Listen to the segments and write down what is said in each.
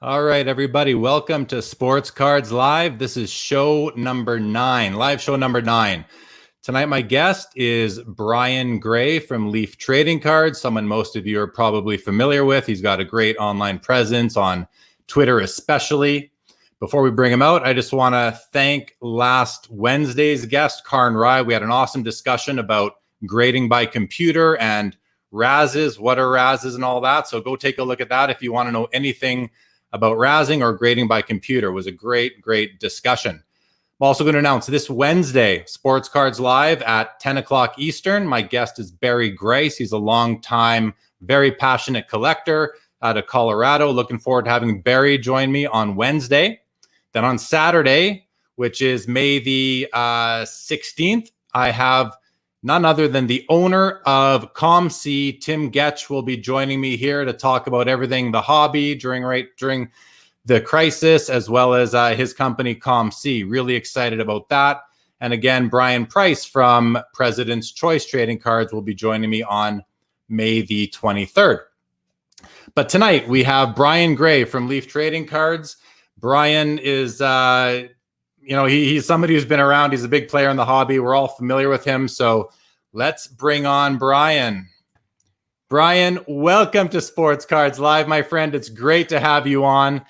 All right, everybody, welcome to Sports Cards Live. This is show number 9, live show number 9. Tonight, my guest is Brian Gray from Leaf Trading Cards, someone most of you are probably familiar with. He's got a great online presence on Twitter especially. Before we bring him out, I just want to thank last Wednesday's guest, Karn Rai. We had an awesome discussion about grading by computer and RASs, what are RASs and all that. So go take a look at that if you want to know anything about razzing or grading by computer. It was a great discussion. I'm also going to announce this Wednesday, Sports Cards Live at 10 o'clock Eastern. My guest is Barry Grace. He's a long-time, very passionate collector out of Colorado. Looking forward to having Barry join me on Wednesday. Then on Saturday, which is May the 16th, I have none other than the owner of ComC, Tim Getch, will be joining me here to talk about everything the hobby during the crisis, as well as his company ComC. Really excited about that. And again, Brian Price from President's Choice Trading Cards will be joining me on May the 23rd. But tonight we have Gray from Leaf Trading Cards. Brian is he's somebody who's been around. He's a big player in the hobby. We're all familiar with him. So let's bring on Brian. Brian, welcome to Sports Cards Live, my friend. It's great to have you on.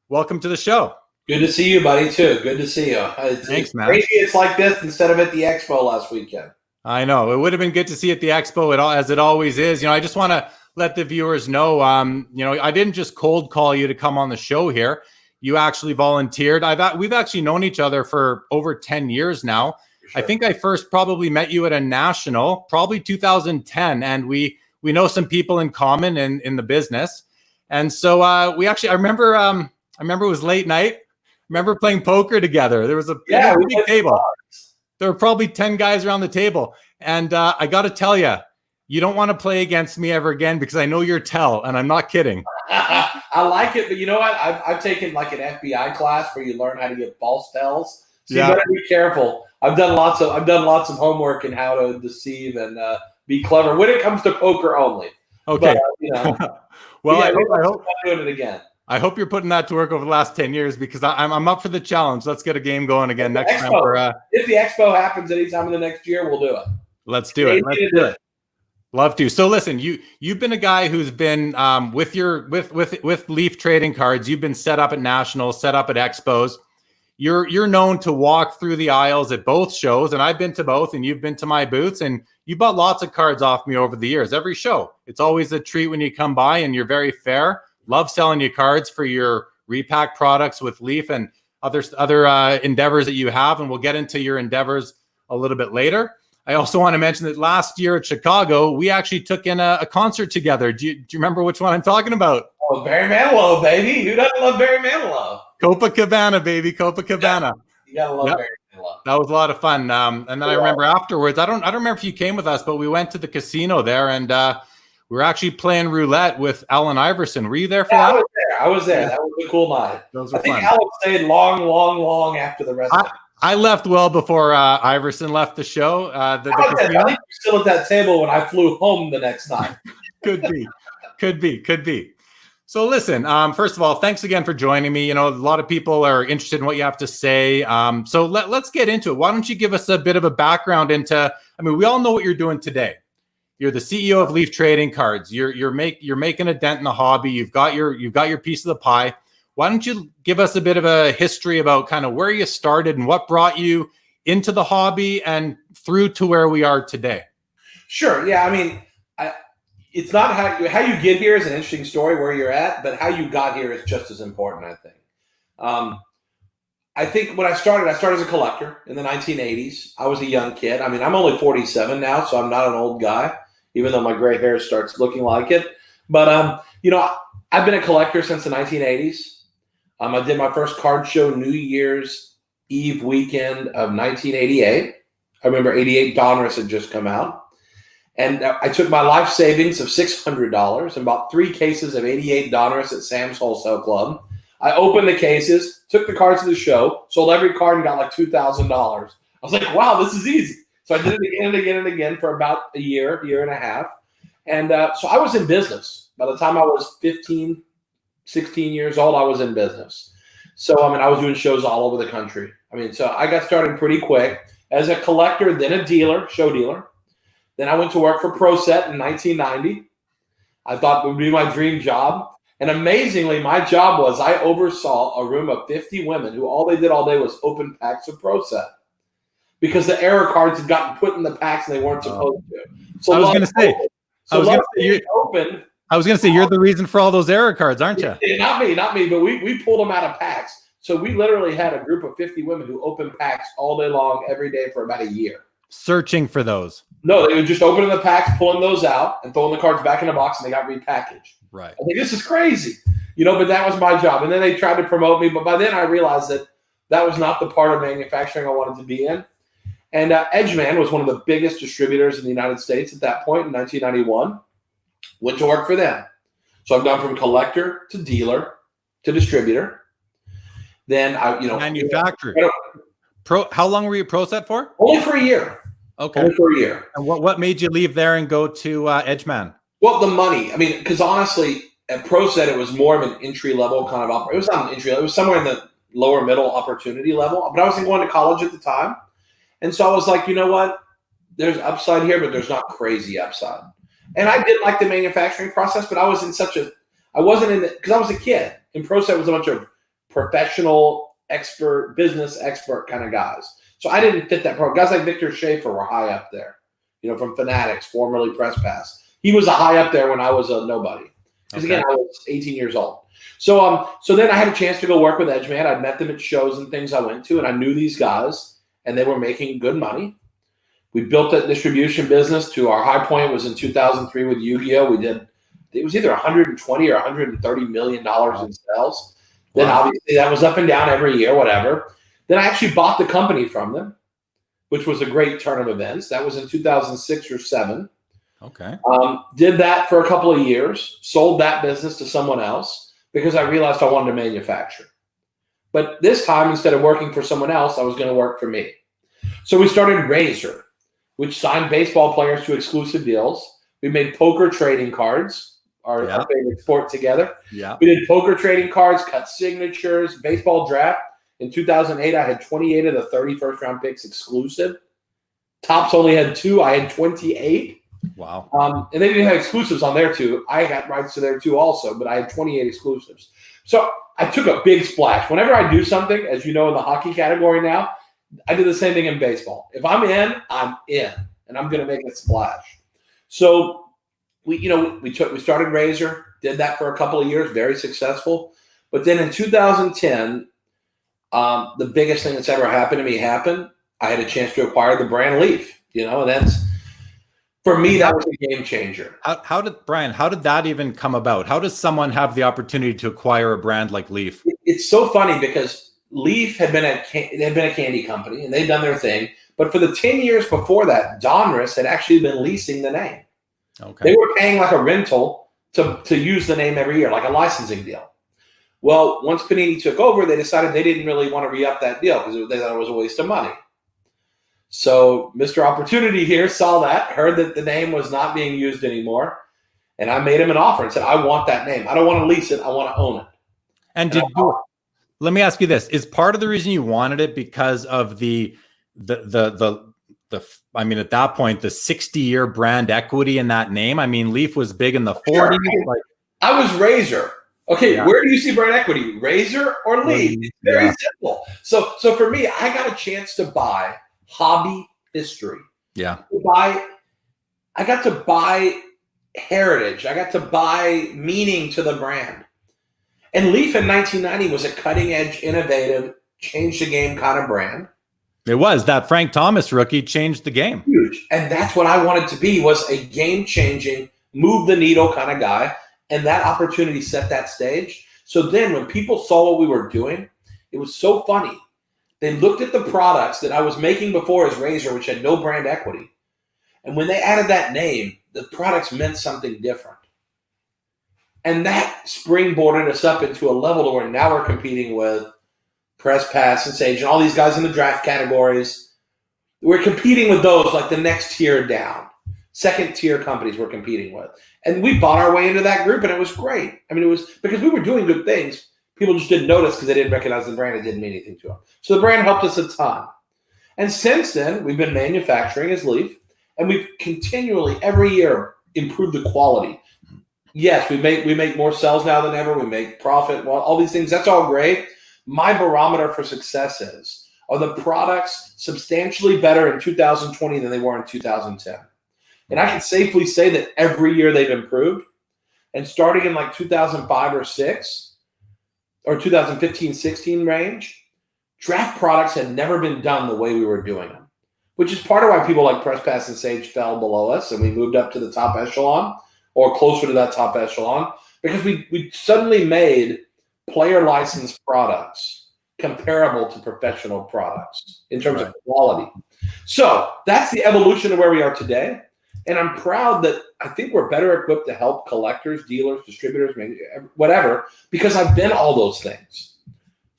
Welcome to the show. Good to see you, buddy, too. Good to see you. Thanks, man. Maybe it's like this instead of at the Expo last weekend. I know. It would have been good to see at the Expo, as it always is. I just want to let the viewers know, I didn't just cold call you to come on the show here. You actually volunteered. We've actually known each other for over 10 years now. Sure. I think I first probably met you at a national, probably 2010, and we know some people in common in the business. And so I remember it was late night. I remember playing poker together. There was a big table. There were probably 10 guys around the table. And I got to tell you, you don't want to play against me ever again because I know your tell, and I'm not kidding. I like it, but you know what? I've taken like an FBI class where you learn how to get false tells. So you better be careful. I've done lots of homework in how to deceive and be clever when it comes to poker only. Okay. But, well, I hope I'm doing it again. I hope you're putting that to work over the last 10 years because I'm up for the challenge. Let's get a game going again next time. If the Expo happens anytime in the next year, we'll do it. Let's do it. Love to. So listen, you've been a guy who's been with Leaf Trading Cards. You've been set up at nationals, set up at expos. You're known to walk through the aisles at both shows, and I've been to both, and you've been to my booths, and you bought lots of cards off me over the years. Every show, it's always a treat when you come by, and you're very fair. Love selling you cards for your repack products with Leaf and other endeavors that you have, and we'll get into your endeavors a little bit later. I also want to mention that last year at Chicago, we actually took in a concert together. Do you remember which one I'm talking about? Oh, Barry Manilow, baby. Who doesn't love Barry Manilow? Copacabana, baby. Copacabana. You gotta love Barry Manilow. That was a lot of fun. And then I remember afterwards, I don't remember if you came with us, but we went to the casino there and we were actually playing roulette with Allen Iverson. Were you there for that? I was there. That was a cool night. I think Allen stayed long after the rest of it. I left well before Iverson left the show. The casino. I think you're still at that table when I flew home the next night. Could be. So listen, first of all, thanks again for joining me. A lot of people are interested in what you have to say. So let's get into it. Why don't you give us a bit of a background into, we all know what you're doing today. You're the CEO of Leaf Trading Cards. You're making a dent in the hobby. You've got your piece of the pie. Why don't you give us a bit of a history about kind of where you started and what brought you into the hobby and through to where we are today? Sure. Yeah. It's not how you get here is an interesting story where you're at, but how you got here is just as important, I think. I think when I started as a collector in the 1980s. I was a young kid. I'm only 47 now, so I'm not an old guy, even though my gray hair starts looking like it. But, I've been a collector since the 1980s. I did my first card show New Year's Eve weekend of 1988. I remember 88 Donruss had just come out. And I took my life savings of $600 and bought 3 cases of 88 Donruss at Sam's Wholesale Club. I opened the cases, took the cards to the show, sold every card and got like $2,000. I was like, wow, this is easy. So I did it again and again and again for about a year and a half. And so I was in business. By the time I was 15, 16 years old, I was in business. So, I was doing shows all over the country. So I got started pretty quick as a collector, then a dealer, show dealer. Then I went to work for ProSet in 1990. I thought it would be my dream job. And amazingly, my job was I oversaw a room of 50 women who all they did all day was open packs of ProSet because the error cards had gotten put in the packs and they weren't supposed to. So I was going to say, you're the reason for all those error cards, aren't you? Not me, but we pulled them out of packs. So we literally had a group of 50 women who opened packs all day long, every day for about a year. Searching for those. No, they were just opening the packs, pulling those out, and throwing the cards back in the box, and they got repackaged. Right. I think this is crazy, but that was my job. And then they tried to promote me, but by then I realized that that was not the part of manufacturing I wanted to be in. And Edgeman was one of the biggest distributors in the United States at that point in 1991. Went to work for them. So I've gone from collector to dealer to distributor. Then manufacturer. How long were you ProSet for? Only for a year. Okay. Only for a year. And what made you leave there and go to Edgeman? Well, the money. Because honestly, at ProSet, it was more of an entry level kind of operation. It was not an entry level. It was somewhere in the lower middle opportunity level. But I wasn't going to college at the time. And so I was like, you know what? There's upside here, but there's not crazy upside. And I did like the manufacturing process, but I wasn't in it because I was a kid. And ProSet was a bunch of professional, expert, business expert kind of guys. So I didn't fit that program. Guys like Victor Schaefer were high up there, from Fanatics, formerly Press Pass. He was a high up there when I was a nobody. Because again, I was 18 years old. So then I had a chance to go work with Edgeman. I'd met them at shows and things I went to, and I knew these guys, and they were making good money. We built that distribution business to our high point was in 2003 with Yu-Gi-Oh! It was either 120 or 130 million dollars in sales. Then obviously that was up and down every year, whatever. Then I actually bought the company from them, which was a great turn of events. That was in 2006 or 7. Okay. Did that for a couple of years, sold that business to someone else because I realized I wanted to manufacture. But this time, instead of working for someone else, I was going to work for me. So we started Razor, which signed baseball players to exclusive deals. We made poker trading cards, our favorite sport together. Yeah. We did poker trading cards, cut signatures, baseball draft. In 2008, I had 28 of the 30 first-round picks exclusive. Topps only had 2. I had 28. Wow. And they didn't have exclusives on there, too. I got rights to there, too, also, but I had 28 exclusives. So I took a big splash. Whenever I do something, as you know, in the hockey category now, I do the same thing in baseball. If I'm in, and I'm going to make a splash. So we started Razor, did that for a couple of years, very successful. But then in 2010, the biggest thing that's ever happened to me happened. I had a chance to acquire the brand Leaf, and that's, for me, that was a game changer. How did that even come about? How does someone have the opportunity to acquire a brand like Leaf? It's so funny because Leaf had been a candy company and they'd done their thing. But for the 10 years before that, Donruss had actually been leasing the name. Okay. They were paying like a rental to use the name every year, like a licensing deal. Well, once Panini took over, they decided they didn't really want to re-up that deal because they thought it was a waste of money. So Mr. Opportunity here saw that, heard that the name was not being used anymore, and I made him an offer and said, I want that name. I don't want to lease it. I want to own it. And let me ask you this. Is part of the reason you wanted it because of at that point, the 60-year brand equity in that name? Leaf was big in the 40s. Sure. I was Razor. Okay, yeah. Where do you see brand equity? Razor or Leaf? It's very simple. So for me, I got a chance to buy hobby history. Yeah. I got to buy heritage. I got to buy meaning to the brand. And Leaf in 1990 was a cutting-edge, innovative, change the game kind of brand. It was. That Frank Thomas rookie changed the game. Huge. And that's what I wanted to be, was a game-changing, move-the-needle kind of guy. And that opportunity set that stage. So then when people saw what we were doing, it was so funny. They looked at the products that I was making before as Razor, which had no brand equity. And when they added that name, the products meant something different. And that springboarded us up into a level to where now we're competing with Press Pass and Sage and all these guys in the draft categories. We're competing with those like the next tier down. second tier companies we're competing with. And we bought our way into that group, and it was great. I mean, it was because we were doing good things. People just didn't notice because they didn't recognize the brand. It didn't mean anything to them. So the brand helped us a ton. And since then, we've been manufacturing as Leaf, and we've continually, every year, improved the quality. Yes, we make more sales now than ever. We make profit. Well, all these things, that's all great. My barometer for success are the products substantially better in 2020 than they were in 2010. And I can safely say that every year they've improved. And starting in like 2005 or 6, or 2015-16 range, draft products had never been done the way we were doing them, which is part of why people like Press Pass and Sage fell below us and we moved up to the top echelon or closer to that top echelon, because we suddenly made player licensed products comparable to professional products in terms of quality. So that's the evolution of where we are today. And I'm proud that I think we're better equipped to help collectors, dealers, distributors, whatever, because I've been all those things.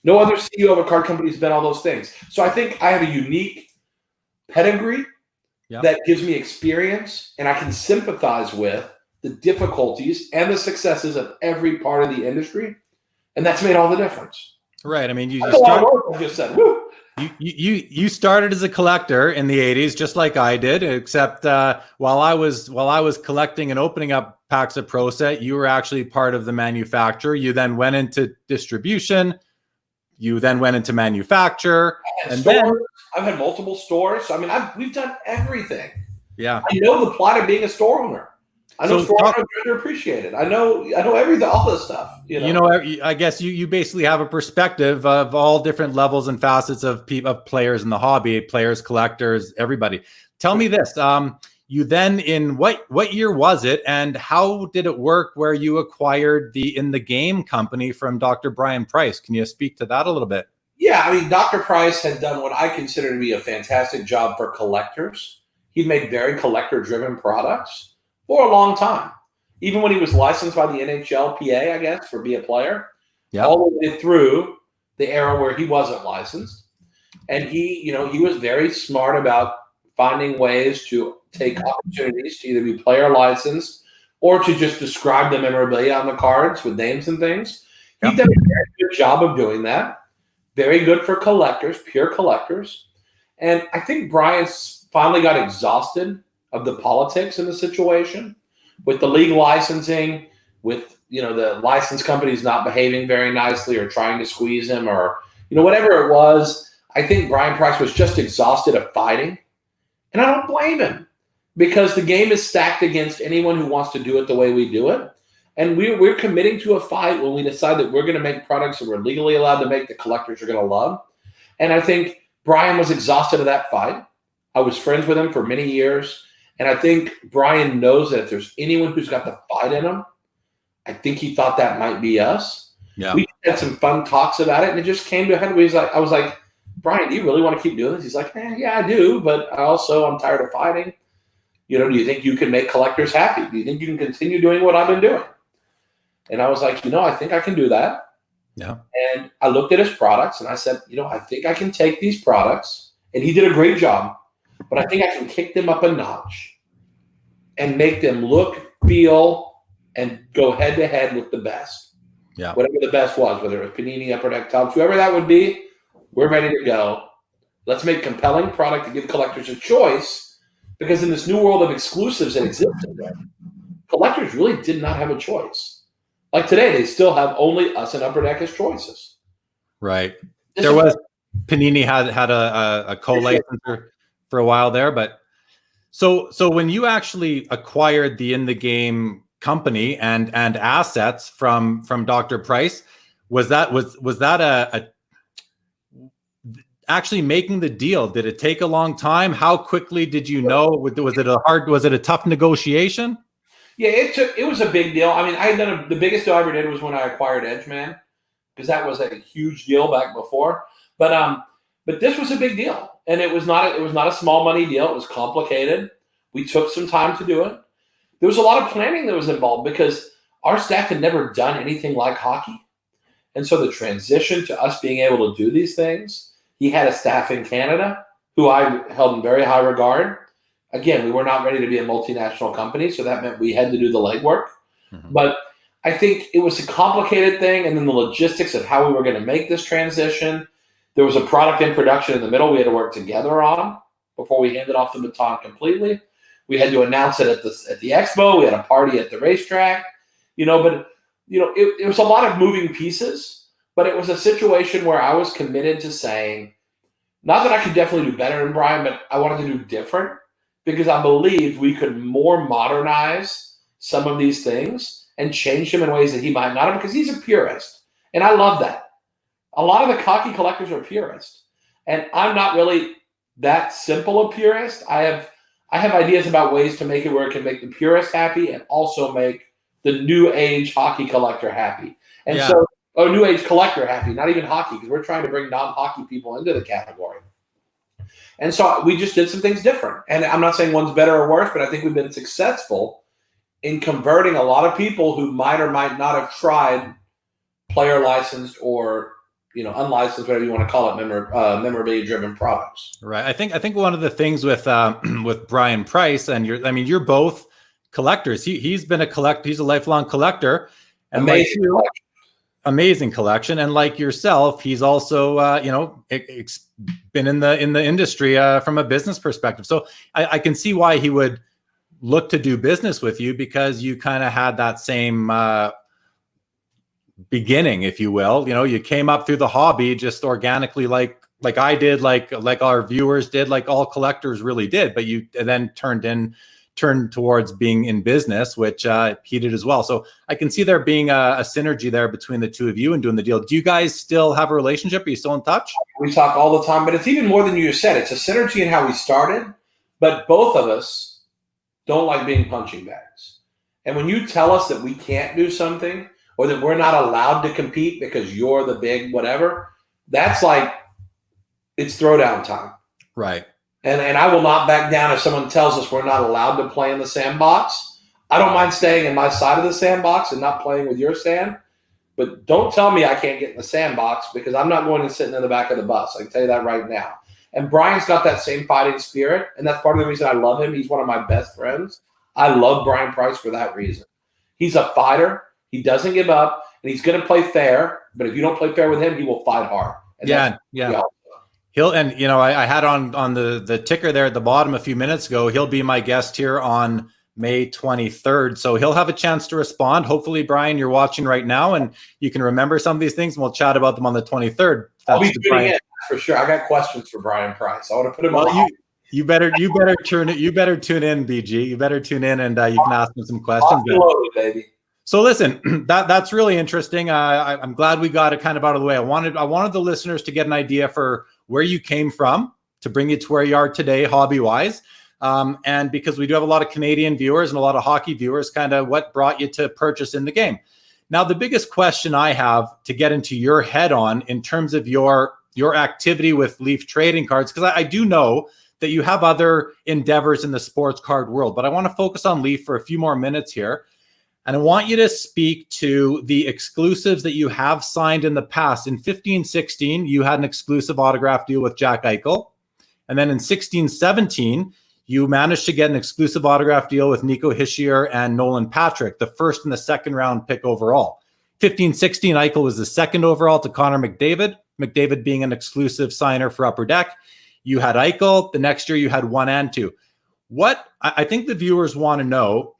No other CEO of a card company has been all those things. So I think I have a unique pedigree that gives me experience, and I can sympathize with the difficulties and the successes of every part of the industry. And that's made all the difference. Right. I mean, you started as a collector in the 80s, just like I did, except while I was collecting and opening up packs of Pro Set, you were actually part of the manufacturer. You then went into distribution. You then went into manufacture. And then I've had multiple stores. I mean, we've done everything. Yeah. I know the plight of being a store owner. I know store owners are underappreciated. I know everything, all this stuff. I guess you basically have a perspective of all different levels and facets of players in the hobby, players, collectors, everybody. Tell me this: you then, in what year was it, and how did it work where you acquired the In the Game company from Dr. Brian Price? Can you speak to that a little bit? Yeah, I mean, Dr. Price had done what I consider to be a fantastic job for collectors. He made very collector-driven products for a long time. Even when he was licensed by the NHLPA, I guess, for Be a Player, all the way through the era where he wasn't licensed. And he was very smart about finding ways to take opportunities to either be player licensed or to just describe the memorabilia on the cards with names and things. He did a very good job of doing that. Very good for collectors, pure collectors. And I think Brian finally got exhausted of the politics in the situation, with the league licensing, with the license companies not behaving very nicely or trying to squeeze him, or whatever it was. I think Brian Price was just exhausted of fighting, and I don't blame him, because the game is stacked against anyone who wants to do it the way we do it. And we're committing to a fight when we decide that we're going to make products that we're legally allowed to make that collectors are going to love. And I think Brian was exhausted of that fight. I was friends with him for many years. And I think Brian knows that if there's anyone who's got the fight in him, I think he thought that might be us. Yeah. We had some fun talks about it, and it just came to a head where I was like, Brian, do you really want to keep doing this? He's like, yeah, I do, but I'm tired of fighting. Do you think you can make collectors happy? Do you think you can continue doing what I've been doing? And I was like, I think I can do that. Yeah. And I looked at his products, and I said, I think I can take these products, and he did a great job, but I think I can kick them up a notch and make them look, feel, and go head-to-head with the best. Yeah. Whatever the best was, whether it was Panini, Upper Deck Topps, whoever that would be, we're ready to go. Let's make compelling product to give collectors a choice, because in this new world of exclusives that existed, collectors really did not have a choice. Like today, they still have only us and Upper Deck as choices. Right. Panini had a co-licenser for a while there, but so when you actually acquired the In the Game company and assets from Dr. Price, was that a actually making the deal? Did it take a long time? How quickly did you know? Was it a tough negotiation? Yeah, it was a big deal. I mean, I had done the biggest deal I ever did was when I acquired Edgeman, because that was a huge deal back before. But this was a big deal, and it was not a small money deal. It was complicated. We took some time to do it. There was a lot of planning that was involved, because our staff had never done anything like hockey, and so the transition to us being able to do these things. He had a staff in Canada who I held in very high regard. Again, we were not ready to be a multinational company, so that meant we had to do the legwork. Mm-hmm. But I think it was a complicated thing, and then the logistics of how we were going to make this transition. There was a product in production in the middle we had to work together on before we handed off the baton completely. We had to announce it at the expo. We had a party at the racetrack, but it was a lot of moving pieces, but it was a situation where I was committed to saying, not that I could definitely do better than Brian, but I wanted to do different because I believed we could more modernize some of these things and change them in ways that he might not have, because he's a purist. And I love that. A lot of the hockey collectors are purists. And I'm not really that simple a purist. I have ideas about ways to make it where it can make the purist happy and also make the new age hockey collector happy. And new age collector happy, not even hockey, because we're trying to bring non-hockey people into the category. And so we just did some things different. And I'm not saying one's better or worse, but I think we've been successful in converting a lot of people who might or might not have tried player licensed or unlicensed, whatever you want to call it, memorabilia-driven products. Right. I think one of the things with Brian Price, and you're both collectors. He's been a collector. He's a lifelong collector. And amazing collection. And like yourself, he's also been in the industry from a business perspective. So I can see why he would look to do business with you, because you kind of had that same beginning, if you will. You came up through the hobby just organically, like I did, like our viewers did, like all collectors really did. But you then turned towards being in business, which he did as well. So I can see there being a synergy there between the two of you and doing the deal. Do you guys still have a relationship? Are you still in touch? We talk all the time, but it's even more than you just said. It's a synergy in how we started, but both of us don't like being punching bags. And when you tell us that we can't do something, or that we're not allowed to compete because you're the big whatever, that's like, it's throwdown time. Right. And I will not back down if someone tells us we're not allowed to play in the sandbox. I don't mind staying in my side of the sandbox and not playing with your sand, but don't tell me I can't get in the sandbox, because I'm not going to sit in the back of the bus. I can tell you that right now. And Brian's got that same fighting spirit, and that's part of the reason I love him. He's one of my best friends. I love Brian Price for that reason. He's a fighter. He doesn't give up, and he's going to play fair. But if you don't play fair with him, he will fight hard. And yeah. He'll, and I had on the ticker there at the bottom a few minutes ago. He'll be my guest here on May 23rd, so he'll have a chance to respond. Hopefully, Brian, you're watching right now, and you can remember some of these things, and we'll chat about them on the 23rd. I'll be tuning in for sure. I got questions for Brian Price. I want to put him on. You better tune in, BG. You better tune in, and you can ask him some questions. Loaded, baby. So listen, that's really interesting. I'm glad we got it kind of out of the way. I wanted the listeners to get an idea for where you came from to bring you to where you are today, hobby-wise. And because we do have a lot of Canadian viewers and a lot of hockey viewers, kind of what brought you to purchase in the game. Now, the biggest question I have to get into your head on in terms of your activity with Leaf Trading Cards, because I do know that you have other endeavors in the sports card world, but I want to focus on Leaf for a few more minutes here. And I want you to speak to the exclusives that you have signed in the past. In 15-16, you had an exclusive autograph deal with Jack Eichel. And then in 16-17, you managed to get an exclusive autograph deal with Nico Hischier and Nolan Patrick, the first and the second round pick overall. 15-16, Eichel was the second overall to Connor McDavid, McDavid being an exclusive signer for Upper Deck. You had Eichel. The next year, you had 1 and 2. What I think the viewers want to know,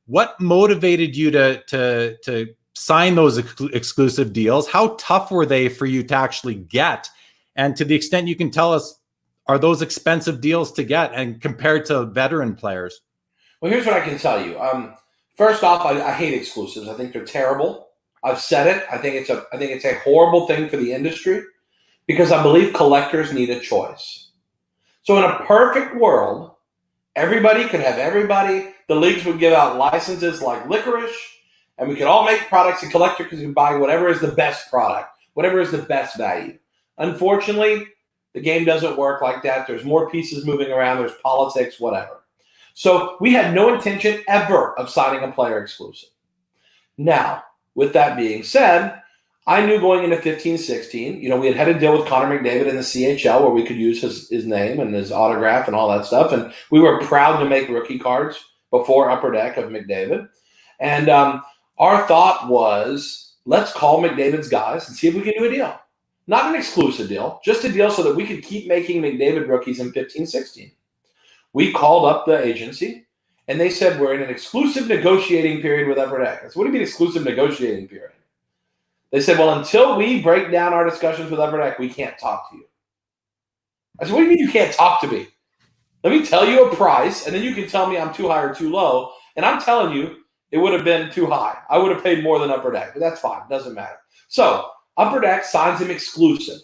what motivated you to sign those exclusive deals? How tough were they for you to actually get? And to the extent you can tell us, are those expensive deals to get and compared to veteran players? Well, here's what I can tell you. First off, I hate exclusives. I think they're terrible. I've said it. I think it's a horrible thing for the industry, because I believe collectors need a choice. So in a perfect world, everybody could have everybody. The leagues would give out licenses like licorice, and we could all make products, and collector can buy whatever is the best product, whatever is the best value. Unfortunately, the game doesn't work like that. There's more pieces moving around. There's politics, whatever. So we had no intention ever of signing a player exclusive. Now, with that being said, I knew going into 15-16, we had a deal with Connor McDavid in the CHL where we could use his name and his autograph and all that stuff. And we were proud to make rookie cards before Upper Deck of McDavid. And our thought was, let's call McDavid's guys and see if we can do a deal. Not an exclusive deal, just a deal so that we could keep making McDavid rookies in 15-16. We called up the agency, and they said, we're in an exclusive negotiating period with Upper Deck. I said, what do you mean exclusive negotiating period? They said, well, until we break down our discussions with Upper Deck, we can't talk to you. I said, what do you mean you can't talk to me? Let me tell you a price, and then you can tell me I'm too high or too low. And I'm telling you, it would have been too high. I would have paid more than Upper Deck, but that's fine. It doesn't matter. So Upper Deck signs him exclusive.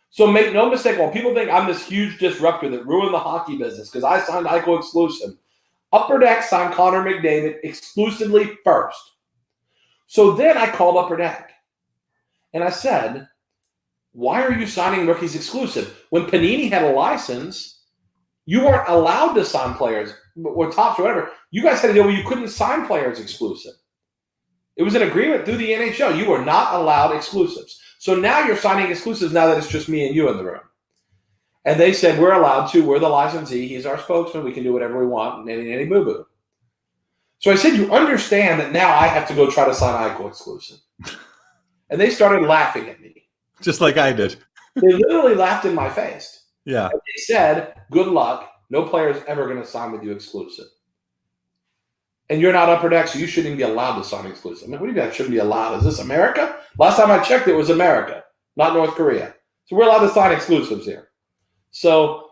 So make no mistake, while people think I'm this huge disruptor that ruined the hockey business because I signed Eichel exclusive, Upper Deck signed Connor McDavid exclusively first. So then I called Upper Deck. And I said, why are you signing rookies exclusive? When Panini had a license, you weren't allowed to sign players or tops or whatever. You guys had a deal where you couldn't sign players exclusive. It was an agreement through the NHL. You were not allowed exclusives. So now you're signing exclusives now that it's just me and you in the room. And they said, we're allowed to. We're the licensee. He's our spokesman. We can do whatever we want. Any boo-boo. So I said, you understand that now I have to go try to sign Eichel exclusive. And they started laughing at me. Just like I did. They literally laughed in my face. Yeah. And they said, good luck. No player is ever going to sign with you exclusive. And you're not Upper Deck, so you shouldn't even be allowed to sign exclusive. I mean, what do you mean I shouldn't be allowed? Is this America? Last time I checked, it was America, not North Korea. So we're allowed to sign exclusives here. So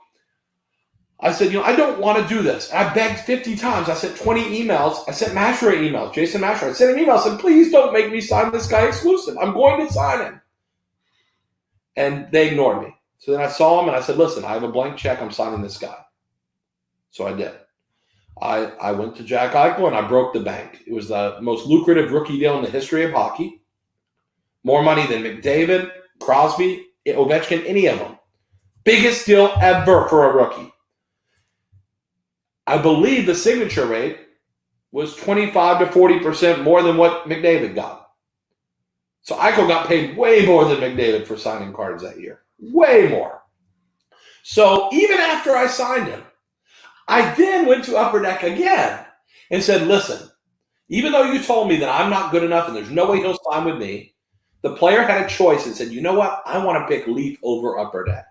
I said, I don't want to do this. And I begged 50 times. I sent 20 emails. I sent Mashra emails, Jason Mashra. I sent an email. I said, please don't make me sign this guy exclusive. I'm going to sign him. And they ignored me. So then I saw him and I said, listen, I have a blank check. I'm signing this guy. So I did. I went to Jack Eichel and I broke the bank. It was the most lucrative rookie deal in the history of hockey. More money than McDavid, Crosby, Ovechkin, any of them. Biggest deal ever for a rookie. I believe the signature rate was 25 to 40% more than what McDavid got. So Eichel got paid way more than McDavid for signing cards that year. Way more. So even after I signed him, I then went to Upper Deck again and said, listen, even though you told me that I'm not good enough and there's no way he'll sign with me, the player had a choice and said, you know what? I want to pick Leaf over Upper Deck.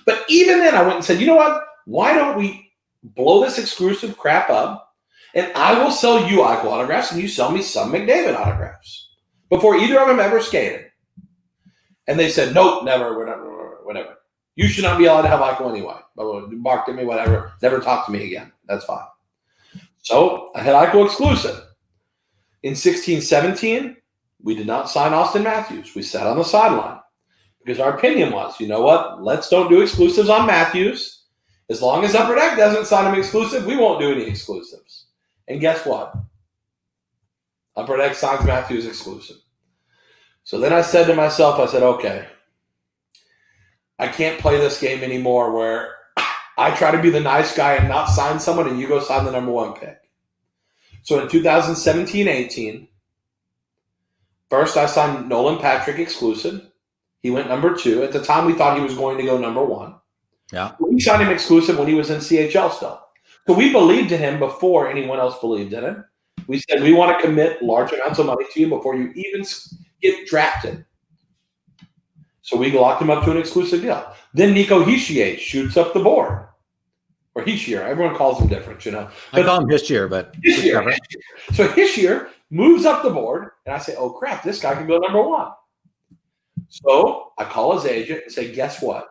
But even then I went and said, you know what? Why don't we blow this exclusive crap up and I will sell you Eichel autographs and you sell me some McDavid autographs before either of them ever skated. And they said, nope, never, whatever. You should not be allowed to have Eichel anyway. Barked at me, whatever. Never talk to me again. That's fine. So I had Eichel exclusive. In 16-17, we did not sign Austin Matthews. We sat on the sideline because our opinion was, you know what? Let's don't do exclusives on Matthews. As long as Upper Deck doesn't sign him exclusive, we won't do any exclusives. And guess what? Upper Deck signs Matthews exclusive. So then I said to myself, I said, okay, I can't play this game anymore where I try to be the nice guy and not sign someone and you go sign the number one pick. So in 2017-18, first I signed Nolan Patrick exclusive. He went number 2. At the time, we thought he was going to go number 1. Yeah. We signed him exclusive when he was in CHL still. So we believed in him before anyone else believed in him. We said, we want to commit large amounts of money to you before you even get drafted. So we locked him up to an exclusive deal. Then Nico Hischier shoots up the board. Or Hischier. Everyone calls him different, But I call him Hischier, but Hischier. So Hischier moves up the board, and I say, oh, crap, this guy can go number 1. So I call his agent and say, guess what?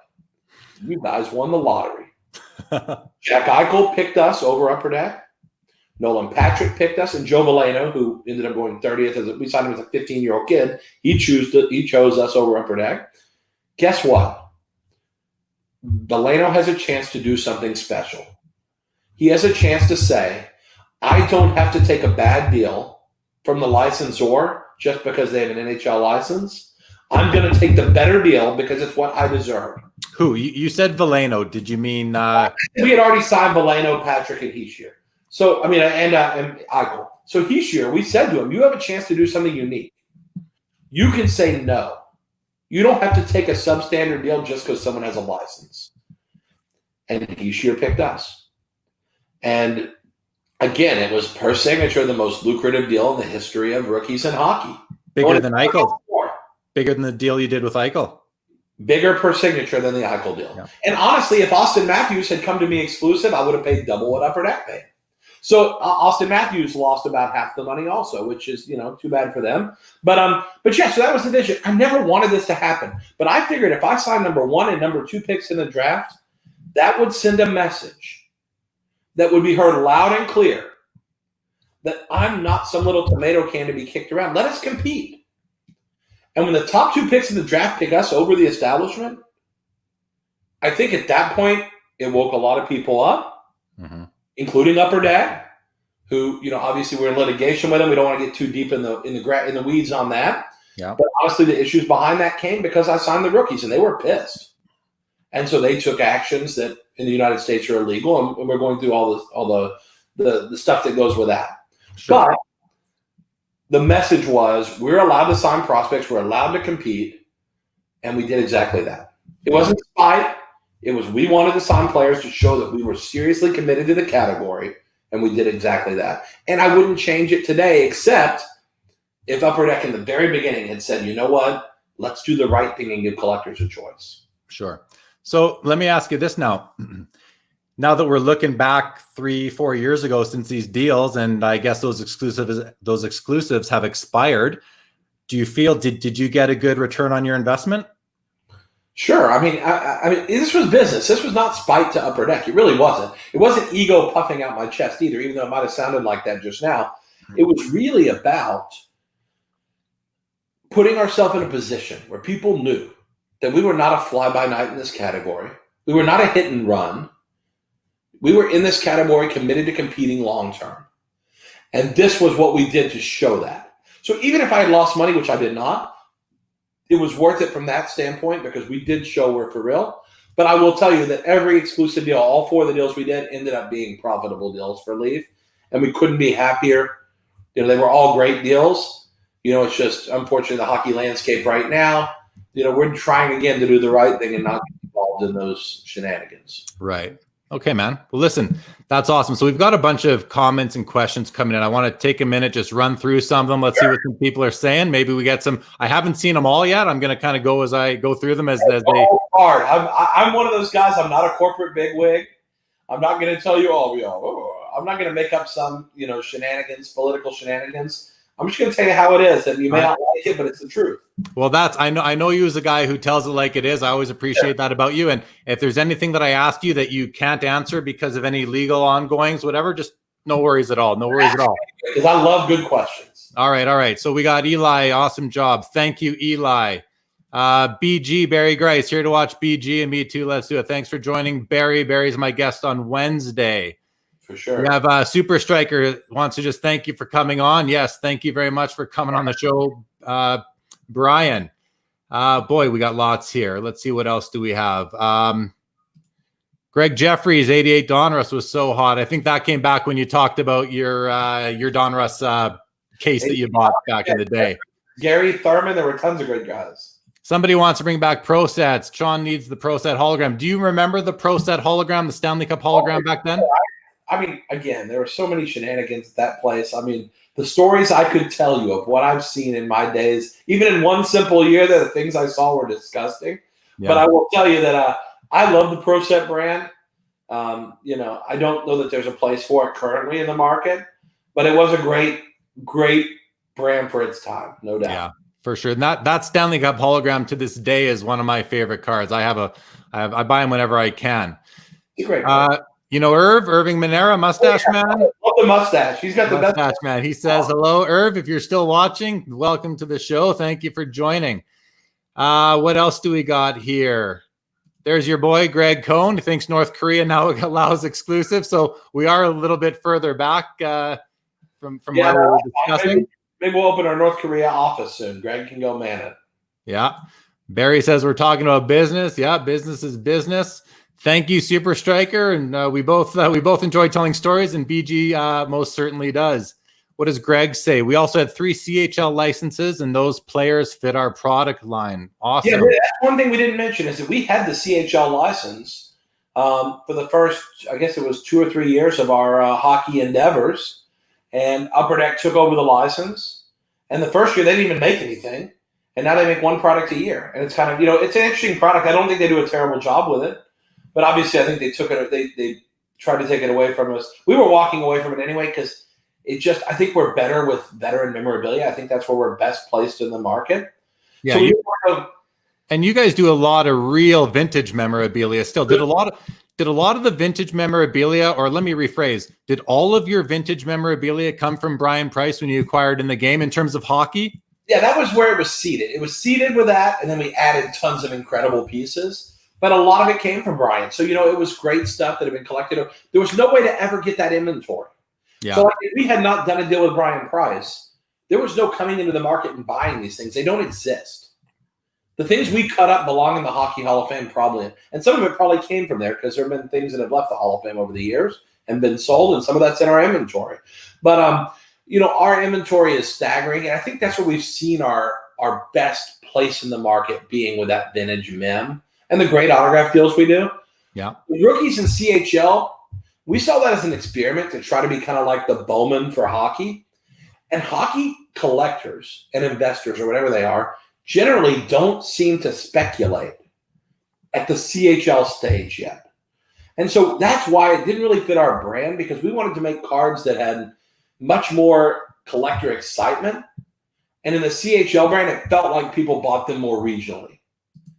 You guys won the lottery. Jack Eichel picked us over Upper Deck. Nolan Patrick picked us, and Joe Veleno, who ended up going 30th, we signed him as a 15-year-old kid. He chose us over Upper Deck. Guess what? Veleno has a chance to do something special. He has a chance to say, I don't have to take a bad deal from the licensor just because they have an NHL license. I'm going to take the better deal because it's what I deserve. Who? You said Veleno. Did you mean? We had already signed Veleno, Patrick, and Hischier. So, and Eichel. So Hischier, we said to him, you have a chance to do something unique. you can say no. You don't have to take a substandard deal just because someone has a license. And he sure picked us. And again, it was per signature the most lucrative deal in the history of rookies in hockey. Bigger than Eichel. Bigger than the deal you did with Eichel. Bigger per signature than the Eichel deal. Yeah. And honestly, if Austin Matthews had come to me exclusive, I would have paid double what Upper Deck paid. So Austin Matthews lost about half the money also, which is, too bad for them. But yeah, so that was the vision. I never wanted this to happen. But I figured if I signed number 1 and number 2 picks in the draft, that would send a message that would be heard loud and clear that I'm not some little tomato can to be kicked around. Let us compete. And when the top 2 picks in the draft pick us over the establishment, I think at that point it woke a lot of people up, including Upper Deck, who obviously we're in litigation with them. We don't want to get too deep in the weeds on that. Yeah. But honestly, the issues behind that came because I signed the rookies, and they were pissed, and so they took actions that in the United States are illegal, and we're going through all the stuff that goes with that. Sure. But the message was we're allowed to sign prospects, we're allowed to compete, and we did exactly that. It wasn't spite. It was we wanted to sign players to show that we were seriously committed to the category, and we did exactly that. And I wouldn't change it today, except if Upper Deck in the very beginning had said, you know what, let's do the right thing and give collectors a choice. Sure. So let me ask you this now. Now that we're looking back 3-4 years ago since these deals, and I guess those exclusives have expired, do you feel did you get a good return on your investment? Sure. I mean, this was business. This was not spite to Upper Deck. It really wasn't. It wasn't ego puffing out my chest either, even though it might have sounded like that just now. It was really about putting ourselves in a position where people knew that we were not a fly-by-night in this category. We were not a hit and run. We were in this category committed to competing long-term. And this was what we did to show that. So even if I had lost money, which I did not, it was worth it from that standpoint because we did show we're for real. But I will tell you that every exclusive deal, all 4 of the deals we did, ended up being profitable deals for Leaf. And we couldn't be happier. They were all great deals. It's just, unfortunately, the hockey landscape right now, we're trying again to do the right thing and not get involved in those shenanigans. Right. Okay, man. Well, listen, that's awesome. So we've got a bunch of comments and questions coming in. I want to take a minute, just run through some of them. Let's see what some people are saying. Maybe we get some. I haven't seen them all yet. I'm going to kind of go as I go through them as they. Hard. I'm one of those guys. I'm not a corporate bigwig. I'm not going to tell you all. I'm not going to make up some shenanigans, political shenanigans. I'm just going to tell you how it is, and you may not like it, but it's the truth. Well, I know you as a guy who tells it like it is. I always appreciate that about you. And if there's anything that I ask you that you can't answer because of any legal ongoings, whatever, just no worries at all. No worries at all. Because I love good questions. All right. So we got Eli. Awesome job. Thank you, Eli. BG, Barry Grice, here to watch BG and me too. Let's do it. Thanks for joining, Barry. Barry's my guest on Wednesday. For sure. We have Super Striker wants to just thank you for coming on. Yes, thank you very much for coming on the show, Brian. Boy, we got lots here. Let's see, what else do we have? Greg Jeffries, 88 Donruss was so hot. I think that came back when you talked about your Donruss case that you bought back in the day. Gary Thurman, there were tons of great guys. Somebody wants to bring back Pro Sets. Sean needs the Pro Set hologram. Do you remember the Pro Set hologram, the Stanley Cup hologram back then? I mean, again, there were so many shenanigans at that place. I mean, the stories I could tell you of what I've seen in my days, even in one simple year, the things I saw were disgusting. Yeah. But I will tell you that I love the Pro Set brand. I don't know that there's a place for it currently in the market, but it was a great, great brand for its time, no doubt. Yeah, for sure. And that Stanley Cup hologram to this day is one of my favorite cards. I buy them whenever I can. It's great. Irving Manera, mustache man. Love the mustache. He's got the best mustache man. He says, hello, Irv. If you're still watching, welcome to the show. Thank you for joining. What else do we got here? There's your boy, Greg Cohn. He thinks North Korea now allows exclusive. So we are a little bit further back from what we were discussing. Maybe we'll open our North Korea office soon. Greg can go man it. Yeah. Barry says we're talking about business. Yeah, business is business. Thank you, Super Striker, and we both enjoy telling stories, and BG most certainly does. What does Greg say? We also had 3 CHL licenses, and those players fit our product line. Awesome. Yeah, that's one thing we didn't mention is that we had the CHL license for the first, I guess it was 2 or 3 years of our hockey endeavors, and Upper Deck took over the license. And the first year they didn't even make anything, and now they make one product a year. And it's kind of, it's an interesting product. I don't think they do a terrible job with it, but obviously I think they took it. They tried to take it away from us. We were walking away from it anyway because I think we're better with veteran memorabilia. I think that's where we're best placed in the market. Yeah. And you guys do a lot of real vintage memorabilia still. Did a lot of the vintage memorabilia, or let me rephrase, did all of your vintage memorabilia come from Brian Price when you acquired in the game in terms of hockey? Yeah, that was where it was seeded. It was seeded with that, and then we added tons of incredible pieces. But a lot of it came from Brian. So, it was great stuff that had been collected. There was no way to ever get that inventory. Yeah. So if we had not done a deal with Brian Price, there was no coming into the market and buying these things. They don't exist. The things we cut up belong in the Hockey Hall of Fame probably. And some of it probably came from there because there have been things that have left the Hall of Fame over the years and been sold, and some of that's in our inventory. But, our inventory is staggering, and I think that's where we've seen our best place in the market being with that vintage mem and the great autograph deals we do. Yeah. The rookies in CHL, we saw that as an experiment to try to be kind of like the Bowman for hockey. And hockey collectors and investors, or whatever they are, generally don't seem to speculate at the CHL stage yet. And so that's why it didn't really fit our brand, because we wanted to make cards that had much more collector excitement. And in the CHL brand, it felt like people bought them more regionally.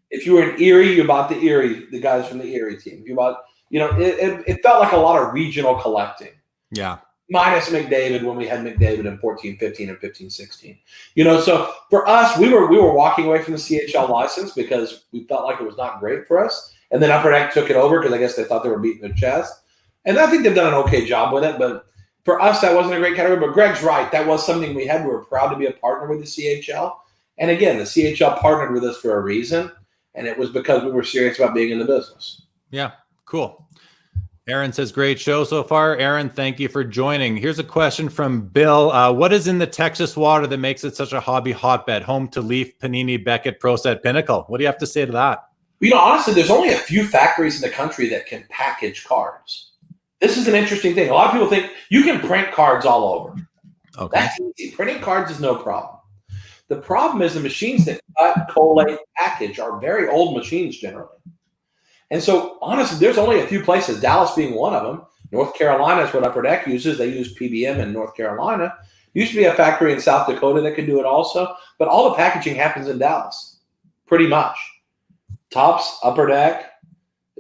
If you were in Erie, you bought the guys from the Erie team. You bought, it felt like a lot of regional collecting. Yeah. Minus McDavid when we had McDavid in 14-15 and 15-16. So for us, we were walking away from the CHL license because we felt like it was not great for us. And then Upper Deck took it over because I guess they thought they were beating their chest. And I think they've done an okay job with it. But for us, that wasn't a great category. But Greg's right. That was something we had. We were proud to be a partner with the CHL. And again, the CHL partnered with us for a reason. And it was because we were serious about being in the business. Yeah, cool. Aaron says, great show so far. Aaron, thank you for joining. Here's a question from Bill. What is in the Texas water that makes it such a hobby hotbed? Home to Leaf, Panini, Beckett, Pro Set, Pinnacle. What do you have to say to that? Honestly, there's only a few factories in the country that can package cards. This is an interesting thing. A lot of people think you can print cards all over. Okay. That's easy. Printing cards is no problem. The problem is the machines that cut, collate, package are very old machines generally. And so, honestly, there's only a few places, Dallas being one of them. North Carolina is what Upper Deck uses. They use PBM in North Carolina. Used to be a factory in South Dakota that could do it also. But all the packaging happens in Dallas, pretty much. Topps, Upper Deck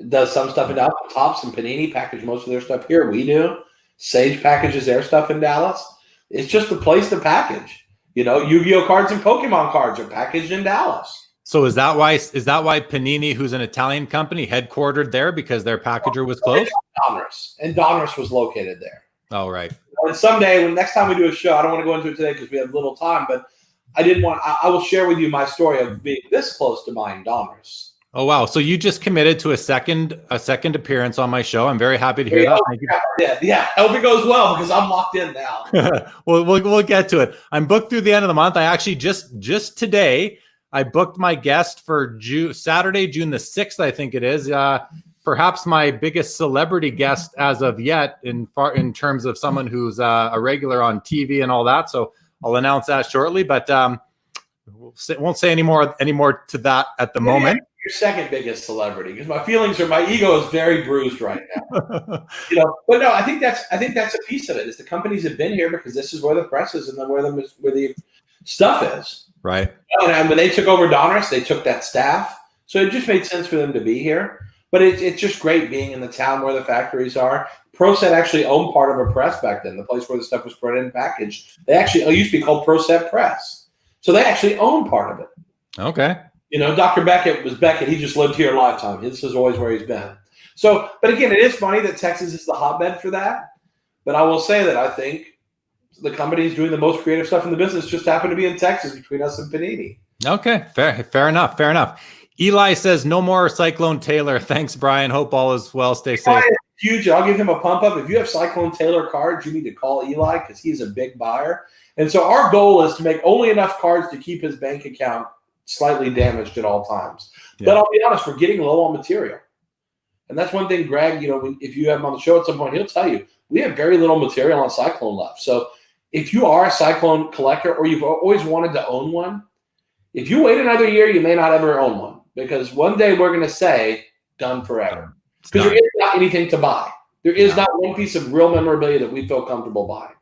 does some stuff in Dallas. Topps and Panini package most of their stuff here. We do. Sage packages their stuff in Dallas. It's just a place to package. Yu-Gi-Oh cards and Pokemon cards are packaged in Dallas. So is that why Panini, who's an Italian company, headquartered there because their packager was closed? Donruss was located there. Oh, right. And someday, next time we do a show, I don't want to go into it today because we have little time, but I will share with you my story of being this close to buying Donruss. Oh, wow. So you just committed to a second appearance on my show. I'm very happy to hear that. Thank you. Yeah. I hope it goes well because I'm locked in now. We'll get to it. I'm booked through the end of the month. I actually just today, I booked my guest for Saturday, June the 6th, I think it is. Perhaps my biggest celebrity guest as of yet in terms of someone who's a regular on TV and all that. So I'll announce that shortly, but won't say any more to that at the moment. Your second biggest celebrity, because my ego is very bruised right now. But no, I think that's a piece of it. Is the companies have been here because this is where the press is and then where the stuff is. Right. And when they took over Donruss, they took that staff. So it just made sense for them to be here. But it's just great being in the town where the factories are. ProSet actually owned part of a press back then, the place where the stuff was printed and packaged. It used to be called ProSet Press. So they actually owned part of it. Okay. Dr. Beckett was Beckett. He just lived here a lifetime. This is always where he's been. So, but again, it is funny that Texas is the hotbed for that. But I will say that I think the companies doing the most creative stuff in the business just happen to be in Texas between us and Panini. Okay, fair enough. Eli says, no more Cyclone Taylor. Thanks, Brian. Hope all is well. Stay safe. huge. I'll give him a pump up. If you have Cyclone Taylor cards, you need to call Eli because he's a big buyer. And so our goal is to make only enough cards to keep his bank account slightly damaged at all times. Yeah. But I'll be honest, we're getting low on material. And that's one thing, Greg, if you have him on the show at some point, he'll tell you, we have very little material on Cyclone left. So if you are a Cyclone collector or you've always wanted to own one, if you wait another year, you may not ever own one because one day we're going to say done forever because there is not anything to buy. There is not one piece of real memorabilia that we feel comfortable buying.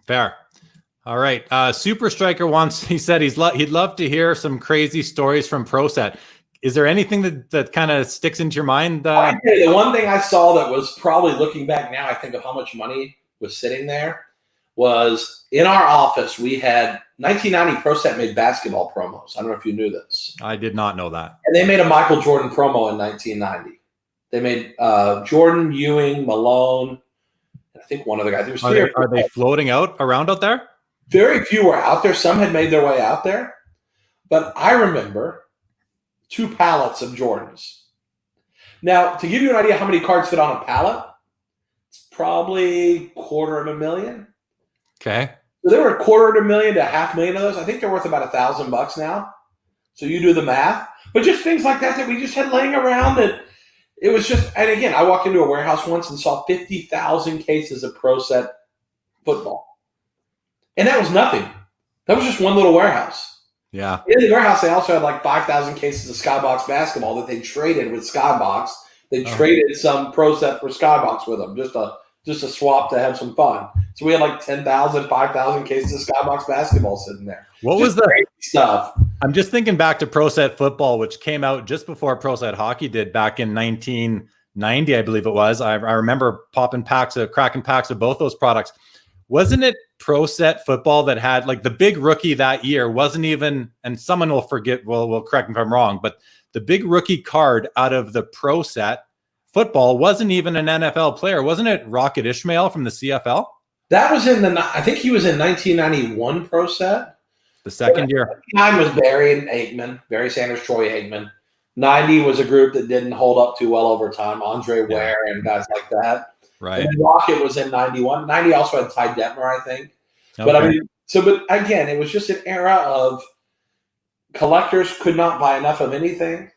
Fair. All right. Super Striker he said he'd love to hear some crazy stories from Pro Set. Is there anything that kind of sticks into your mind? The one thing I saw that was probably looking back now, I think of how much money was sitting there was in our office. We had 1990 Pro Set made basketball promos. I don't know if you knew this. I did not know that. And they made a Michael Jordan promo in 1990. They made Jordan, Ewing, Malone, and I think one other guy. There was are they floating around out there? Very few were out there. Some had made their way out there. But I remember 2 pallets of Jordans. Now, to give you an idea how many cards fit on a pallet, it's probably $250,000. Okay. So there were $250,000 to $500,000 of those. I think they're worth about $1,000 now. So you do the math. But just things like that we just had laying around that it was just, and again, I walked into a warehouse once and saw 50,000 cases of Pro Set football. And that was nothing. That was just one little warehouse. Yeah. In the warehouse, they also had like 5,000 cases of Skybox basketball that they traded with Skybox. They traded some Pro Set for Skybox with them, just a swap to have some fun. So we had like 10,000, 5,000 cases of Skybox basketball sitting there. What just was the crazy stuff? I'm just thinking back to Pro Set football, which came out just before Pro Set hockey did back in 1990, I believe it was. I remember cracking packs of both those products. Wasn't it Pro Set football that had like the big rookie that year wasn't even, and someone will correct me if I'm wrong, but the big rookie card out of the Pro Set football wasn't even an NFL player. Wasn't it Rocket Ishmael from the CFL? That was I think he was in 1991 Pro Set. The second year. 99 was Barry Sanders, Troy Aikman. 90 was a group that didn't hold up too well over time. Andre Ware and guys like that. Right. And Rocket was in 91. 90 also had Ty Detmer, I think. Okay. But again, it was just an era of collectors could not buy enough of anything.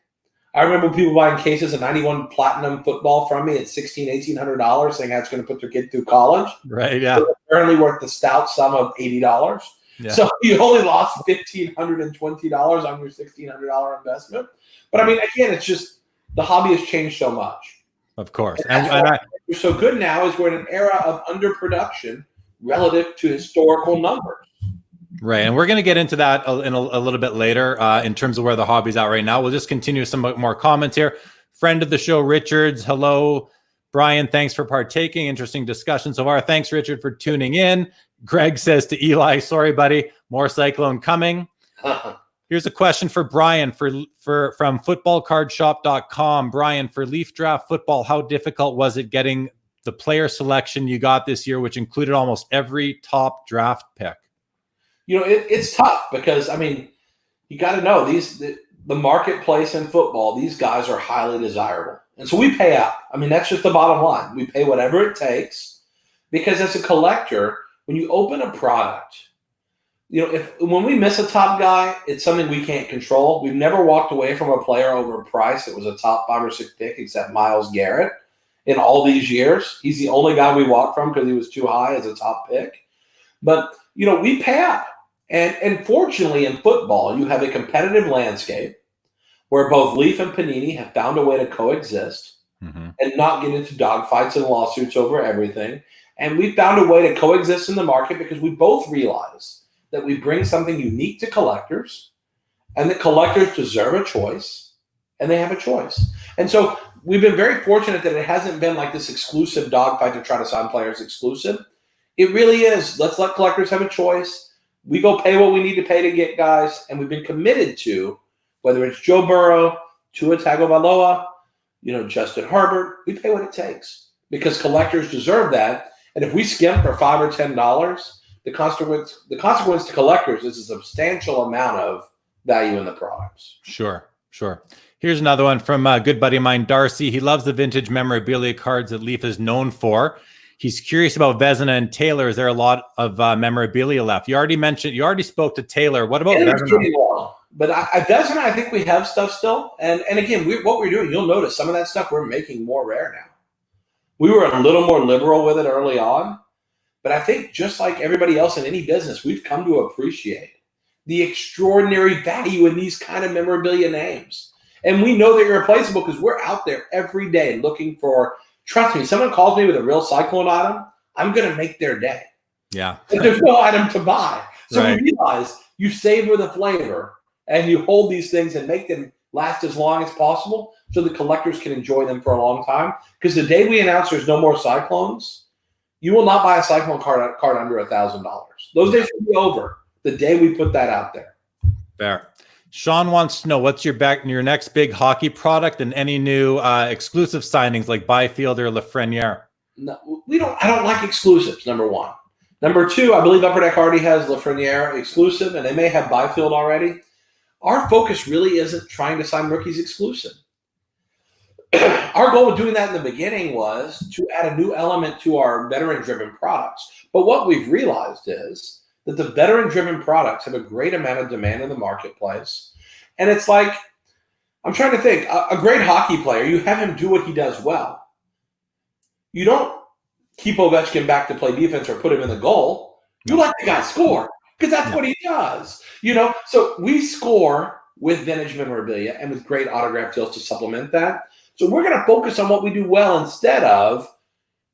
I remember people buying cases of 91 Platinum football from me at $1,600, $1,800, saying that's going to put their kid through college. Right, yeah. So apparently worth the stout sum of $80. Yeah. So you only lost $1,520 on your $1,600 investment. But I mean, again, it's just the hobby has changed so much. Of course. And we're so good now is we're in an era of underproduction relative to historical numbers. Right. And we're going to get into that in a little bit later in terms of where the hobby's at right now. We'll just continue some more comments here. Friend of the show, Richards. Hello, Brian. Thanks for partaking. Interesting discussion so far. Thanks, Richard, for tuning in. Greg says to Eli, sorry, buddy, more Cyclone coming. Here's a question for Brian from footballcardshop.com. Brian, for Leaf Draft Football, how difficult was it getting the player selection you got this year, which included almost every top draft pick? You know, it's tough because, I mean, you got to know the marketplace in football, these guys are highly desirable. And so we pay up. I mean, that's just the bottom line. We pay whatever it takes because as a collector, when you open a product, you know, when we miss a top guy, it's something we can't control. We've never walked away from a player over a price that was a top 5 or 6 pick except Myles Garrett in all these years. He's the only guy we walked from because he was too high as a top pick. But, you know, we pay up. And fortunately in football, you have a competitive landscape where both Leaf and Panini have found a way to coexist and not get into dogfights and lawsuits over everything. And we found a way to coexist in the market because we both realize that we bring something unique to collectors and that collectors deserve a choice and they have a choice. And so we've been very fortunate that it hasn't been like this exclusive dogfight to try to sign players exclusive. It really is. Let's let collectors have a choice. We go pay what we need to pay to get guys, and we've been committed to, whether it's Joe Burrow, Tua Tagovailoa, you know, Justin Herbert, we pay what it takes because collectors deserve that. And if we skimp for $5 or $10, the consequence to collectors is a substantial amount of value in the products. Sure. Sure. Here's another one from a good buddy of mine, Darcy. He loves the vintage memorabilia cards that Leaf is known for. He's curious about Vezina and Taylor. Is there a lot of memorabilia left? You already spoke to Taylor. What about Vezina? But Vezina, I think we have stuff still. And again, what we're doing, you'll notice some of that stuff we're making more rare now. We were a little more liberal with it early on. But I think just like everybody else in any business, we've come to appreciate the extraordinary value in these kind of memorabilia names. And we know they're irreplaceable because we're out there every day looking for, trust me, someone calls me with a real Cyclone item, I'm going to make their day. Yeah. But there's no item to buy. So Right. we realize you savor the flavor and you hold these things and make them last as long as possible so the collectors can enjoy them for a long time. Because the day we announce there's no more Cyclones, you will not buy a Cyclone card under $1,000. Those days will be over the day we put that out there. Fair. Sean wants to know what's your next big hockey product and any new exclusive signings like Byfield or Lafreniere. No, I don't like exclusives, number one. Number two, I believe Upper Deck already has Lafreniere exclusive, and they may have Byfield already. Our focus really isn't trying to sign rookies exclusive. Our goal with doing that in the beginning was to add a new element to our veteran-driven products. But what we've realized is that the veteran-driven products have a great amount of demand in the marketplace. And it's like, I'm trying to think, a great hockey player, you have him do what he does well. You don't keep Ovechkin back to play defense or put him in the goal. You let the guy score because that's what he does. So we score with vintage memorabilia and with great autograph deals to supplement that. So we're going to focus on what we do well instead of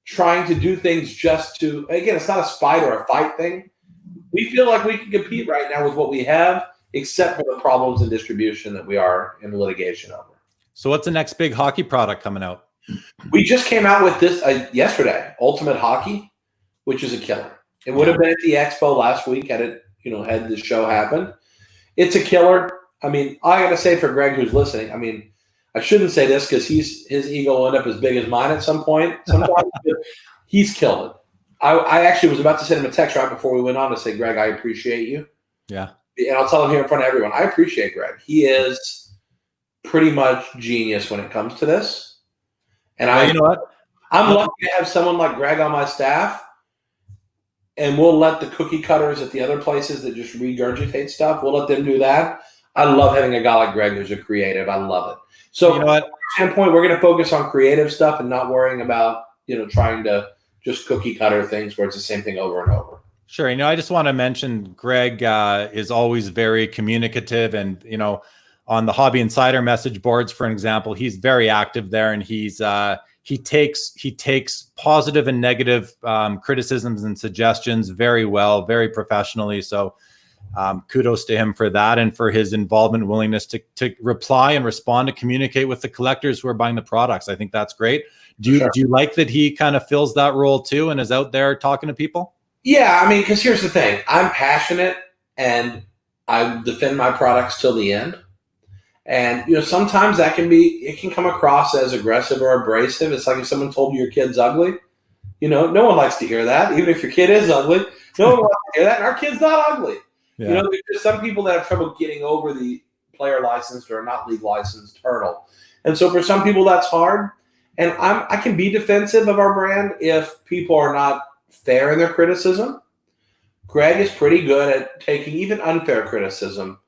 trying to do things just to, again, it's not a spite or a fight thing. We feel like we can compete right now with what we have, except for the problems in distribution that we are in litigation over. So what's the next big hockey product coming out? We just came out with this yesterday, Ultimate Hockey, which is a killer. It would have been at the Expo last week had the show happen. It's a killer. I mean, I got to say for Greg who's listening, I mean, I shouldn't say this because his ego will end up as big as mine at some point. Sometimes he's killed it. I actually was about to send him a text right before we went on to say, Greg, I appreciate you. Yeah. And I'll tell him here in front of everyone, I appreciate Greg. He is pretty much genius when it comes to this. And you know what? I'm lucky to have someone like Greg on my staff. And we'll let the cookie cutters at the other places that just regurgitate stuff, we'll let them do that. I love having a guy like Greg who's a creative. I love it. So you know what? From that standpoint, we're going to focus on creative stuff and not worrying about, trying to just cookie cutter things where it's the same thing over and over. Sure. I just want to mention Greg is always very communicative and, on the Hobby Insider message boards, for example, he's very active there and he takes positive and negative criticisms and suggestions very well, very professionally. So kudos to him for that and for his involvement, willingness to reply and respond, to communicate with the collectors who are buying the products. I think that's great. Do you like that he kind of fills that role too and is out there talking to people? Yeah, I mean, because here's the thing. I'm passionate and I defend my products till the end. And, sometimes it can come across as aggressive or abrasive. It's like if someone told you your kid's ugly. No one likes to hear that. Even if your kid is ugly, no one wants to hear that. And our kid's not ugly. Yeah. There's some people that have trouble getting over the player licensed or not league licensed hurdle. And so for some people that's hard. And I can be defensive of our brand if people are not fair in their criticism. Greg is pretty good at taking even unfair criticism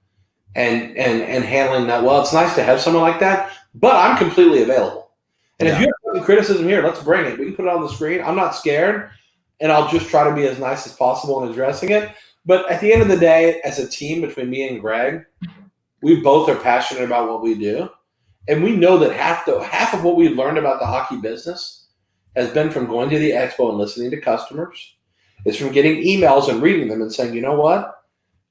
and handling that well. It's nice to have someone like that, but I'm completely available. And if you have criticism here, let's bring it. We can put it on the screen. I'm not scared, and I'll just try to be as nice as possible in addressing it. But at the end of the day, as a team between me and Greg, we both are passionate about what we do. And we know that half of what we've learned about the hockey business has been from going to the expo and listening to customers. It's from getting emails and reading them and saying, you know what?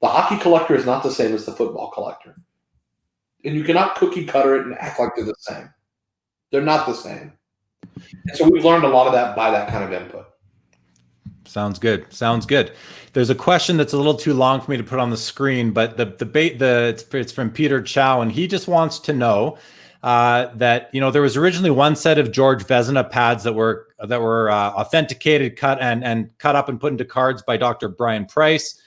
The hockey collector is not the same as the football collector. And you cannot cookie cutter it and act like they're the same. They're not the same. And so we've learned a lot of that by that kind of input. Sounds good. There's a question that's a little too long for me to put on the screen, but it's from Peter Chow, and he just wants to know that there was originally one set of George Vezina pads that were authenticated, cut up and put into cards by Dr. Brian Price.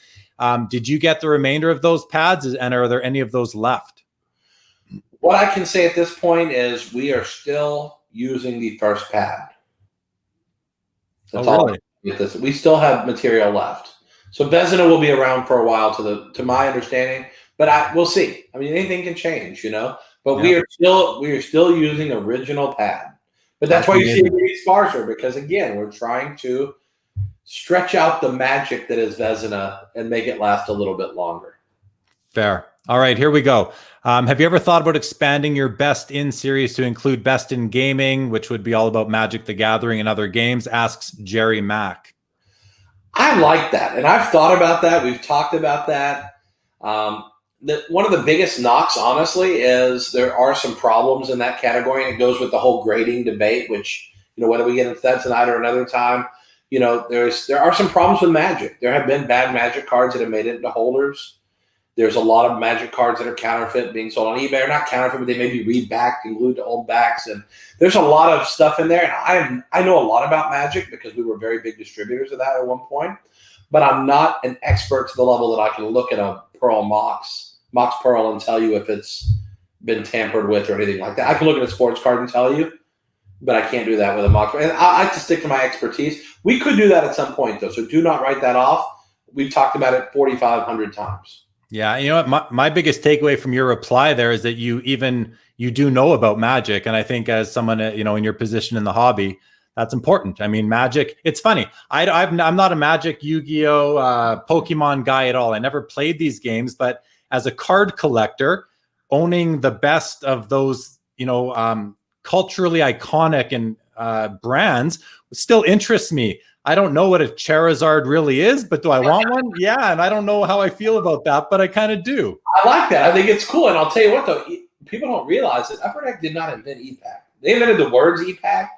Did you get the remainder of those pads, and are there any of those left? What I can say at this point is we are still using the first pad. That's all. Really? We still have material left. So Vezina will be around for a while, to my understanding, but we'll see. I mean, anything can change, But we are still using original pad. But that's why you see it getting sparser, because again, we're trying to stretch out the magic that is Vezina and make it last a little bit longer. Fair. All right, here we go. Have you ever thought about expanding your Best In series to include Best In Gaming, which would be all about Magic the Gathering and other games? Asks Jerry Mack. I like that, and I've thought about that. We've talked about that. One of the biggest knocks, honestly, is there are some problems in that category, and it goes with the whole grading debate, which, whether we get into that tonight or another time, there are some problems with Magic. There have been bad Magic cards that have made it into holders. There's a lot of Magic cards that are counterfeit being sold on eBay, or not counterfeit, but they may be rebacked and glued to old backs. And there's a lot of stuff in there. And I know a lot about Magic because we were very big distributors of that at one point. But I'm not an expert to the level that I can look at a Pearl Mox Pearl and tell you if it's been tampered with or anything like that. I can look at a sports card and tell you, but I can't do that with a Mox. And I like to stick to my expertise. We could do that at some point, though, so do not write that off. We've talked about it 4,500 times. Yeah, you know what? My biggest takeaway from your reply there is that you do know about Magic, and I think as someone in your position in the hobby, that's important. I mean, Magic. It's funny. I'm not a Magic, Yu-Gi-Oh, Pokemon guy at all. I never played these games, but as a card collector, owning the best of those, culturally iconic and brands still interests me. I don't know what a Charizard really is, but do I want one? Yeah, and I don't know how I feel about that, but I kind of do. I like that. I think it's cool. And I'll tell you what, though, people don't realize that Upper Deck did not invent e-pack. They invented the words e-pack.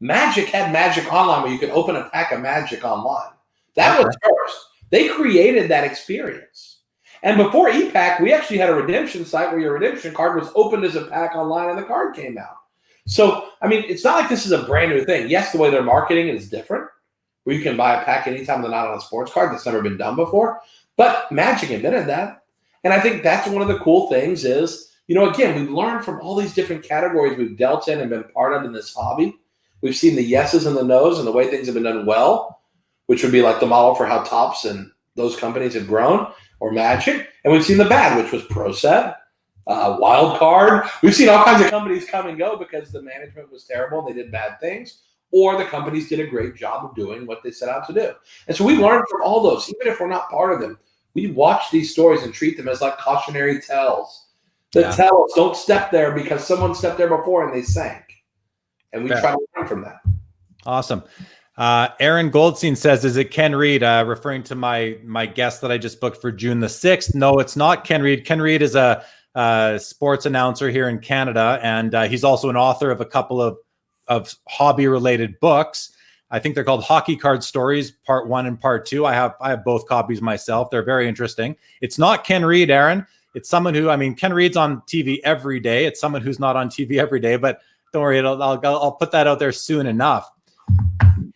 Magic had Magic Online where you could open a pack of Magic online. That was first. They created that experience. And before e-pack, we actually had a redemption site where your redemption card was opened as a pack online and the card came out. So, I mean, it's not like this is a brand new thing. Yes, the way they're marketing is different, where you can buy a pack anytime they're not on a sports card. That's never been done before. But Magic invented that. And I think that's one of the cool things is, again, we've learned from all these different categories we've dealt in and been part of in this hobby. We've seen the yeses and the nos and the way things have been done well, which would be like the model for how Topps and those companies have grown, or Magic. And we've seen the bad, which was Pro Set, Wild Card. We've seen all kinds of companies come and go because the management was terrible and they did bad things, or the companies did a great job of doing what they set out to do. And so we learned from all those, even if we're not part of them. We watch these stories and treat them as like cautionary tales that tell us don't step there because someone stepped there before and they sank. And we try to learn from that. Awesome. Aaron Goldstein says, is it Ken Reed, referring to my guest that I just booked for June the 6th? No, it's not Ken Reed. Ken Reed is a sports announcer here in Canada, and he's also an author of a couple of hobby-related books. I think they're called Hockey Card Stories, Part 1 and Part 2. I have both copies myself. They're very interesting. It's not Ken Reed, Aaron. It's someone who, Ken Reed's on TV every day. It's someone who's not on TV every day, but don't worry, I'll put that out there soon enough.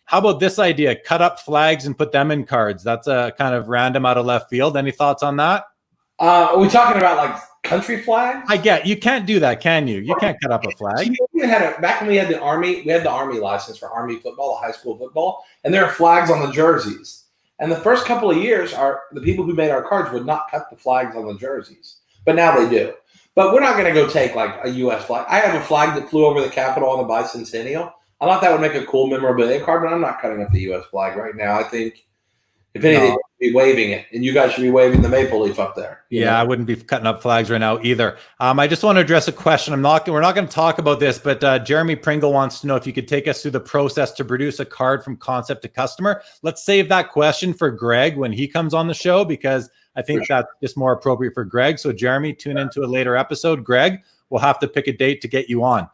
How about this idea? Cut up flags and put them in cards. That's a kind of random out of left field. Any thoughts on that? Are we talking about like country flags? I get you can't do that, can you? You can't cut up a flag. Back when we had the Army, we had the Army license for Army football, the high school football, and there are flags on the jerseys. And the first couple of years, the people who made our cards would not cut the flags on the jerseys, but now they do. But we're not going to go take like a U.S. flag. I have a flag that flew over the Capitol on the bicentennial. I thought that would make a cool memorabilia card, but I'm not cutting up the U.S. flag right now. I think, if anything, you should be waving it, and you guys should be waving the maple leaf up there. Yeah, I wouldn't be cutting up flags right now either. I just want to address a question. We're not going to talk about this, but Jeremy Pringle wants to know if you could take us through the process to produce a card from concept to customer. Let's save that question for Greg when he comes on the show, because I think that's just more appropriate for Greg. So Jeremy, tune into a later episode. Greg, we'll have to pick a date to get you on.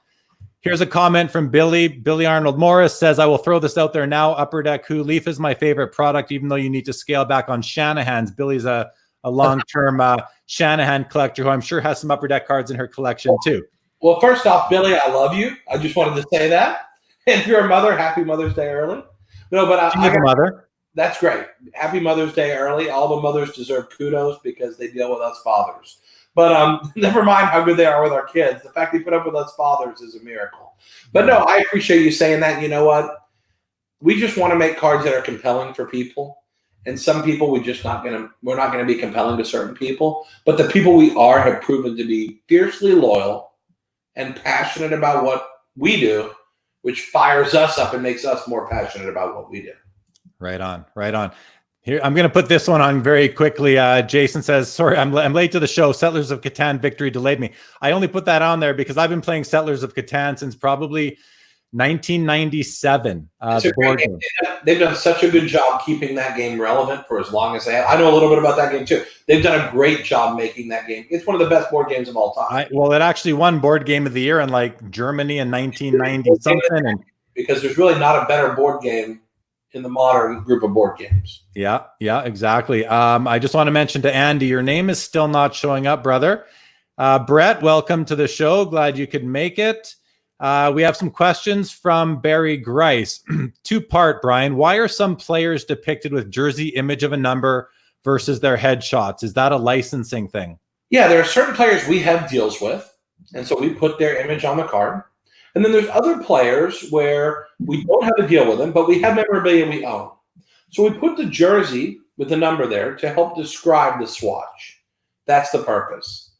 Here's a comment from Billy. Billy Arnold Morris says, I will throw this out there now. Upper Deck Who Leaf is my favorite product, even though you need to scale back on Shanahan's. Billy's a long-term Shanahan collector who I'm sure has some Upper Deck cards in her collection too. Well, first off, Billy, I love you. I just wanted to say that. If you're a mother, happy Mother's Day early. No, but She's a mother. That's great. Happy Mother's Day early. All the mothers deserve kudos because they deal with us fathers. But never mind how good they are with our kids. The fact they put up with us fathers is a miracle. But no, I appreciate you saying that. You know what? We just want to make cards that are compelling for people. And some people we're not going to be compelling to certain people. But the people we are have proven to be fiercely loyal and passionate about what we do, which fires us up and makes us more passionate about what we do. Right on, right on. Here, I'm going to put this one on very quickly. Jason says, sorry, I'm late to the show. Settlers of Catan victory delayed me. I only put that on there because I've been playing Settlers of Catan since probably 1997. They've done such a good job keeping that game relevant for as long as they have. I know a little bit about that game too. They've done a great job making that game. It's one of the best board games of all time. Well, it actually won Board Game of the Year in like Germany in 1990 something. And because there's really not a better board game in the modern group of board games. Yeah, exactly. I just want to mention to Andy, your name is still not showing up, brother. Brett, welcome to the show. Glad you could make it. We have some questions from Barry Grice. Two-part, Brian. Why are some players depicted with jersey image of a number versus their headshots? Is that a licensing thing? Yeah, there are certain players we have deals with, and so we put their image on the card. And then there's other players where we don't have a deal with them, but we have memorabilia we own. So we put the jersey with the number there to help describe the swatch. That's the purpose.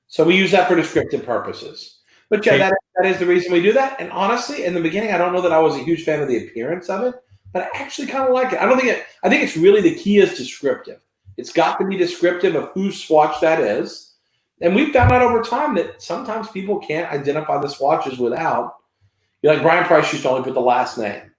So we use that for descriptive purposes. But yeah, that is the reason we do that. And honestly, in the beginning, I don't know that I was a huge fan of the appearance of it, but I actually kind of like it. I think it's really the key is descriptive. It's got to be descriptive of whose swatch that is. And we've found out over time that sometimes people can't identify the swatches without. Like Brian Price used to only put the last name.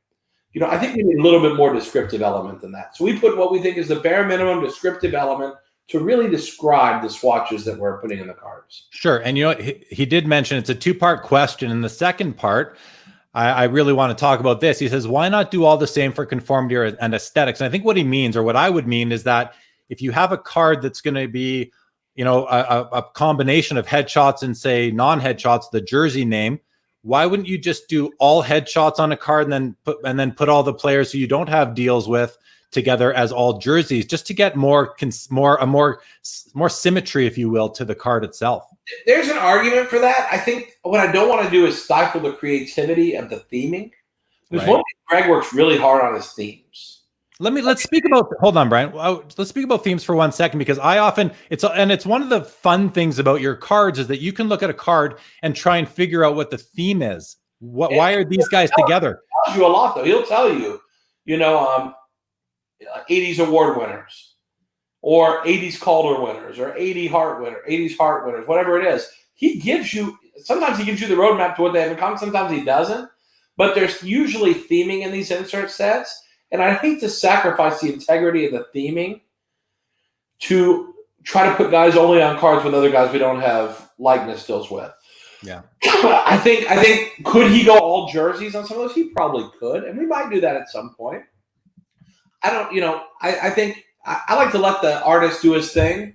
I think we need a little bit more descriptive element than that. So we put what we think is the bare minimum descriptive element to really describe the swatches that we're putting in the cards. Sure. And he did mention it's a two-part question. And the second part, I really want to talk about this. He says, why not do all the same for conformity and aesthetics? And I think what he means, or what I would mean, is that if you have a card that's going to be a combination of headshots and say non-headshots, the jersey name, why wouldn't you just do all headshots on a card and then put all the players who you don't have deals with together as all jerseys, just to get more symmetry, if you will, to the card itself? There's an argument for that. I think what I don't want to do is stifle the creativity of the theming. There's one thing Greg works really hard on his themes. Let's speak about, hold on, Brian. Let's speak about themes for 1 second, because it's one of the fun things about your cards is that you can look at a card and try and figure out what the theme is. Why are these guys together? He'll tell you a lot, though. He'll tell you, 80s award winners or 80s Calder winners or 80s Hart winners, whatever it is. Sometimes he gives you the roadmap to what they have in common. Sometimes he doesn't. But there's usually theming in these insert sets. And I hate to sacrifice the integrity of the theming to try to put guys only on cards with other guys we don't have likeness deals with. Yeah. I think could he go all jerseys on some of those? He probably could, and we might do that at some point. I think I like to let the artist do his thing.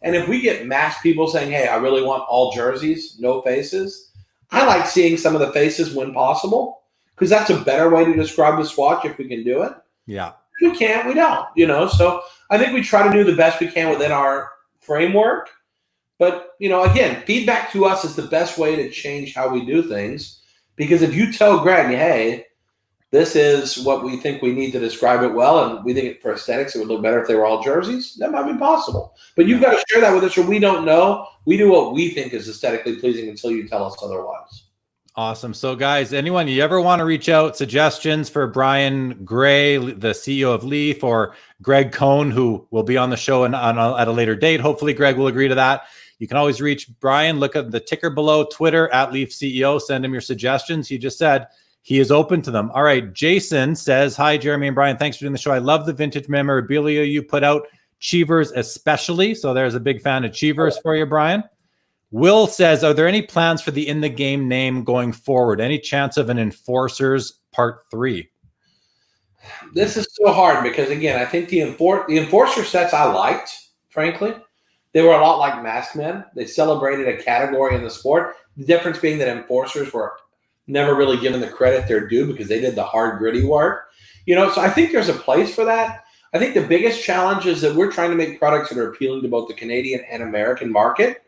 And if we get mass people saying, hey, I really want all jerseys, no faces, I like seeing some of the faces when possible. Because that's a better way to describe the swatch if we can do it. Yeah. If we can't, we don't, So I think we try to do the best we can within our framework. But, again, feedback to us is the best way to change how we do things. Because if you tell Greg, hey, this is what we think we need to describe it well, and we think for aesthetics it would look better if they were all jerseys, that might be possible. But you've got to share that with us, or we don't know. We do what we think is aesthetically pleasing until you tell us otherwise. Awesome. So guys, anyone you ever want to reach out, suggestions for Brian Gray, the CEO of Leaf, or Greg Cohn, who will be on the show at a later date. Hopefully Greg will agree to that. You can always reach Brian. Look at the ticker below, Twitter @Leaf CEO. Send him your suggestions. He just said he is open to them. All right. Jason says, hi, Jeremy and Brian. Thanks for doing the show. I love the vintage memorabilia you put out, Cheevers especially. So there's a big fan of Cheevers for you, Brian. Will says, are there any plans for the In the Game name going forward? Any chance of an Enforcers Part 3? This is so hard because, again, I think the Enforcer sets I liked, frankly. They were a lot like Masked Men. They celebrated a category in the sport. The difference being that Enforcers were never really given the credit they're due because they did the hard, gritty work. So I think there's a place for that. I think the biggest challenge is that we're trying to make products that are appealing to both the Canadian and American market.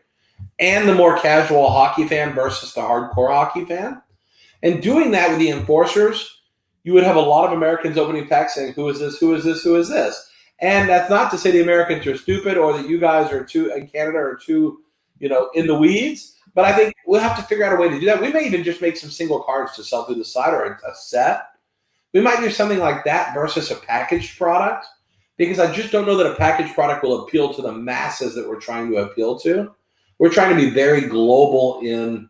and the more casual hockey fan versus the hardcore hockey fan. And doing that with the enforcers, you would have a lot of Americans opening packs saying, who is this, who is this, who is this? And that's not to say the Americans are stupid or that you guys are too, in Canada, are too, in the weeds. But I think we'll have to figure out a way to do that. We may even just make some single cards to sell through the side or a set. We might do something like that versus a packaged product, because I just don't know that a packaged product will appeal to the masses that we're trying to appeal to. We're trying to be very global in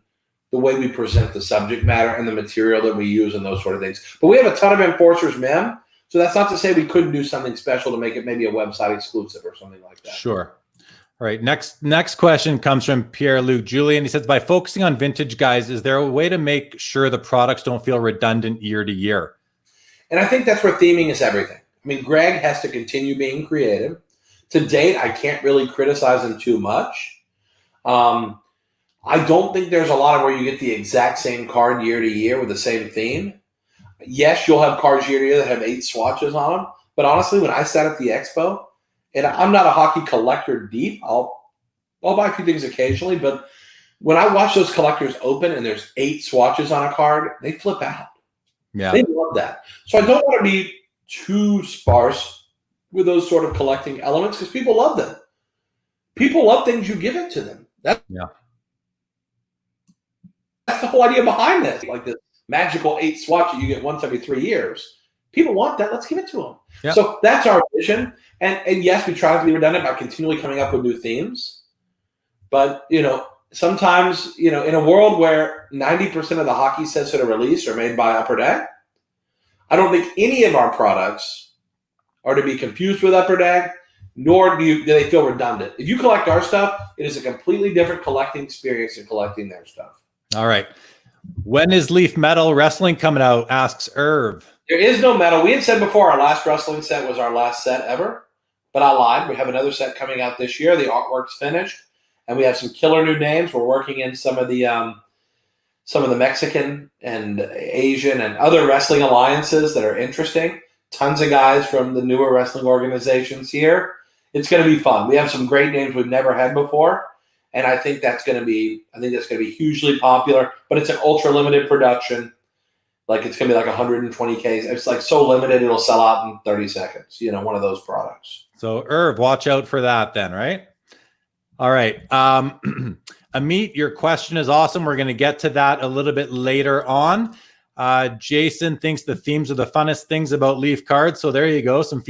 the way we present the subject matter and the material that we use and those sort of things. But we have a ton of enforcers, mem. So that's not to say we couldn't do something special to make it maybe a website exclusive or something like that. Sure. All right. Next question comes from Pierre-Luc Julian. He says, by focusing on vintage guys, is there a way to make sure the products don't feel redundant year to year? And I think that's where theming is everything. I mean, Greg has to continue being creative. To date, I can't really criticize him too much. I don't think there's a lot of where you get the exact same card year to year with the same theme. Yes, you'll have cards year to year that have 8 swatches on them. But honestly, when I sat at the expo, and I'm not a hockey collector deep, I'll buy a few things occasionally, but when I watch those collectors open and there's 8 swatches on a card, they flip out. Yeah. They love that. So I don't want to be too sparse with those sort of collecting elements because people love them. People love things you give it to them. That's the whole idea behind this. Like this magical 8 swatch that you get once every 3 years. People want that. Let's give it to them. Yep. So that's our vision. And yes, we try to be redundant by continually coming up with new themes. But, sometimes, in a world where 90% of the hockey sets that are released are made by Upper Deck, I don't think any of our products are to be confused with Upper Deck, nor do they feel redundant. If you collect our stuff, it is a completely different collecting experience than collecting their stuff. All right. When is Leaf Metal Wrestling coming out? Asks Irv. There is no metal. We had said before our last wrestling set was our last set ever, but I lied. We have another set coming out this year. The artwork's finished, and we have some killer new names. We're working in some of the Mexican and Asian and other wrestling alliances that are interesting. Tons of guys from the newer wrestling organizations here. It's going to be fun. We have some great names we've never had before, and I think that's going to be hugely popular. But it's an ultra limited production. Like it's going to be like 120K. It's like so limited it'll sell out in 30 seconds. One of those products. So Irv, watch out for that then, right? All right. Amit, your question is awesome. We're going to get to that a little bit later on. Jason thinks the themes are the funnest things about Leaf cards. So there you go. Some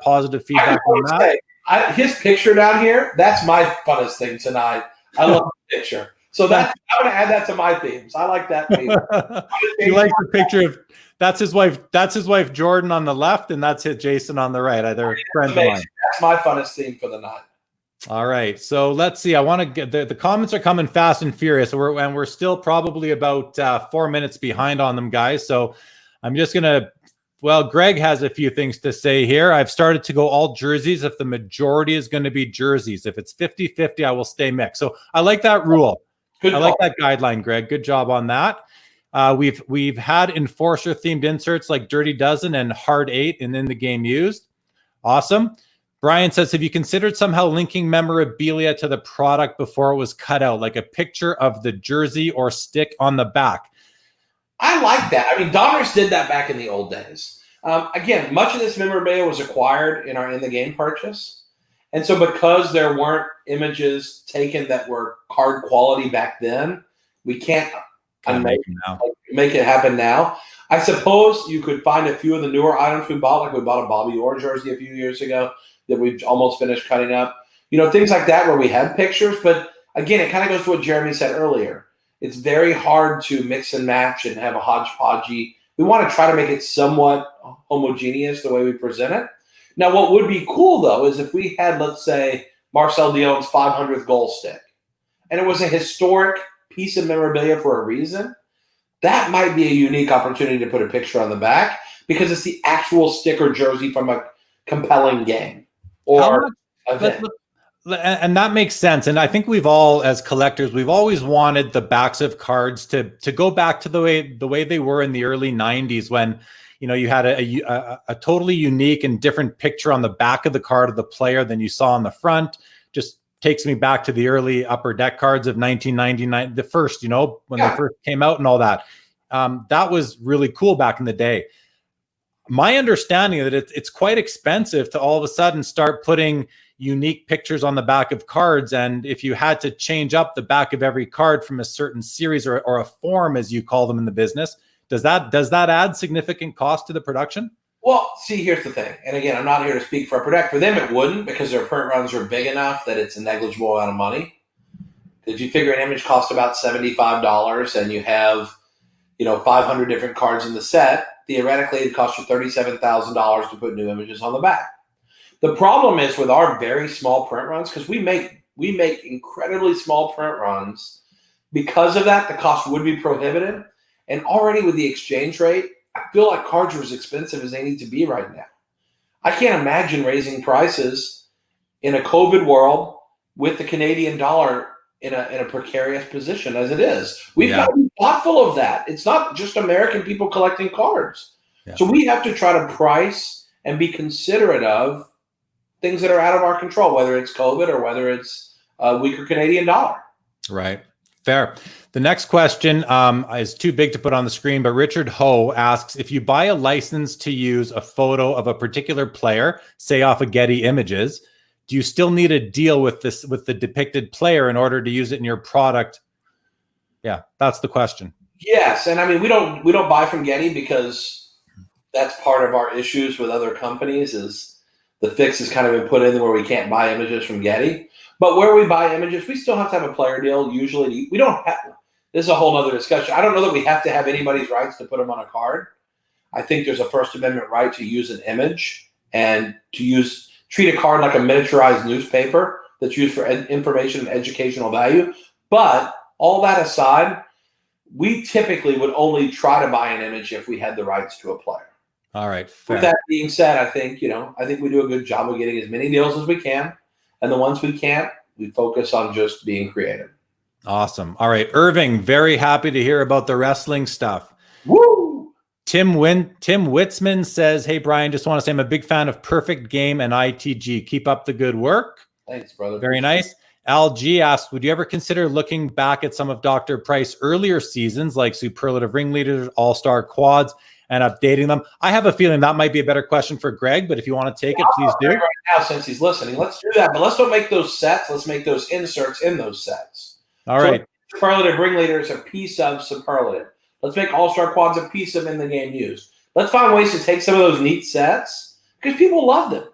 positive feedback on that. His picture down here, that's my funnest thing tonight. I love the picture. So I'm going to add that to my themes. I like that theme. You like the picture of that's his wife Jordan on the left, and that's Jason on the right. They're friends of mine. That's my funnest theme for the night. All right, so let's see. I want to get the comments are coming fast and furious. We're still probably about 4 minutes behind on them, guys. So I'm just gonna. Well, Greg has a few things to say here. I've started to go all jerseys if the majority is going to be jerseys. If it's 50-50, I will stay mixed. So I like that rule. I like that guideline, Greg. Good job on that. We've had enforcer themed inserts like Dirty Dozen and Hard 8 and in the game used. Awesome. Brian says, have you considered somehow linking memorabilia to the product before it was cut out, like a picture of the jersey or stick on the back? I like that. I mean, Donners did that back in the old days. Again, much of this memorabilia was acquired in our in-the-game purchase. And so because there weren't images taken that were card quality back then, we can't make it happen now. I suppose you could find a few of the newer items we bought, like we bought a Bobby Orr jersey a few years ago that we've almost finished cutting up. Things like that where we have pictures. But again, it kind of goes to what Jeremy said earlier. It's very hard to mix and match and have a hodgepodgey. We want to try to make it somewhat homogeneous the way we present it. Now, what would be cool, though, is if we had, let's say, Marcel Dionne's 500th goal stick, and it was a historic piece of memorabilia for a reason, that might be a unique opportunity to put a picture on the back because it's the actual stick or jersey from a compelling game or event. And that makes sense. And I think we've all, as collectors, we've always wanted the backs of cards to go back to the way they were in the early 90s when you had a totally unique and different picture on the back of the card of the player than you saw on the front. Just takes me back to the early Upper Deck cards of 1999, the first, when they first came out and all that. That was really cool back in the day. My understanding of it, it's quite expensive to all of a sudden start putting unique pictures on the back of cards. And if you had to change up the back of every card from a certain series or a form, as you call them in the business, does that add significant cost to the production? Well, see, here's the thing. And again, I'm not here to speak for Upper Deck. For them, it wouldn't, because their print runs are big enough that it's a negligible amount of money. If you figure an image costs about $75 and you have, 500 different cards in the set, theoretically it costs you $37,000 to put new images on the back. The problem is with our very small print runs, because we make incredibly small print runs. Because of that, the cost would be prohibitive. And already with the exchange rate, I feel like cards are as expensive as they need to be right now. I can't imagine raising prices in a COVID world with the Canadian dollar in a precarious position as it is. We've got to be thoughtful of that. It's not just American people collecting cards. Yeah. So we have to try to price and be considerate of things that are out of our control, whether it's COVID or whether it's a weaker Canadian dollar. Right. Fair. The next question is too big to put on the screen, but Richard Ho asks, if you buy a license to use a photo of a particular player, say off of Getty Images, do you still need a deal with the depicted player in order to use it in your product? Yeah, that's the question. Yes, and I mean we don't buy from Getty because that's part of our issues with other companies is the fix has kind of been put in where we can't buy images from Getty. But where we buy images, we still have to have a player deal. Usually, we don't have. This is a whole other discussion. I don't know that we have to have anybody's rights to put them on a card. I think there's a First Amendment right to use an image and to treat a card like a miniaturized newspaper that's used for information and educational value. But all that aside, we typically would only try to buy an image if we had the rights to a player. All right. Fair. With that being said, I think we do a good job of getting as many deals as we can. And the ones we can't, we focus on just being creative. Awesome. All right. Irving, very happy to hear about the wrestling stuff. Woo! Tim Witzman says, hey, Brian, just want to say I'm a big fan of Perfect Game and ITG. Keep up the good work. Thanks, brother. Very nice. Al G asked, would you ever consider looking back at some of Dr. Price earlier seasons like Superlative Ringleaders, All-Star Quads, and updating them? I have a feeling that might be a better question for Greg, but if you want to take it, please do. Right now, since he's listening, let's do that. But let's don't make those sets. Let's make those inserts in those sets. All right. Superlative Ringleader is a piece of Superlative. Let's make All-Star Quads a piece of in the game used. Let's find ways to take some of those neat sets because people love them.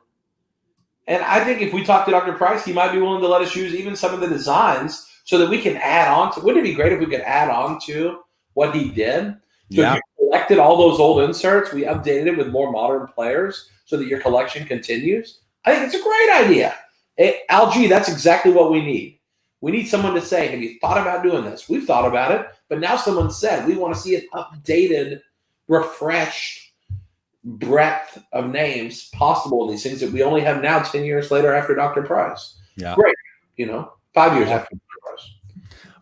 And I think if we talk to Dr. Price, he might be willing to let us use even some of the designs so that we can add on to. Wouldn't it be great if we could add on to what he did? So if you collected all those old inserts, we updated it with more modern players so that your collection continues. I think it's a great idea. Al-G, that's exactly what we need. We need someone to say, have you thought about doing this? We've thought about it, but now someone said we want to see an updated, refreshed breadth of names possible in these things that we only have now 10 years later after Dr. Price. Yeah. Great. 5 years after Dr. Price.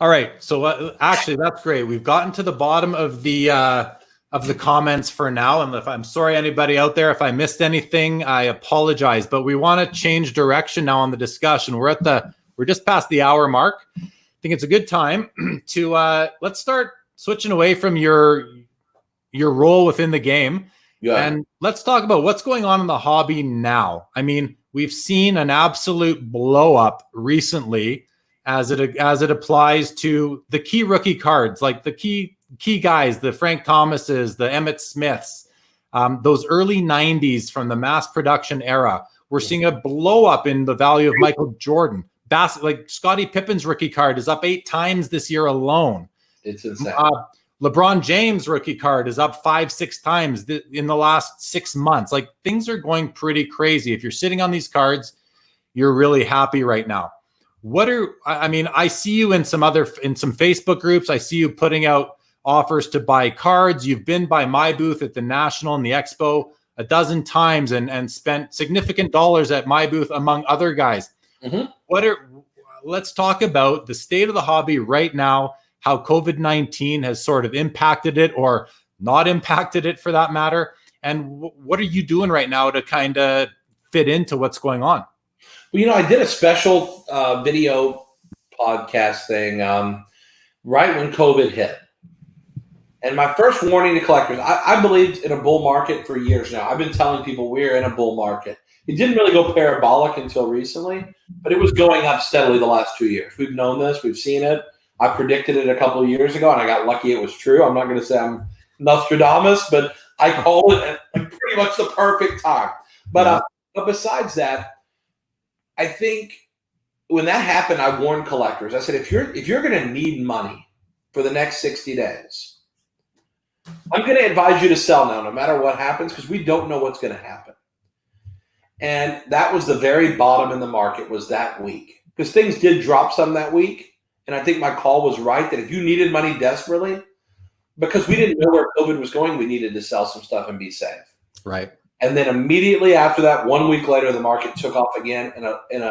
All right. So actually, that's great. We've gotten to the bottom of the comments for now. And if I'm sorry, anybody out there, if I missed anything, I apologize. But we want to change direction now on the discussion. We're just past the hour mark. I think it's a good time to let's start switching away from your role within the game. Yeah. And let's talk about what's going on in the hobby now. I mean, we've seen an absolute blow up recently as it applies to the key rookie cards, like the key guys, the Frank Thomases, the Emmitt Smiths, those early 90s from the mass production era. We're seeing a blow up in the value of Michael Jordan. Like Scottie Pippen's rookie card is up 8 times this year alone. It's insane. LeBron James rookie card is up 5-6 times in the last 6 months. Like things are going pretty crazy. If you're sitting on these cards, you're really happy right now. I see you in some Facebook groups. I see you putting out offers to buy cards. You've been by my booth at the National and the Expo a dozen times and spent significant dollars at my booth among other guys. Mm-hmm. Let's talk about the state of the hobby right now, how COVID-19 has sort of impacted it or not impacted it for that matter. And what are you doing right now to kind of fit into what's going on? Well, I did a special video podcast thing right when COVID hit. And my first warning to collectors, I believed in a bull market for years now. I've been telling people we're in a bull market. It didn't really go parabolic until recently, but it was going up steadily the last 2 years. We've known this. We've seen it. I predicted it a couple of years ago, and I got lucky it was true. I'm not going to say I'm Nostradamus, but I called it at pretty much the perfect time. But besides that, I think when that happened, I warned collectors. I said, if you're going to need money for the next 60 days, I'm going to advise you to sell now, no matter what happens, because we don't know what's going to happen. And that was the very bottom in the market was that week, because things did drop some that week. And I think my call was right that if you needed money desperately, because we didn't know where COVID was going, we needed to sell some stuff and be safe. Right. And then immediately after that, 1 week later, the market took off again in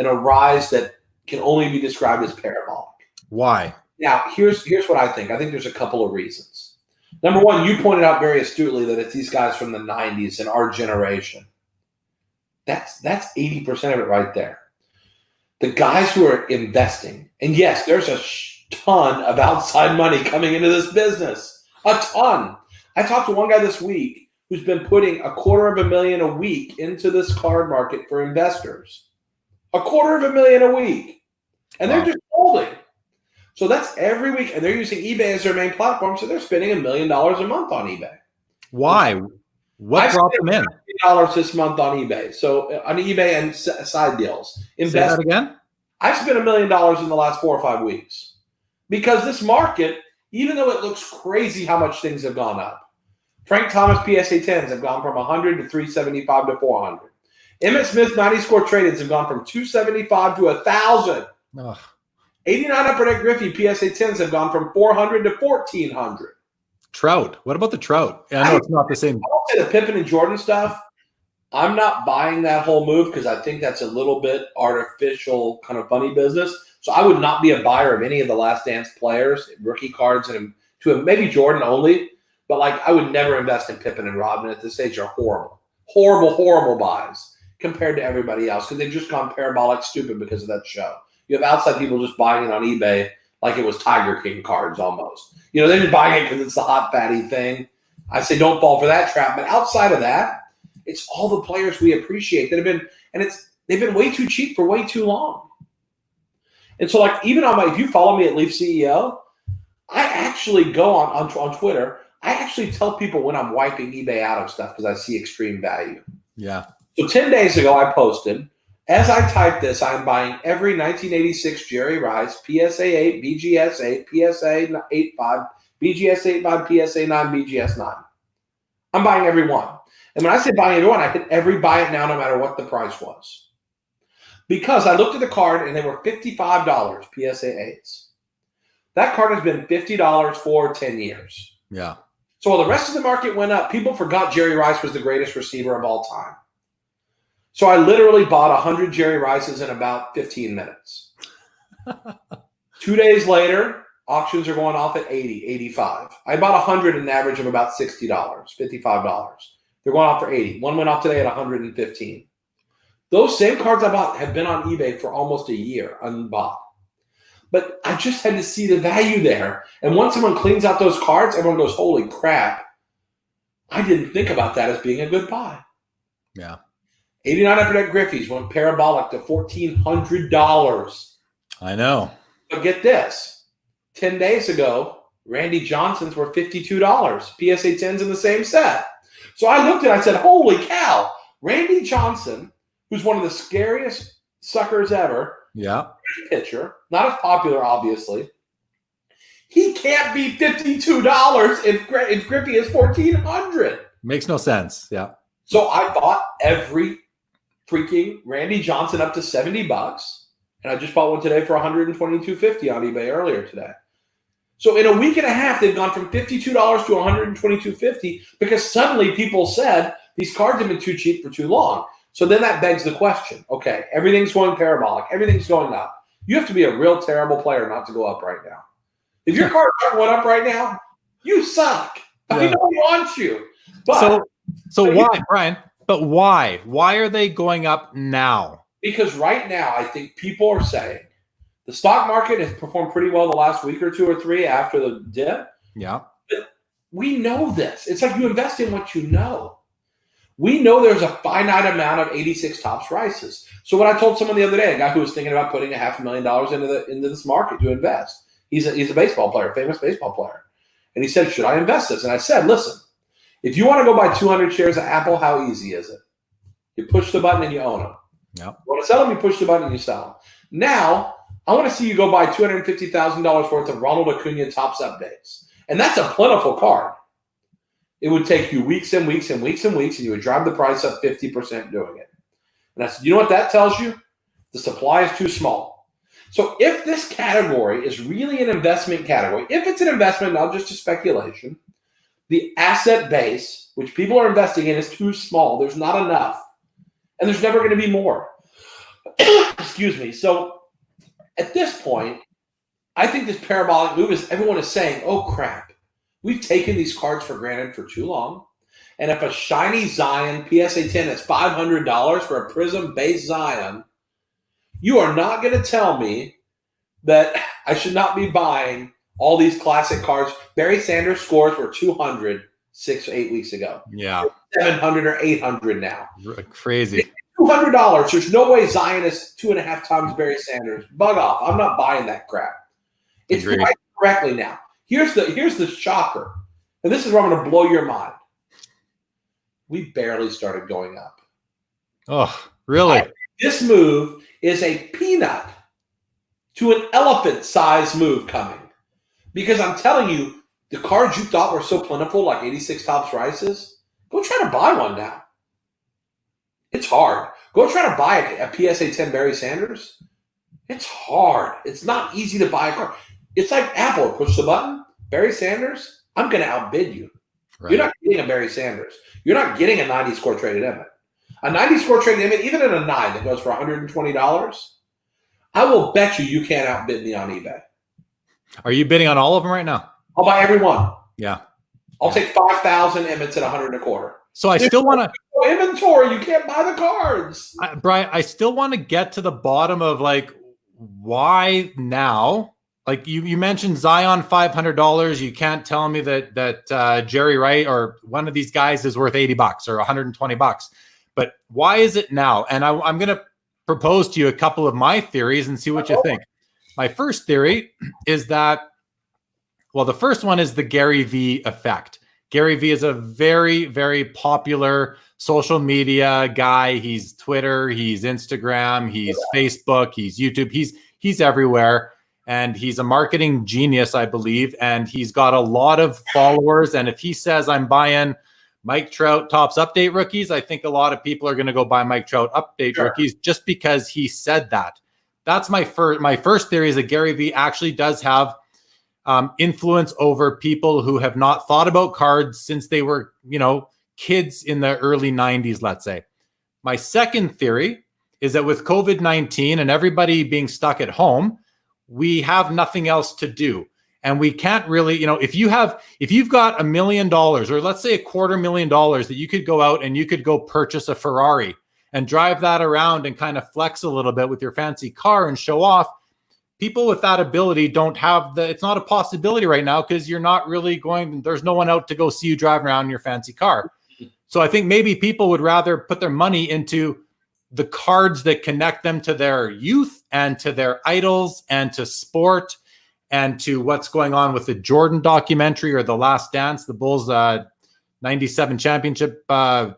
a rise that can only be described as parabolic. Why? Now, here's what I think. I think there's a couple of reasons. Number one, you pointed out very astutely that it's these guys from the 90s and our generation. That's 80% of it right there. The guys who are investing, and yes, there's a ton of outside money coming into this business. A ton. I talked to one guy this week who's been putting $250,000 a week into this card market for investors. $250,000 a week. And they're just holding. So that's every week, and they're using eBay as their main platform, so they're spending $1 million a month on eBay. Why? What brought them in? $1 this month on eBay. So on eBay and side deals. Say that again? I've spent $1 million in the last 4 or 5 weeks because this market, even though it looks crazy how much things have gone up, Frank Thomas PSA 10s have gone from 100 to 375 to 400. Emmett Smith 90 score tradings have gone from 275 to 1,000. 89 Upper Deck Griffey PSA 10s have gone from 400 to 1,400. Trout. What about the Trout? I know it's not the same. I'll say the Pippen and Jordan stuff, I'm not buying that whole move because I think that's a little bit artificial, kind of funny business. So I would not be a buyer of any of the Last Dance players, rookie cards, and maybe Jordan only. But I would never invest in Pippen and Rodman at this stage. Are horrible, horrible, horrible buys compared to everybody else because they've just gone parabolic stupid because of that show. You have outside people just buying it on eBay like it was Tiger King cards almost. They're just buying it because it's the hot, fatty thing. I say don't fall for that trap. But outside of that, it's all the players we appreciate that have been, and they've been way too cheap for way too long. And so even if you follow me at Leaf CEO, I actually go on Twitter. I actually tell people when I'm wiping eBay out of stuff because I see extreme value. Yeah. So 10 days ago, I posted, as I type this, I'm buying every 1986 Jerry Rice, PSA 8, BGS 8, PSA 85, BGS 85, PSA 9, BGS 9. I'm buying every one. And when I say buying every one, I hit every buy it now no matter what the price was. Because I looked at the card and they were $55 PSA 8s. That card has been $50 for 10 years. Yeah. So while the rest of the market went up, people forgot Jerry Rice was the greatest receiver of all time. So I literally bought 100 Jerry Rices in about 15 minutes. 2 days later, auctions are going off at 80, 85. I bought 100 at an average of about $60, $55. They're going off for 80. One went off today at 115. Those same cards I bought have been on eBay for almost a year unbought. But I just had to see the value there. And once someone cleans out those cards, everyone goes, holy crap. I didn't think about that as being a good buy. Yeah. 89 Upper Deck Griffies went parabolic to $1,400. I know. But get this. 10 days ago, Randy Johnson's were $52. PSA 10s in the same set. So I looked at it, I said, holy cow. Randy Johnson, who's one of the scariest suckers ever. Yeah. Pitcher. Not as popular, obviously. He can't be $52 if Griffey is $1,400. Makes no sense. Yeah. So I bought every freaking Randy Johnson up to $70, and I just bought one today for $122.50 on eBay earlier today. So in a week and a half, they've gone from $52 to $122.50 because suddenly people said these cards have been too cheap for too long. So then that begs the question, okay, everything's going parabolic, everything's going up. You have to be a real terrible player not to go up right now. If your cards aren't going up right now, you suck. I mean, nobody wants you. But so why, Brian? But why? Why are they going up now? Because right now, I think people are saying the stock market has performed pretty well the last week or two or three after the dip. Yeah. But we know this. It's like you invest in what you know. We know there's a finite amount of 86 tops rices. So what I told someone the other day, a guy who was thinking about putting $500,000 into this market to invest. He's a baseball player, famous baseball player. And he said, should I invest this? And I said, listen, if you want to go buy 200 shares of Apple, how easy is it? You push the button and you own them. Yeah. You want to sell them, you push the button and you sell them. Now, I want to see you go buy $250,000 worth of Ronald Acuna Topps updates. And that's a plentiful card. It would take you weeks and weeks and weeks and weeks, and you would drive the price up 50% doing it. And I said, you know what that tells you? The supply is too small. So if this category is really an investment category, if it's an investment, not just a speculation, the asset base, which people are investing in, is too small. There's not enough. And there's never going to be more. Excuse me. So at this point, I think this parabolic move is everyone is saying, oh, crap. We've taken these cards for granted for too long. And if a shiny Zion PSA 10 is $500 for a Prism base Zion, you are not going to tell me that I should not be buying all these classic cards. Barry Sanders scores were 200 6 or 8 weeks ago. Yeah. 700 or 800 now. Crazy. $200. There's no way Zion is 2.5 times Barry Sanders. Bug off. I'm not buying that crap. It's priced correctly now. Here's the shocker. And this is where I'm going to blow your mind. We barely started going up. Oh, really? This move is a peanut to an elephant-sized move coming. Because I'm telling you, the cards you thought were so plentiful, like 86 Topps Rices, go try to buy one now. It's hard. Go try to buy a PSA 10 Barry Sanders. It's hard. It's not easy to buy a card. It's like Apple. Push the button. Barry Sanders, I'm going to outbid you. Right. You're not getting a Barry Sanders. You're not getting a 90 score traded Emmett. A 90 score traded Emmett, even at a 9 that goes for $120, I will bet you can't outbid me on eBay. Are you bidding on all of them right now? I'll buy every one. Yeah. I'll take 5,000 Emmets at 125. So I still want to inventory. You can't buy the cards. Brian, I still want to get to the bottom of like why now? Like you mentioned Zion $500. You can't tell me that Jerry Wright or one of these guys is worth $80 or $120. But why is it now? And I'm going to propose to you a couple of my theories and see what you think. My first theory is that, well, the first one is the Gary Vee effect. Gary Vee is a very, very popular social media guy. He's Twitter, he's Instagram, he's Facebook, he's YouTube. He's everywhere. And he's a marketing genius, I believe. And he's got a lot of followers. And if he says, I'm buying Mike Trout Topps Update rookies, I think a lot of people are going to go buy Mike Trout Update rookies just because he said that. That's my first theory, is that Gary Vee actually does have influence over people who have not thought about cards since they were, kids in the early 90s, let's say. My second theory is that with COVID-19 and everybody being stuck at home, we have nothing else to do. And we can't really, if you've got $1 million, or let's say $250,000 that you could go out and you could go purchase a Ferrari and drive that around and kind of flex a little bit with your fancy car and show off. People with that ability don't have it's not a possibility right now because you're not really there's no one out to go see you driving around in your fancy car. So I think maybe people would rather put their money into the cards that connect them to their youth and to their idols and to sport and to what's going on with the Jordan documentary or The Last Dance, the Bulls 97 championship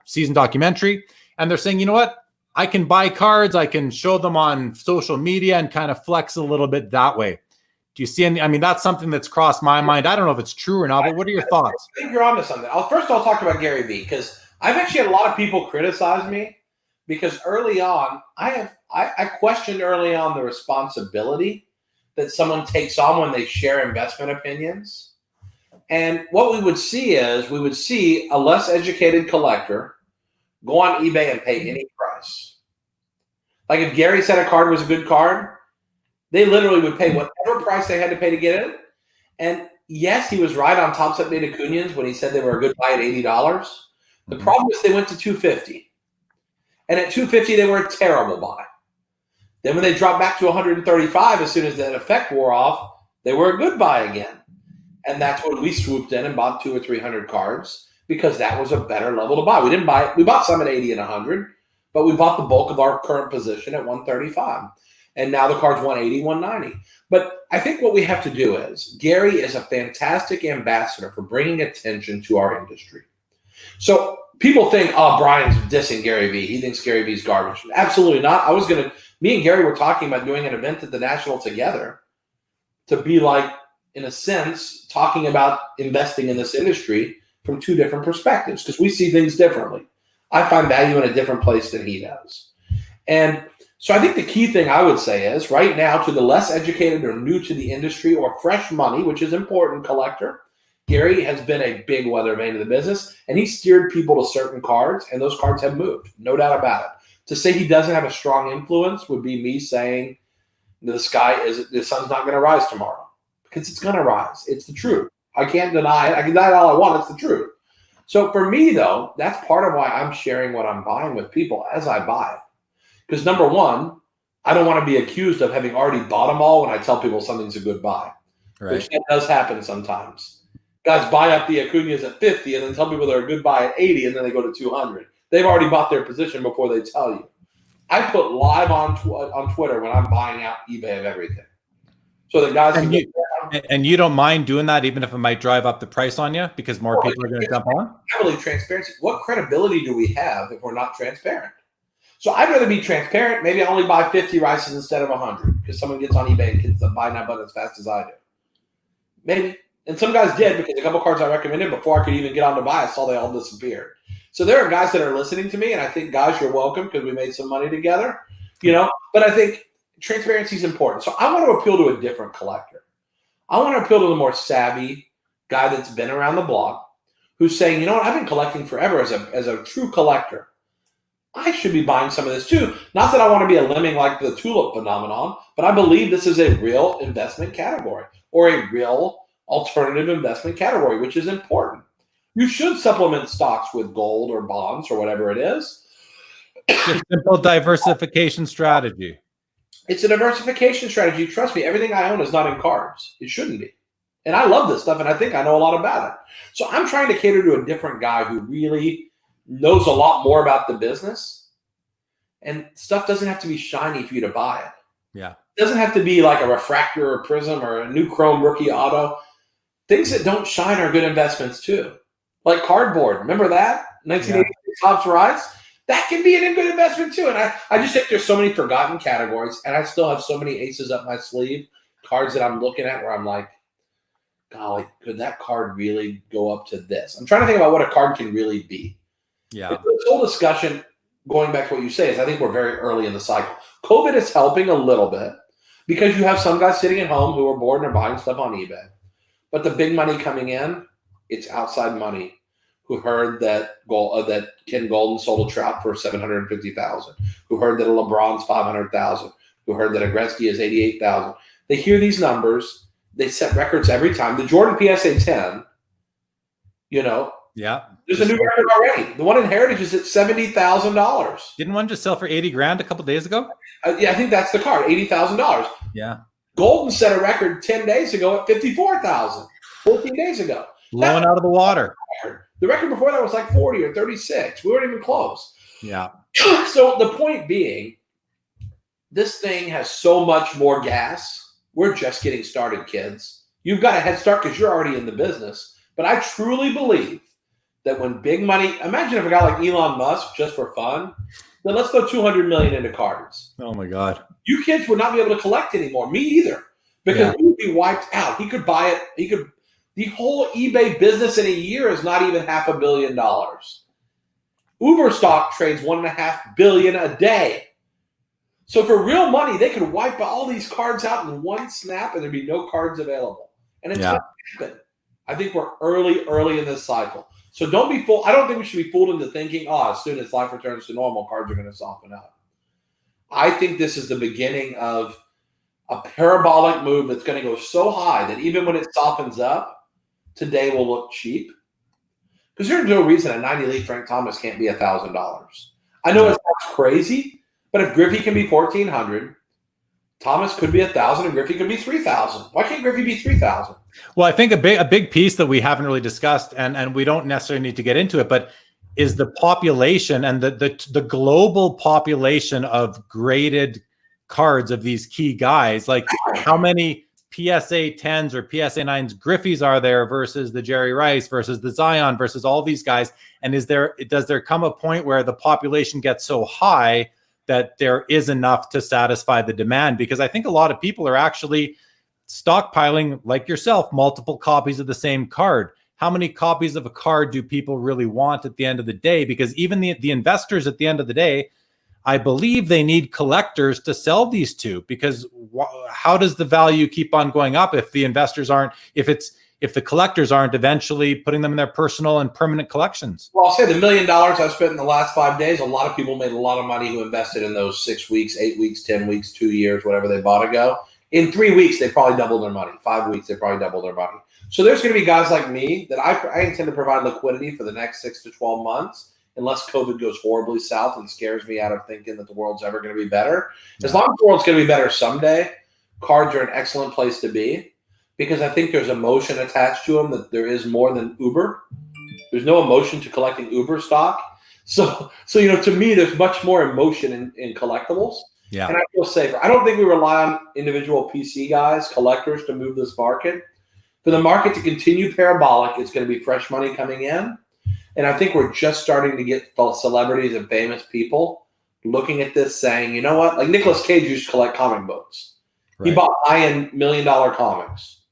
season documentary. And they're saying, you know what? I can buy cards. I can show them on social media and kind of flex a little bit that way. Do you see any? I mean, that's something that's crossed my mind. I don't know if it's true or not, but what are your thoughts? I think you're onto something. First, I'll talk about Gary Vee, because I've actually had a lot of people criticize me because early on, I questioned early on the responsibility that someone takes on when they share investment opinions. And what we would see is a less educated collector go on eBay and pay any price. Like if Gary said a card was a good card, they literally would pay whatever price they had to pay to get it. And yes, he was right on Topps Updated Cunions when he said they were a good buy at $80. The problem is they went to $250. And at $250, they were a terrible buy. Then when they dropped back to 135, as soon as that effect wore off, they were a good buy again. And that's when we swooped in and bought 200 or 300 cards because that was a better level to buy. We didn't buy it. We bought some at 80 and 100, but we bought the bulk of our current position at 135. And now the card's 180, 190. But I think what we have to do is Gary is a fantastic ambassador for bringing attention to our industry. So people think, oh, Brian's dissing Gary Vee. He thinks Gary Vee's garbage. Absolutely not. Me and Gary were talking about doing an event at the National together to be like, in a sense, talking about investing in this industry from two different perspectives because we see things differently. I find value in a different place than he does. And so I think the key thing I would say is right now to the less educated or new to the industry or fresh money, which is important collector, Gary has been a big weather vane of the business and he steered people to certain cards and those cards have moved, no doubt about it. To say he doesn't have a strong influence would be me saying the sun's not going to rise tomorrow because it's going to rise. It's the truth. I can't deny it. I can deny it all I want. It's the truth. So for me, though, that's part of why I'm sharing what I'm buying with people as I buy it. Because number one, I don't want to be accused of having already bought them all when I tell people something's a good buy, which that does happen sometimes. Guys buy up the Acuñas at 50 and then tell people they're a good buy at 80 and then they go to 200. They've already bought their position before they tell you. I put live on Twitter when I'm buying out eBay of everything. So the guys and you don't mind doing that even if it might drive up the price on you because more people are going to jump on? I believe transparency. What credibility do we have if we're not transparent? So I'd rather be transparent. Maybe I only buy 50 rices instead of 100 because someone gets on eBay and hits the buy now button as fast as I do. Maybe. And some guys did because a couple cards I recommended before I could even get on to buy, I saw they all disappeared. So there are guys that are listening to me, and I think, guys, you're welcome because we made some money together, But I think transparency is important. So I want to appeal to a different collector. I want to appeal to the more savvy guy that's been around the block who's saying, you know what, I've been collecting forever as a true collector. I should be buying some of this too. Not that I want to be a lemming like the tulip phenomenon, but I believe this is a real investment category or a real alternative investment category, which is important. You should supplement stocks with gold or bonds or whatever it is. It's a simple diversification strategy. It's a diversification strategy. Trust me, everything I own is not in cards. It shouldn't be. And I love this stuff, and I think I know a lot about it. So I'm trying to cater to a different guy who really knows a lot more about the business. And stuff doesn't have to be shiny for you to buy it. Yeah. It doesn't have to be like a refractor or prism or a new chrome rookie auto. Things that don't shine are good investments too. Like cardboard. Remember that? 1986 Hobbs Rise? That can be a good investment too. And I just think there's so many forgotten categories, and I still have so many aces up my sleeve, cards that I'm looking at where I'm like, golly, could that card really go up to this? I'm trying to think about what a card can really be. Yeah. This whole discussion, going back to what you say, is I think we're very early in the cycle. COVID is helping a little bit because you have some guys sitting at home who are bored and are buying stuff on eBay. But the big money coming in, it's outside money who heard that that Ken Golden sold a Trout for $750,000, who heard that a LeBron's $500,000, who heard that a Gretzky is $88,000. They hear these numbers. They set records every time. The Jordan PSA 10, Yeah. there's a new record already. The one in Heritage is at $70,000. Didn't one just sell for $80,000 a couple days ago? Yeah, I think that's the card, $80,000. Yeah. Golden set a record 10 days ago at $54,000, 14 days ago. Blowing out of the water. The record before that was like 40 or 36. We weren't even close. Yeah. So the point being, this thing has so much more gas. We're just getting started, kids. You've got a head start because you're already in the business. But I truly believe that when big money, imagine if a guy like Elon Musk, just for fun, then let's throw $200 million into cards. Oh my God. You kids would not be able to collect anymore. Me either. Because we would be wiped out. He could buy it. The whole eBay business in a year is not even $500 million. Uber stock trades $1.5 billion a day. So for real money, they could wipe all these cards out in one snap and there'd be no cards available. And it's going to happen. I think we're early in this cycle. So don't be fooled. I don't think we should be fooled into thinking, as soon as life returns to normal, cards are going to soften up. I think this is the beginning of a parabolic move that's going to go so high that even when it softens up, today will look cheap. Because there's no reason a 90 Leaf Frank Thomas can't be $1,000. I know it sounds crazy, but if Griffey can be $1,400 Thomas could be 1,000 and Griffey could be 3,000. Why can't Griffey be 3,000? Well, I think a big piece that we haven't really discussed, and we don't necessarily need to get into it, but is the population and the global population of graded cards of these key guys. Like, how many PSA 10s or PSA 9s Griffeys are there versus the Jerry Rice versus the Zion versus all these guys? And does there come a point where the population gets so high that there is enough to satisfy the demand? Because I think a lot of people are actually stockpiling, like yourself, multiple copies of the same card. How many copies of a card do people really want at the end of the day? Because even the investors at the end of the day, I believe they need collectors to sell these to, because how does the value keep on going up if the investors aren't, if the collectors aren't eventually putting them in their personal and permanent collections? Well, I'll say the $1 million I've spent in the last 5 days, a lot of people made a lot of money who invested in those 6 weeks, 8 weeks, 10 weeks, 2 years, whatever they bought ago. In 3 weeks, they probably doubled their money. 5 weeks, they probably doubled their money. So there's going to be guys like me that I intend to provide liquidity for the next 6 to 12 months, unless COVID goes horribly south and scares me out of thinking that the world's ever going to be better. As long as the world's going to be better someday, cards are an excellent place to be, because I think there's emotion attached to them that there is more than Uber. There's no emotion to collecting Uber stock. So to me, there's much more emotion in collectibles. Yeah. And I feel safer. I don't think we rely on individual PC guys, collectors, to move this market. For the market to continue parabolic, it's going to be fresh money coming in. And I think we're just starting to get celebrities and famous people looking at this saying, you know what? Like Nicolas Cage used to collect comic books. Right. He bought high-end $1 million comics.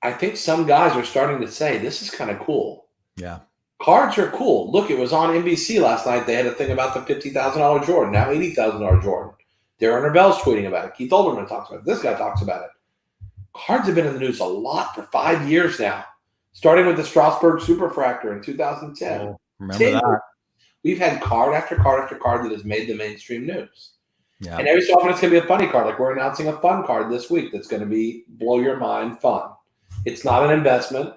I think some guys are starting to say, this is kind of cool. Yeah. Cards are cool. Look, it was on NBC last night. They had a thing about the $50,000 Jordan, now $80,000 Jordan. Darren Rebell's tweeting about it. Keith Olbermann talks about it. This guy talks about it. Cards have been in the news a lot for 5 years now, starting with the Strasbourg Superfractor in 2010. Oh, remember that. We've had card after card after card that has made the mainstream news. Yeah. And every so often it's going to be a funny card. Like we're announcing a fun card this week that's going to be blow your mind fun. It's not an investment.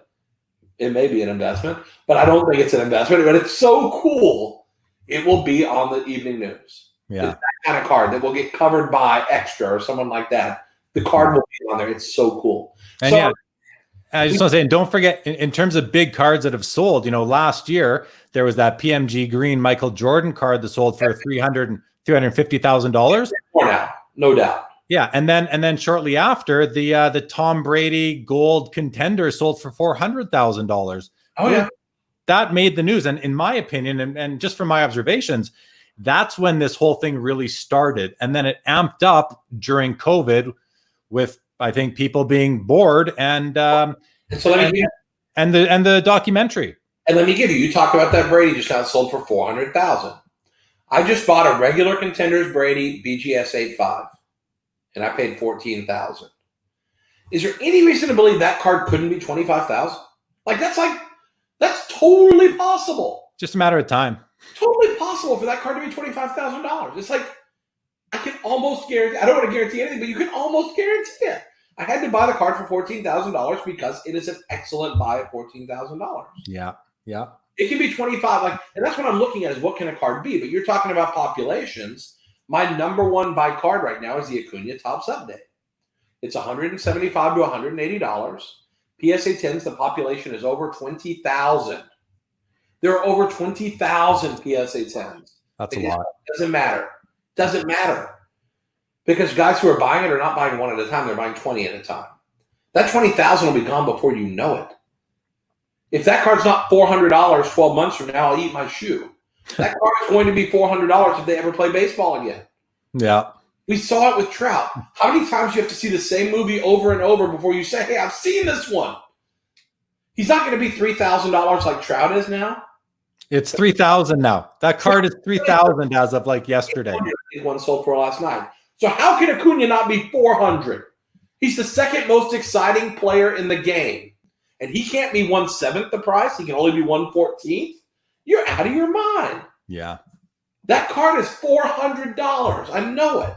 It may be an investment, but I don't think it's an investment. But it's so cool, it will be on the evening news. Yeah. It's that kind of card that will get covered by Extra or someone like that. The card will be on there. It's so cool. And so, yeah, I just want to say, and don't forget, in terms of big cards that have sold, last year there was that PMG green Michael Jordan card that sold for $350,000. More now, no doubt. Yeah, and then shortly after, the Tom Brady gold contender sold for $400,000. Oh yeah, that made the news. And in my opinion, and just from my observations, that's when this whole thing really started. And then it amped up during COVID, with I think people being bored and the documentary. And let me give you. You talked about that Brady just now sold for $400,000. I just bought a regular Contenders Brady BGS 8.5. And I paid $14,000. Is there any reason to believe that card couldn't be $25,000? That's totally possible. Just a matter of time. Totally possible for that card to be $25,000. It's like, I can almost guarantee. I don't want to guarantee anything, but you can almost guarantee it. I had to buy the card for $14,000 because it is an excellent buy at $14,000. Yeah, yeah. It can be 25. And that's what I'm looking at is what can a card be? But you're talking about populations. My number one buy card right now is the Acuna Topps Update. It's $175 to $180. PSA 10s, the population is over 20,000. There are over 20,000 PSA 10s. That's a lot. Doesn't matter. Doesn't matter. Because guys who are buying it are not buying one at a time. They're buying 20 at a time. That 20,000 will be gone before you know it. If that card's not $400 12 months from now, I'll eat my shoe. That card is going to be $400 if they ever play baseball again. Yeah. We saw it with Trout. How many times do you have to see the same movie over and over before you say, hey, I've seen this one? He's not going to be $3,000 like Trout is now. It's $3,000 now. That card is $3,000 as of yesterday. One sold for last night. So how can Acuna not be $400? He's the second most exciting player in the game. And he can't be 1/7 the price. He can only be 1/14. You're out of your mind. Yeah. That card is $400. I know it.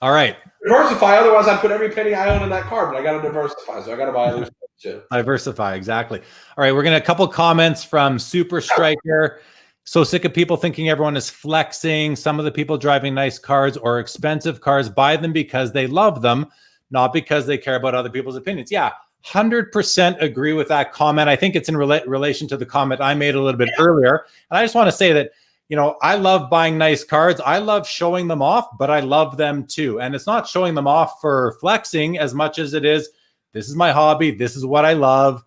All right. Diversify. Otherwise, I'd put every penny I own in that card, but I got to diversify. So I got to buy other stuff too. Diversify. Exactly. All right. We're going to a couple comments from Super Striker. So sick of people thinking everyone is flexing. Some of the people driving nice cars or expensive cars buy them because they love them, not because they care about other people's opinions. Yeah, 100% agree with that comment. I think it's in relation to the comment I made a little bit earlier. And I just want to say that, I love buying nice cars. I love showing them off, but I love them too. And it's not showing them off for flexing as much as it is, this is my hobby. This is what I love.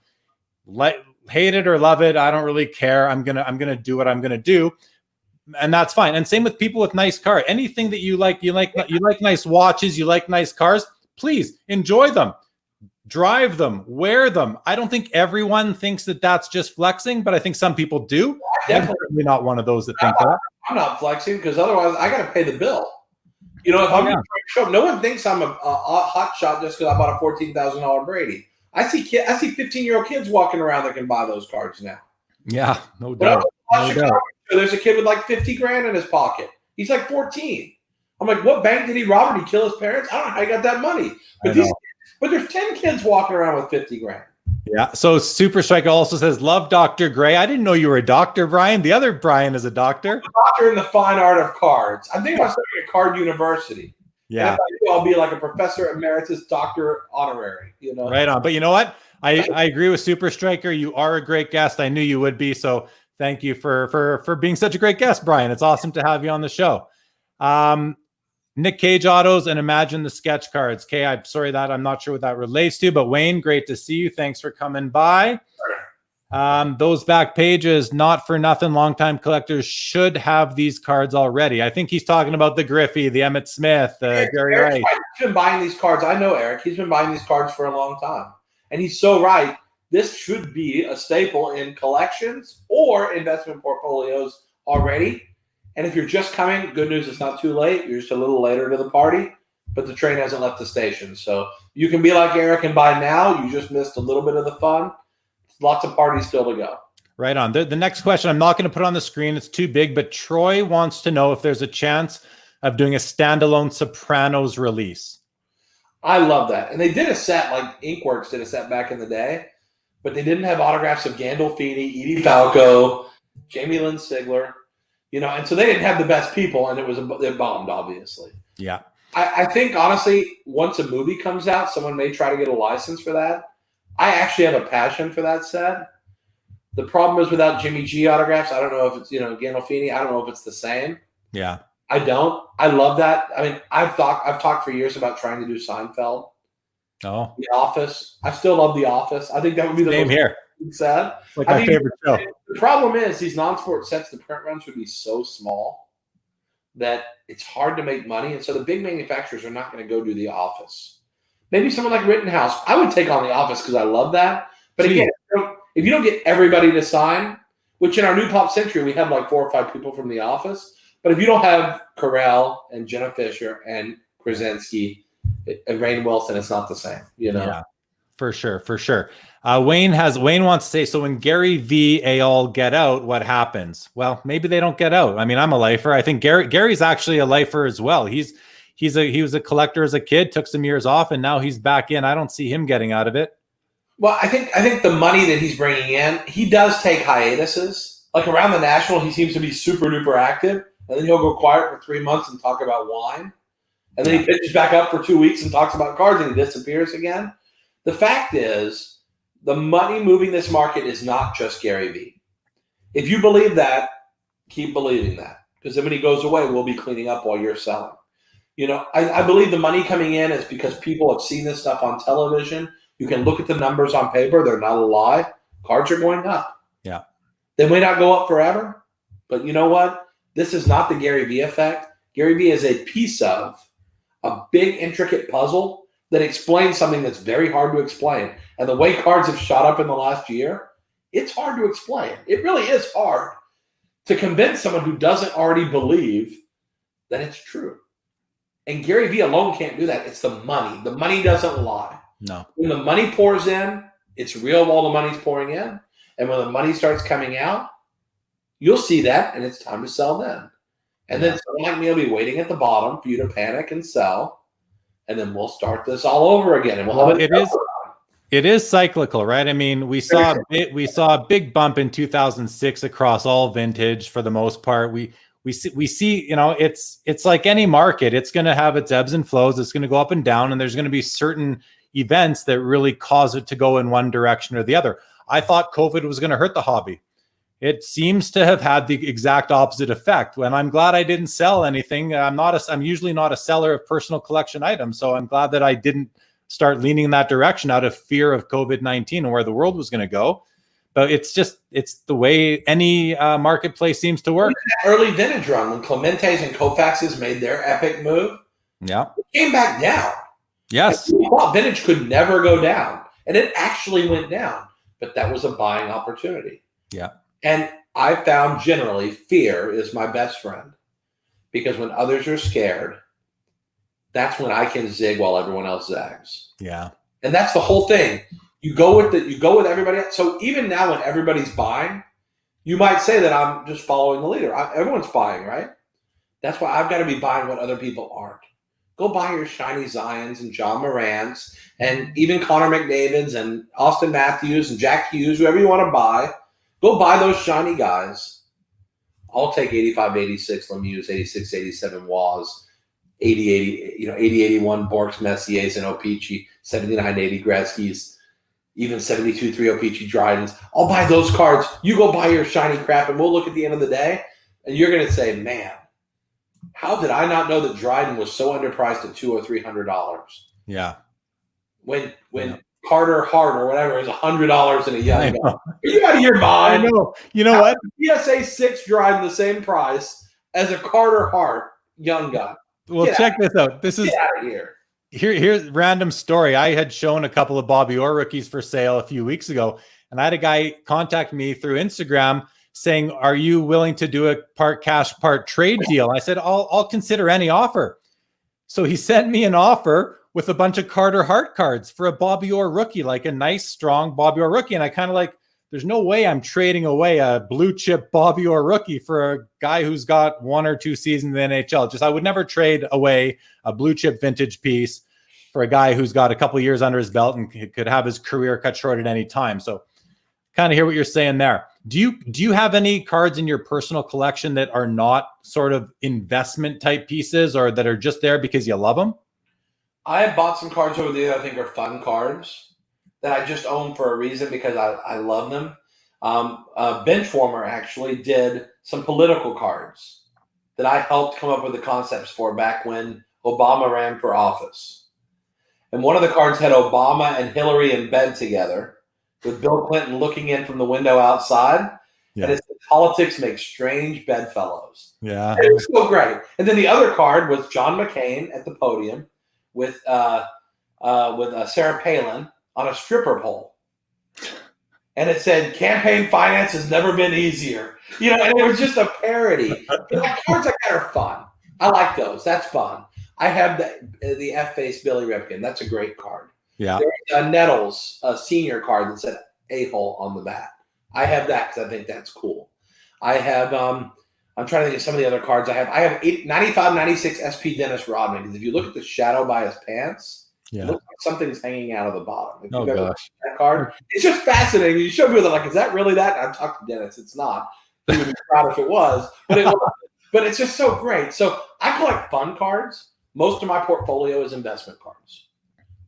Hate it or love it, I don't really care. I'm gonna do what I'm gonna do, and that's fine. And same with people with nice cars. Anything that you like nice watches, you like nice cars, please enjoy them, drive them, wear them. I don't think everyone thinks that that's just flexing, but I think some people do. I'm definitely not one of those that think that. I'm not flexing because otherwise I got to pay the bill. If I'm going to show, no one thinks I'm a hot shot just because I bought a $14,000 Brady. I see 15-year-old kids walking around that can buy those cards now. Yeah, no doubt. There's a kid with like 50 grand in his pocket. He's like 14. I'm like, what bank did he rob? Did he kill his parents? I don't know how he got that money. But there's 10 kids walking around with 50 grand. Yeah. So Super Striker also says, love Dr. Gray. I didn't know you were a doctor, Brian. The other Brian is a doctor. I'm a doctor in the fine art of cards. I'm thinking about starting a card university. Yeah. I'll be like a professor emeritus, doctor honorary, Right on. But you know what? I agree with Super Striker. You are a great guest. I knew you would be. So thank you for being such a great guest, Brian. It's awesome to have you on the show. Nick Cage Autos and Imagine the Sketch Cards. Okay, I'm sorry that I'm not sure what that relates to, but Wayne, great to see you. Thanks for coming by. Those back pages, not for nothing, longtime collectors should have these cards already. I think he's talking about the Griffey, the Emmett Smith, Gary Wright. He's been buying these cards. I know Eric. He's been buying these cards for a long time. And he's so right. This should be a staple in collections or investment portfolios already. And if you're just coming, good news, it's not too late. You're just a little later to the party, but the train hasn't left the station. So you can be like Eric and buy now. You just missed a little bit of the fun. Lots of parties still to go. Right on. The next question, I'm not going to put on the screen. It's too big, but Troy wants to know if there's a chance of doing a standalone Sopranos release. I love that. And they did a set, like Inkworks did a set back in the day, but they didn't have autographs of Gandolfini, Edie Falco, Jamie Lynn Sigler, and so they didn't have the best people, and it bombed, obviously. Yeah. I think, honestly, once a movie comes out, someone may try to get a license for that. I actually have a passion for that set. The problem is without Jimmy G autographs, I don't know if it's, Gandolfini, I don't know if it's the same. Yeah. I don't. I love that. I mean, I've talked for years about trying to do Seinfeld. Oh. The Office. I still love The Office. I think that would be the same most here. Sad. Like my favorite show. The problem is these non-sport sets, the print runs would be so small that it's hard to make money. And so the big manufacturers are not going to go do The Office. Maybe someone like Rittenhouse. I would take on The Office because I love that. But again, if you don't get everybody to sign, which in our new Pop Century, we have like 4 or 5 people from The Office. But if you don't have Carell and Jenna Fisher and Krasinski and Rainn Wilson, it's not the same, Yeah, for sure. Wayne wants to say, so when Gary V all get out, what happens? Well, maybe they don't get out. I mean, I'm a lifer. I think Gary's actually a lifer as well. He was a collector as a kid, took some years off, and now he's back in. I don't see him getting out of it. Well, I think the money that he's bringing in, he does take hiatuses. Like around the National, he seems to be super duper active. And then he'll go quiet for 3 months and talk about wine. And then he pitches back up for 2 weeks and talks about cards and he disappears again. The fact is, the money moving this market is not just Gary Vee. If you believe that, keep believing that. Because then when he goes away, we'll be cleaning up while you're selling. I believe the money coming in is because people have seen this stuff on television. You can look at the numbers on paper. They're not a lie. Cards are going up. Yeah. They may not go up forever. But you know what? This is not the Gary Vee effect. Gary Vee is a piece of a big, intricate puzzle that explains something that's very hard to explain. And the way cards have shot up in the last year, it's hard to explain. It really is hard to convince someone who doesn't already believe that it's true. And Gary Vee alone can't do that. It's the money. The money doesn't lie. No. When the money pours in, it's real while the money's pouring in. And when the money starts coming out, you'll see that, and it's time to sell then. And then someone like me will be waiting at the bottom for you to panic and sell, and then we'll start this all over again. And we'll have it is. It is cyclical, right? I mean, we saw a big bump in 2006 across all vintage for the most part. We see, you know, it's like any market. It's going to have its ebbs and flows. It's going to go up and down, and there's going to be certain events that really cause it to go in one direction or the other. I thought COVID was going to hurt the hobby. It seems to have had the exact opposite effect. And I'm glad I didn't sell anything. I'm usually not a seller of personal collection items, so I'm glad that I didn't start leaning in that direction out of fear of COVID-19 and where the world was going to go. But it's the way any marketplace seems to work. Early vintage run when Clementes and Koufaxes made their epic move. Yeah, it came back down. Yes, vintage could never go down, and it actually went down. But that was a buying opportunity. Yeah. And I found generally fear is my best friend, because when others are scared, that's when I can zig while everyone else zags. Yeah. And that's the whole thing. You go with everybody else. So even now when everybody's buying, you might say that I'm just following the leader. Everyone's buying, right? That's why I've got to be buying what other people aren't. Go buy your shiny Zions and John Morants and even Connor McDavid's and Austin Matthews and Jack Hughes, whoever you want to buy. Go buy those shiny guys. I'll take 85, 86 Lemieux, 86, 87 Waz, 80, 81 Borks, Messiers, and O-Pee-Chee, 79, 80 Gretzky's, even 72, 3 O-Pee-Chee Drydens. I'll buy those cards. You go buy your shiny crap, and we'll look at the end of the day, and you're going to say, man, how did I not know that Dryden was so underpriced at $200 or $300? Yeah. When Carter Hart or whatever is $100 in a young guy. Are you out of your mind? I know. You know what? PSA 6 Dryden the same price as a Carter Hart young guy. Well, check this out. This is out of here. Here's a random story. I had shown a couple of Bobby Orr rookies for sale a few weeks ago, and I had a guy contact me through Instagram saying, "Are you willing to do a part cash, part trade deal?" I said, "I'll consider any offer." So he sent me an offer with a bunch of Carter Hart cards for a Bobby Orr rookie, like a nice, strong Bobby Orr rookie. And I kind of like, there's no way I'm trading away a blue chip Bobby Orr rookie for a guy who's got 1 or 2 seasons in the NHL. I would never trade away a blue chip vintage piece for a guy who's got a couple of years under his belt and could have his career cut short at any time. So kind of hear what you're saying there. Do you have any cards in your personal collection that are not sort of investment type pieces or that are just there because you love them? I have bought some cards over there that I think are fun cards that I just own for a reason because I love them. Benchwarmer actually did some political cards that I helped come up with the concepts for back when Obama ran for office. And one of the cards had Obama and Hillary in bed together with Bill Clinton looking in from the window outside. Yeah. And it said, "Politics make strange bedfellows." Yeah. And it was so great. And then the other card was John McCain at the podium with Sarah Palin on a stripper pole. And it said, "Campaign finance has never been easier." You know, and it was just a parody. Cards like that are fun. I like those. That's fun. I have the F-face Billy Ripken. That's a great card. Yeah. There's a Nettles, a senior card that said "a-hole" on the back. I have that because I think that's cool. I have, I'm trying to think of some of the other cards I have. I have 95, 96 SP Dennis Rodman. Because if you look at the shadow by his pants, it looks like something's hanging out of the bottom. If oh, gosh. That card, it's just fascinating. You show me, they're like, "Is that really that?" And I've talked to Dennis. It's not. He would be proud if it was. But it was. But it's just so great. So I collect fun cards. Most of my portfolio is investment cards.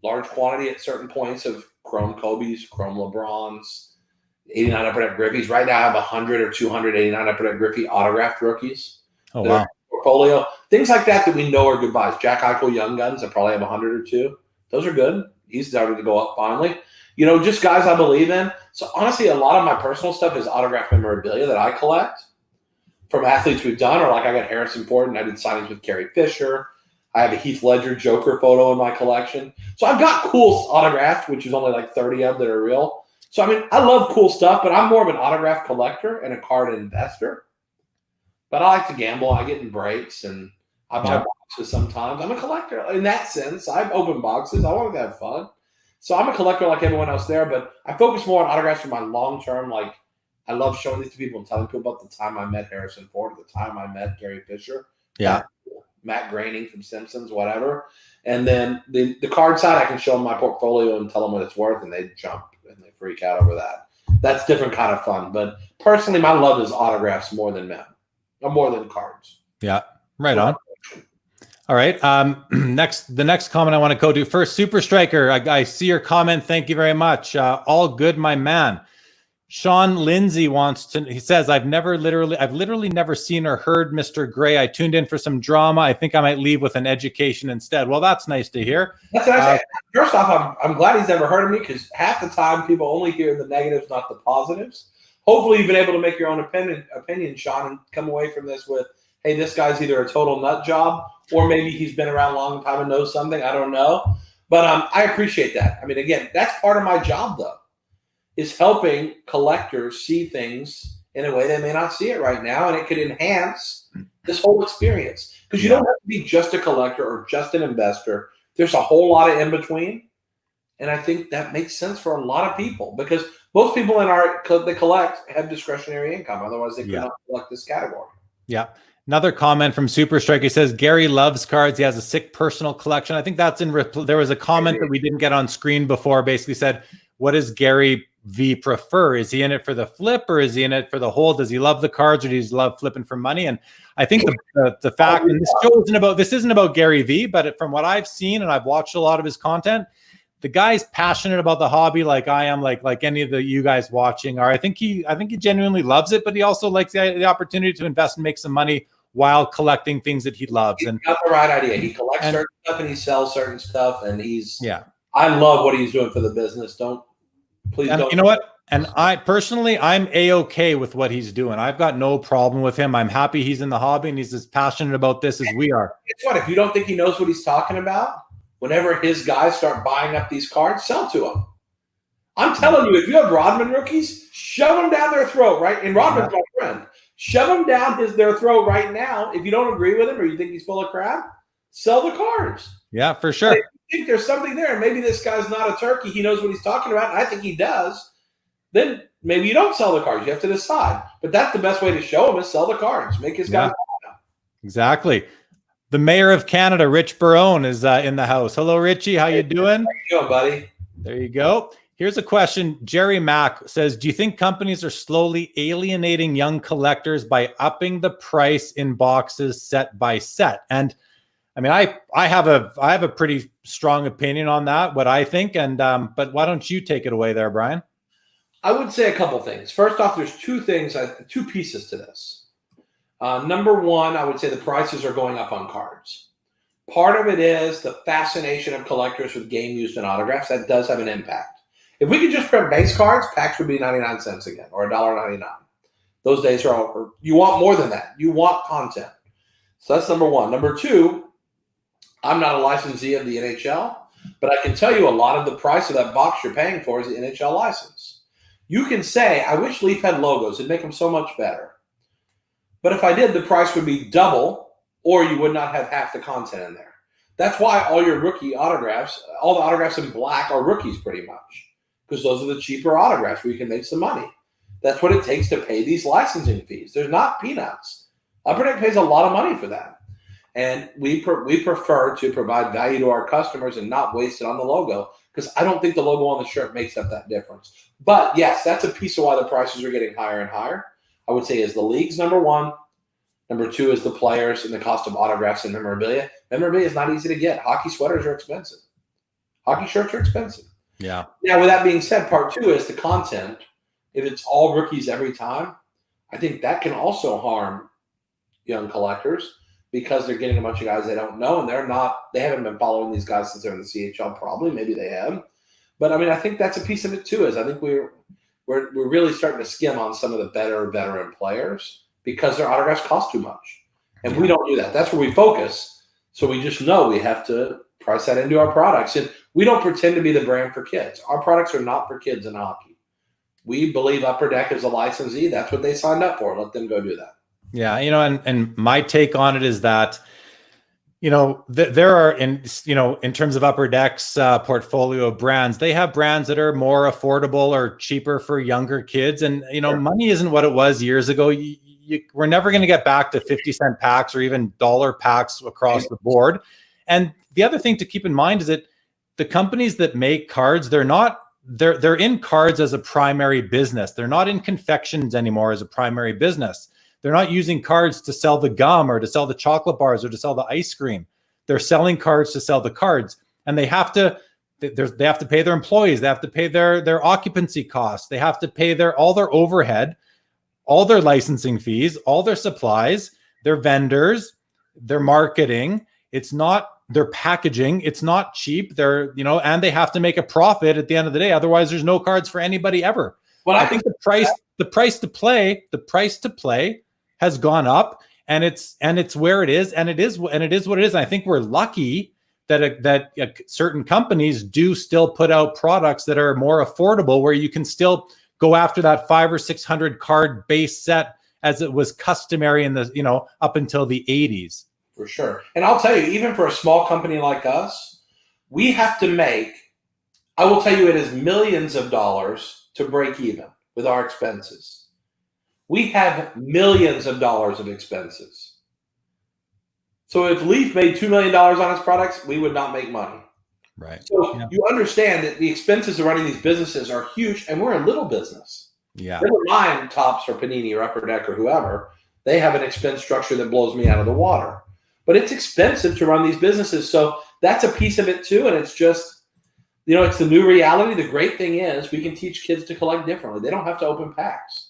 Large quantity at certain points of Chrome Kobe's, Chrome LeBron's, 89 Upper Deck Griffies. Right now I have 100 or 200 89 Upper Deck Griffey autographed rookies. Oh, wow. Portfolio. Things like that we know are good buys. Jack Eichel Young Guns, I probably have 100 or 2. Those are good. He's starting to go up finally. You know, just guys I believe in. So honestly, a lot of my personal stuff is autographed memorabilia that I collect from athletes we've done, or like I got Harrison Ford and I did signings with Carrie Fisher. I have a Heath Ledger Joker photo in my collection. So I've got cool autographs, which is only like 30 of that are real. So, I mean, I love cool stuff, but I'm more of an autograph collector and a card investor. But I like to gamble. I get in breaks and I buy boxes sometimes. I'm a collector in that sense. I've opened boxes. I want to have fun. So I'm a collector like everyone else there, but I focus more on autographs for my long-term. Like, I love showing these to people and telling people about the time I met Harrison Ford, the time I met Carrie Fisher. Yeah. Matt Groening from Simpsons, whatever. And then the card side, I can show them my portfolio and tell them what it's worth, and they jump and they freak out over that. That's different kind of fun. But personally, my love is autographs more than cards. Yeah, right on. All right. The next comment I want to go to first, Super Striker. I see your comment. Thank you very much. All good, my man. Sean Lindsay he says, I've literally never seen or heard Mr. Gray. I tuned in for some drama. I think I might leave with an education instead. Well, that's nice to hear. That's nice. First off, I'm glad he's never heard of me, because half the time people only hear the negatives, not the positives. Hopefully you've been able to make your own opinion, Sean, and come away from this with, hey, this guy's either a total nut job, or maybe he's been around a long time and knows something. I don't know. But I appreciate that. I mean, again, that's part of my job, though, is helping collectors see things in a way they may not see it right now, and it could enhance this whole experience. Because you don't have to be just a collector or just an investor. There's a whole lot of in between, and I think that makes sense for a lot of people, because most people that collect have discretionary income. Otherwise, they could not collect this category. Yeah. Another comment from Super Strike. He says, Gary loves cards. He has a sick personal collection. I think that's there was a comment that we didn't get on screen before, basically said, what does Gary V prefer? Is he in it for the flip, or is he in it for the hold? Does he love the cards, or does he love flipping for money? And I think the fact, and this isn't about Gary V, but from what I've seen, and I've watched a lot of his content, the guy's passionate about the hobby, like I am, like any of you guys watching are. I think he genuinely loves it, but he also likes the opportunity to invest and make some money while collecting things that he loves. He's got the right idea. He collects certain stuff and he sells certain stuff, and I love what he's doing for the business. Please don't. You know what? And I'm A-okay with what he's doing. I've got no problem with him. I'm happy he's in the hobby and he's as passionate about this as we are. Guess what? If you don't think he knows what he's talking about, whenever his guys start buying up these cards, sell to him. I'm telling you, if you have Rodman rookies, shove them down their throat, right? And Rodman's my friend. Shove them down their throat right now. If you don't agree with him or you think he's full of crap, sell the cards. Yeah, for sure. If you think there's something there, and maybe this guy's not a turkey, he knows what he's talking about, and I think he does, then maybe you don't sell the cards. You have to decide. But that's the best way to show him, is sell the cards. Make his guys buy them. Exactly. The Mayor of Canada, Rich Barone, is in the house. Hello, Richie. How you doing? How you doing, buddy? There you go. Here's a question. Jerry Mack says, do you think companies are slowly alienating young collectors by upping the price in boxes set by set? And I mean, I have a pretty strong opinion on that, what I think. And but why don't you take it away there, Brian? I would say a couple things. First off, there's two pieces to this. Number one, I would say the prices are going up on cards. Part of it is the fascination of collectors with game used and autographs. That does have an impact. If we could just print base cards, packs would be 99 cents again, or $1.99. Those days are over. You want more than that. You want content. So that's number one. Number two, I'm not a licensee of the NHL, but I can tell you a lot of the price of that box you're paying for is the NHL license. You can say, I wish Leaf had logos. It'd make them so much better. But if I did, the price would be double, or you would not have half the content in there. That's why all your rookie autographs, all the autographs in black are rookies pretty much, because those are the cheaper autographs where you can make some money. That's what it takes to pay these licensing fees. They're not peanuts. Upper Deck pays a lot of money for that. And we prefer to provide value to our customers and not waste it on the logo, because I don't think the logo on the shirt makes up that difference. But yes, that's a piece of why the prices are getting higher and higher. I would say is the leagues, number one. Number two is the players and the cost of autographs and memorabilia. Memorabilia is not easy to get. Hockey sweaters are expensive. Hockey shirts are expensive. Yeah. Now, with that being said, part two is the content. If it's all rookies every time, I think that can also harm young collectors, because they're getting a bunch of guys they don't know, and they haven't been following these guys since they're in the CHL. Probably, maybe they have, but I mean, I think that's a piece of it too. Is I think we're really starting to skim on some of the better veteran players because their autographs cost too much, and we don't do that. That's where we focus. So we just know we have to price that into our products, and we don't pretend to be the brand for kids. Our products are not for kids in hockey. We believe Upper Deck is a licensee. That's what they signed up for. Let them go do that. Yeah, and my take on it is that, there are, in terms of Upper Deck's portfolio of brands, they have brands that are more affordable or cheaper for younger kids. And, money isn't what it was years ago. We're never going to get back to 50-cent packs or even dollar packs across the board. And the other thing to keep in mind is that the companies that make cards, they're in cards as a primary business. They're not in confections anymore as a primary business. They're not using cards to sell the gum or to sell the chocolate bars or to sell the ice cream. They're selling cards to sell the cards, and they have to pay their employees. They have to pay their occupancy costs. They have to pay all their overhead, all their licensing fees, all their supplies, their vendors, their marketing. It's not their packaging. It's not cheap. And they have to make a profit at the end of the day. Otherwise, there's no cards for anybody ever. Well, I think the price to play has gone up, and it's where it is, and it is what it is. And I think we're lucky that certain companies do still put out products that are more affordable, where you can still go after that 500 or 600 card base set as it was customary in the up until the 80s. For sure. And I'll tell you, even for a small company like us, we have to make, I will tell you, it is millions of dollars to break even with our expenses. We have millions of dollars of expenses. So if Leaf made $2 million on its products, we would not make money. Right. So you understand that the expenses of running these businesses are huge, and we're a little business. Yeah. Never mind Topps or Panini or Upper Deck or whoever. They have an expense structure that blows me out of the water. But it's expensive to run these businesses. So that's a piece of it too. And it's just, it's the new reality. The great thing is we can teach kids to collect differently. They don't have to open packs.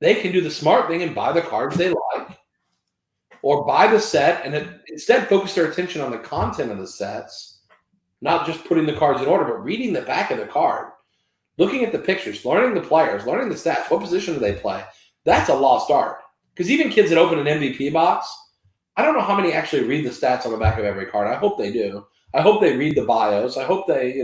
They can do the smart thing and buy the cards they like, or buy the set and instead focus their attention on the content of the sets, not just putting the cards in order, but reading the back of the card, looking at the pictures, learning the players, learning the stats, what position do they play. That's a lost art. Because even kids that open an MVP box, I don't know how many actually read the stats on the back of every card. I hope they do. I hope they read the bios. I hope they,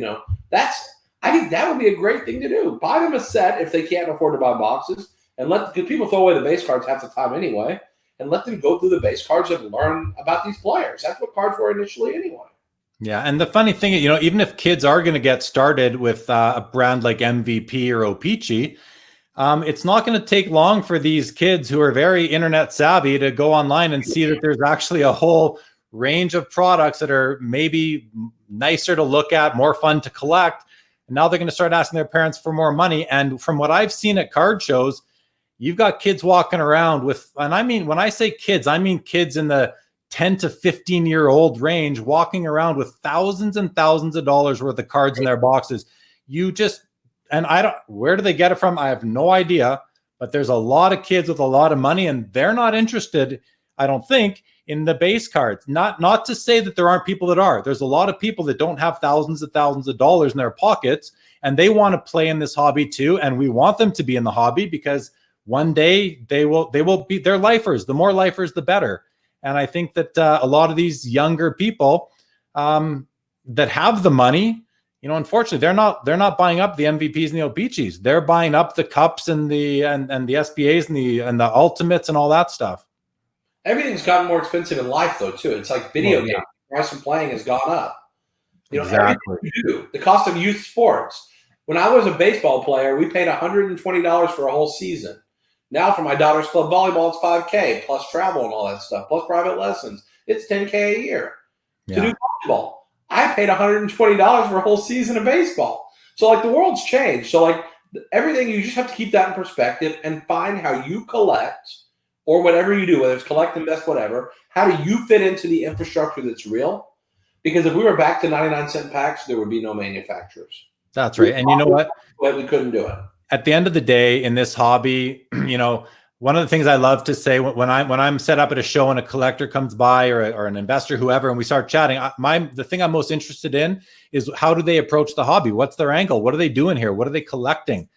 I think that would be a great thing to do. Buy them a set if they can't afford to buy boxes, and because people throw away the base cards half the time anyway, and let them go through the base cards and learn about these players. That's what cards were initially anyway. Yeah, and the funny thing, even if kids are going to get started with a brand like MVP or O-Pee-Chee, it's not going to take long for these kids who are very internet savvy to go online and see that there's actually a whole range of products that are maybe nicer to look at, more fun to collect. And now they're going to start asking their parents for more money. And from what I've seen at card shows, you've got kids walking around with, and I mean, when I say kids, I mean kids in the 10 to 15-year-old range walking around with thousands and thousands of dollars worth of cards in their boxes. Where do they get it from? I have no idea, but there's a lot of kids with a lot of money, and they're not interested, I don't think, in the base cards. Not to say that there aren't people that are. There's a lot of people that don't have thousands of dollars in their pockets, and they want to play in this hobby too. And we want them to be in the hobby because one day they will be, they're lifers. The more lifers, the better. And I think that a lot of these younger people that have the money, unfortunately, they're not buying up the MVPs and the O-Pee-Chees. They're buying up the cups and the SBAs and the ultimates and all that stuff. Everything's gotten more expensive in life, though, too. It's like video games. The price of playing has gone up. Exactly. The cost of youth sports. When I was a baseball player, we paid $120 for a whole season. Now for my daughter's club volleyball, it's $5K plus travel and all that stuff, plus private lessons. It's $10K a year to do volleyball. I paid $120 for a whole season of baseball. So the world's changed. So everything, you just have to keep that in perspective and find how you collect, or whatever you do, whether it's collect, invest, whatever. How do you fit into the infrastructure that's real? Because if we were back to 99-cent packs, there would be no manufacturers. That's right. And you know what? We couldn't do it. At the end of the day, in this hobby, one of the things I love to say when I'm set up at a show and a collector comes by or an investor, whoever, and we start chatting, the thing I'm most interested in is how do they approach the hobby? What's their angle? What are they doing here? What are they collecting?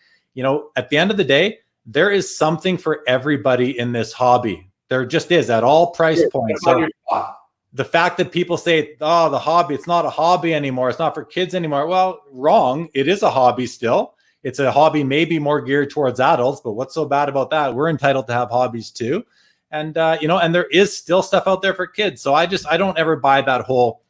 At the end of the day, there is something for everybody in this hobby. There just is at all price points. So the fact that people say, oh, the hobby, it's not a hobby anymore. It's not for kids anymore. Well, wrong. It is a hobby still. It's a hobby maybe more geared towards adults, but what's so bad about that? We're entitled to have hobbies too. And, and there is still stuff out there for kids. So I don't ever buy that whole.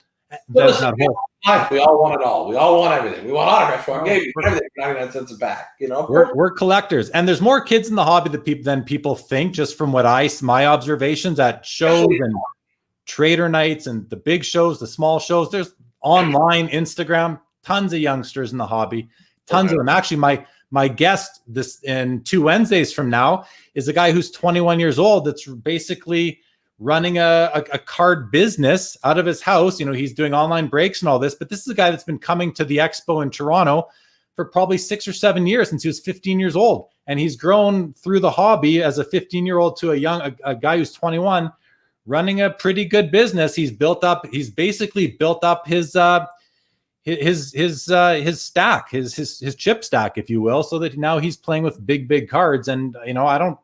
We all want it all. We all want everything. We want autographs for our game. Everything for 99 cents a pack. We're collectors, and there's more kids in the hobby than people think. Just from what my observations at shows and trader nights and the big shows, the small shows. There's online, Instagram, tons of youngsters in the hobby, tons of them. Actually, my guest this in 2 Wednesdays from now is a guy who's 21 years old that's basically running a card business out of his house. He's doing online breaks and all this, but this is a guy that's been coming to the expo in Toronto for probably 6 or 7 years since he was 15 years old. And he's grown through the hobby as a 15-year-old to a guy who's 21, running a pretty good business. He's basically built up his stack, his chip stack, if you will, so that now he's playing with big cards. And I don't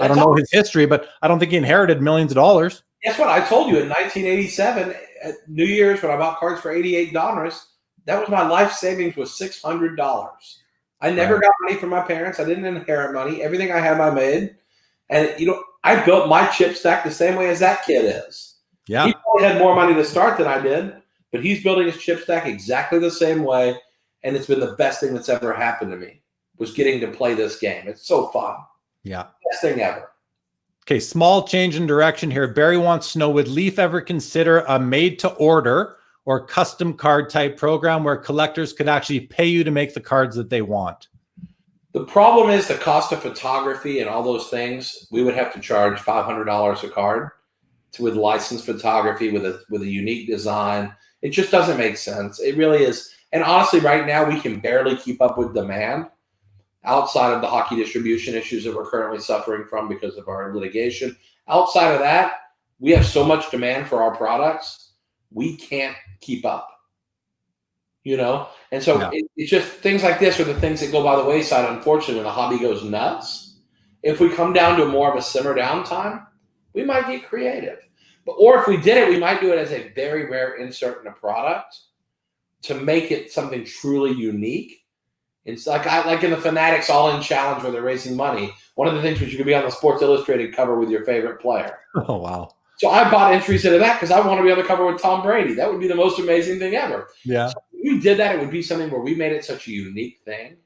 know his history, but I don't think he inherited millions of dollars. Guess what? I told you in 1987 at New Year's when I bought cards for $88, that was my life savings was $600. I never got money from my parents. I didn't inherit money. Everything I had, I made. And, I built my chip stack the same way as that kid is. Yeah. He probably had more money to start than I did, but he's building his chip stack exactly the same way. And it's been the best thing that's ever happened to me was getting to play this game. It's so fun. Yeah. Best thing ever. Okay, small change in direction here. Barry wants to know, would Leaf ever consider a made-to-order or custom card type program where collectors could actually pay you to make the cards that they want? The problem is the cost of photography and all those things. We would have to charge $500 a card with licensed photography with a unique design. It just doesn't make sense. It really is. And honestly, right now, we can barely keep up with demand outside of the hockey distribution issues that we're currently suffering from because of our litigation. Outside of that, we have so much demand for our products, we can't keep up. And so it's just things like this are the things that go by the wayside, unfortunately, when the hobby goes nuts. If we come down to more of a simmer down time, we might get creative. Or if we did it, we might do it as a very rare insert in a product to make it something truly unique. It's like in the Fanatics All-In Challenge where they're raising money. One of the things was you could be on the Sports Illustrated cover with your favorite player. Oh, wow. So I bought entries into that because I want to be on the cover with Tom Brady. That would be the most amazing thing ever. Yeah. So if we did that, it would be something where we made it such a unique thing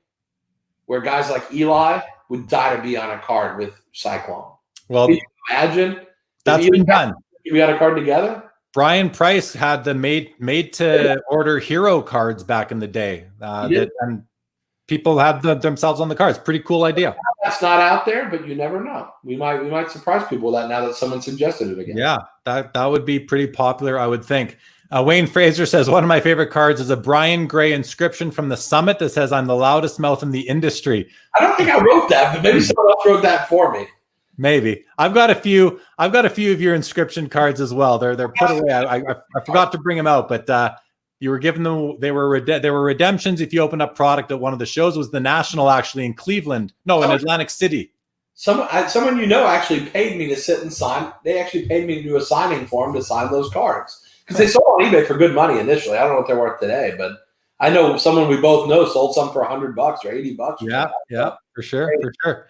where guys like Eli would die to be on a card with Cyclone. Well, can you imagine? That's been done. We got a card together? Brian Price had the made to order hero cards back in the day. And people have themselves on the cards. Pretty cool idea. That's not out there, but you never know. We might surprise people with that now that someone suggested it again. Yeah, that would be pretty popular, I would think. Wayne Fraser says, one of my favorite cards is a Brian Gray inscription from the Summit that says, "I'm the loudest mouth in the industry." I don't think I wrote that, but maybe someone else wrote that for me. Maybe. I've got a few of your inscription cards as well. They're put away. I forgot to bring them out, but you were given them. They were redemptions if you opened up product at one of the shows. It was the National actually in Cleveland. No, in Atlantic City. Someone actually paid me to sit and sign. They actually paid me to do a signing for them to sign those cards because they sold on eBay for good money initially. I don't know what they're worth today, but I know someone we both know sold some for $100 or $80. Yeah, for sure.